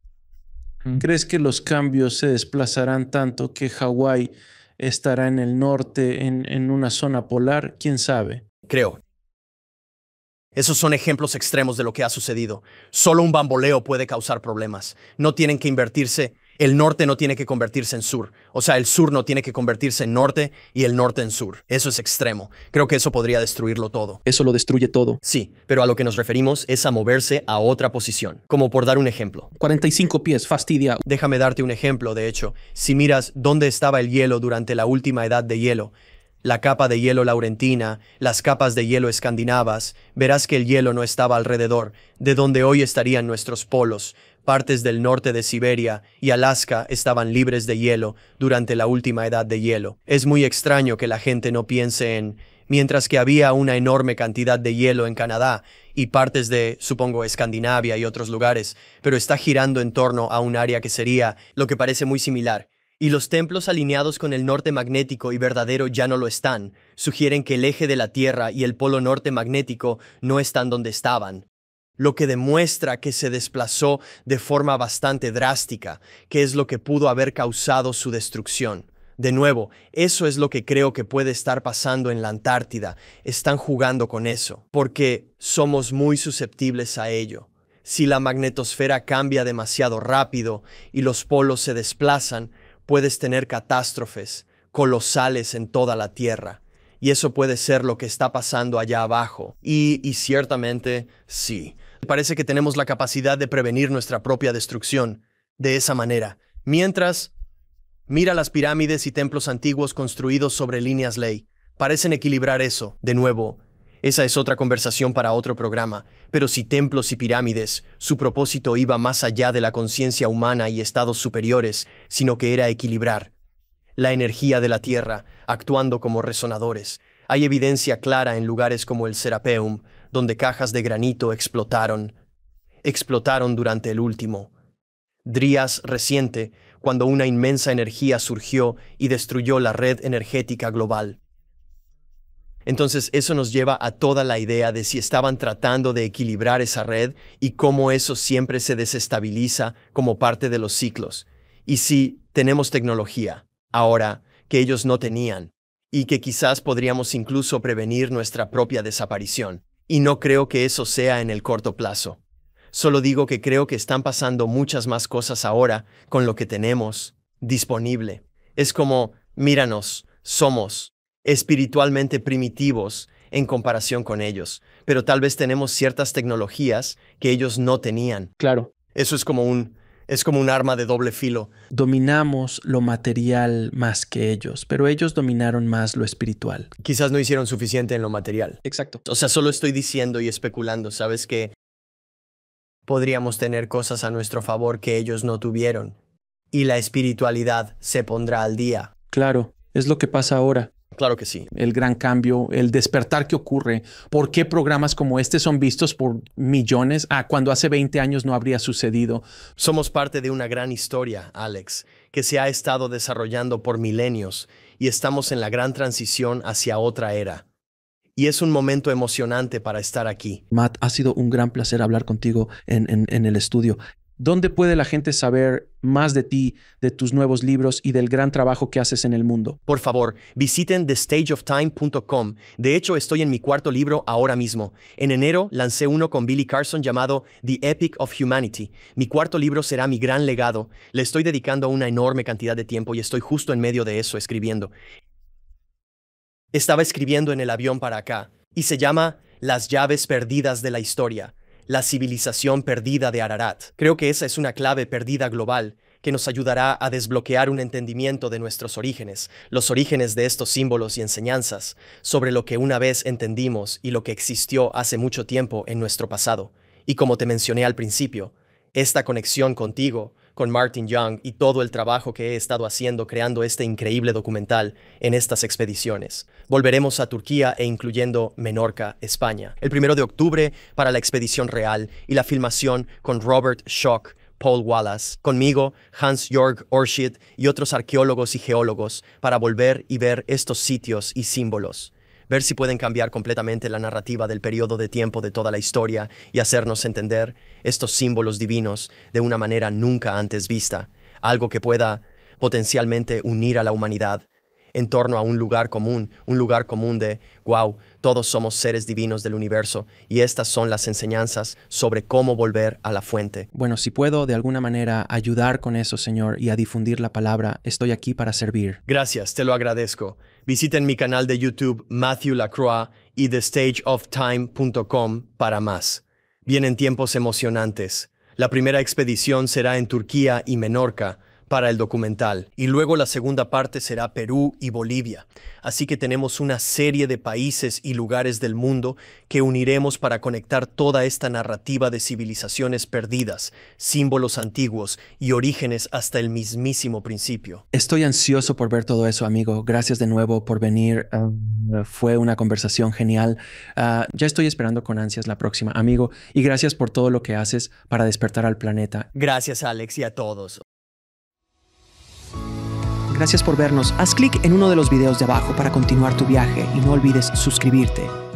¿Crees que los cambios se desplazarán tanto que Hawái estará en el norte, en una zona polar? ¿Quién sabe? Creo. Esos son ejemplos extremos de lo que ha sucedido. Solo un bamboleo puede causar problemas. No tienen que invertirse. El norte no tiene que convertirse en sur. O sea, el sur no tiene que convertirse en norte y el norte en sur. Eso es extremo. Creo que eso podría destruirlo todo. Eso lo destruye todo. Sí, pero a lo que nos referimos es a moverse a otra posición. Como por dar un ejemplo. 45 pies, fastidia. Déjame darte un ejemplo, de hecho. Si miras dónde estaba el hielo durante la última edad de hielo, la capa de hielo laurentina, las capas de hielo escandinavas, verás que el hielo no estaba alrededor, de donde hoy estarían nuestros polos. Partes del norte de Siberia y Alaska estaban libres de hielo durante la última edad de hielo. Es muy extraño que la gente no piense en, mientras que había una enorme cantidad de hielo en Canadá y partes de, supongo, Escandinavia y otros lugares, pero está girando en torno a un área que sería lo que parece muy similar. Y los templos alineados con el norte magnético y verdadero ya no lo están. Sugieren que el eje de la Tierra y el polo norte magnético no están donde estaban. Lo que demuestra que se desplazó de forma bastante drástica, que es lo que pudo haber causado su destrucción. De nuevo, eso es lo que creo que puede estar pasando en la Antártida. Están jugando con eso, porque somos muy susceptibles a ello. Si la magnetosfera cambia demasiado rápido y los polos se desplazan, puedes tener catástrofes colosales en toda la Tierra. Y eso puede ser lo que está pasando allá abajo. Y ciertamente, sí. Parece que tenemos la capacidad de prevenir nuestra propia destrucción de esa manera. Mientras, mira las pirámides y templos antiguos construidos sobre líneas ley. Parecen equilibrar eso. De nuevo, esa es otra conversación para otro programa. Pero si templos y pirámides, su propósito iba más allá de la conciencia humana y estados superiores, sino que era equilibrar la energía de la Tierra, actuando como resonadores. Hay evidencia clara en lugares como el Serapeum, donde cajas de granito explotaron durante el último Drías reciente, cuando una inmensa energía surgió y destruyó la red energética global. Entonces eso nos lleva a toda la idea de si estaban tratando de equilibrar esa red y cómo eso siempre se desestabiliza como parte de los ciclos. Y si tenemos tecnología ahora que ellos no tenían y que quizás podríamos incluso prevenir nuestra propia desaparición. Y no creo que eso sea en el corto plazo. Solo digo que creo que están pasando muchas más cosas ahora con lo que tenemos disponible. Es como, míranos, somos espiritualmente primitivos en comparación con ellos, pero tal vez tenemos ciertas tecnologías que ellos no tenían. Claro. Eso es como un arma de doble filo. Dominamos lo material más que ellos, pero ellos dominaron más lo espiritual. Quizás no hicieron suficiente en lo material. Exacto. O sea, solo estoy diciendo y especulando, ¿sabes? Que podríamos tener cosas a nuestro favor que ellos no tuvieron. Y la espiritualidad se pondrá al día. Claro, es lo que pasa ahora. Claro que sí. El gran cambio, el despertar que ocurre. ¿Por qué programas como este son vistos por millones? Cuando hace 20 años no habría sucedido. Somos parte de una gran historia, Alex, que se ha estado desarrollando por milenios y estamos en la gran transición hacia otra era. Y es un momento emocionante para estar aquí. Matt, ha sido un gran placer hablar contigo en el estudio. ¿Dónde puede la gente saber más de ti, de tus nuevos libros y del gran trabajo que haces en el mundo? Por favor, visiten thestageoftime.com. De hecho, estoy en mi cuarto libro ahora mismo. En enero lancé uno con Billy Carson llamado The Epic of Humanity. Mi cuarto libro será mi gran legado. Le estoy dedicando una enorme cantidad de tiempo y estoy justo en medio de eso escribiendo. Estaba escribiendo en el avión para acá y se llama Las llaves perdidas de la historia. La civilización perdida de Ararat. Creo que esa es una clave perdida global que nos ayudará a desbloquear un entendimiento de nuestros orígenes, los orígenes de estos símbolos y enseñanzas, sobre lo que una vez entendimos y lo que existió hace mucho tiempo en nuestro pasado. Y como te mencioné al principio, esta conexión contigo, con Martin Young y todo el trabajo que he estado haciendo creando este increíble documental en estas expediciones. Volveremos a Turquía e incluyendo Menorca, España, el 1 de octubre para la expedición real y la filmación con Robert Schoch, Paul Wallace, conmigo, Hans-Jörg Orschid y otros arqueólogos y geólogos para volver y ver estos sitios y símbolos. Ver si pueden cambiar completamente la narrativa del periodo de tiempo de toda la historia y hacernos entender estos símbolos divinos de una manera nunca antes vista, algo que pueda potencialmente unir a la humanidad en torno a un lugar común de, wow, todos somos seres divinos del universo y estas son las enseñanzas sobre cómo volver a la fuente. Bueno, si puedo de alguna manera ayudar con eso, Señor, y a difundir la palabra, estoy aquí para servir. Gracias, te lo agradezco. Visiten mi canal de YouTube Matthew Lacroix y thestageoftime.com para más. Vienen tiempos emocionantes. La primera expedición será en Turquía y Menorca para el documental, y luego la segunda parte será Perú y Bolivia. Así que tenemos una serie de países y lugares del mundo que uniremos para conectar toda esta narrativa de civilizaciones perdidas, símbolos antiguos y orígenes hasta el mismísimo principio. Estoy ansioso por ver todo eso, amigo. Gracias de nuevo por venir. Fue una conversación genial. Ya estoy esperando con ansias la próxima, amigo, y gracias por todo lo que haces para despertar al planeta. Gracias, Alex, y a todos. Gracias por vernos. Haz clic en uno de los videos de abajo para continuar tu viaje y no olvides suscribirte.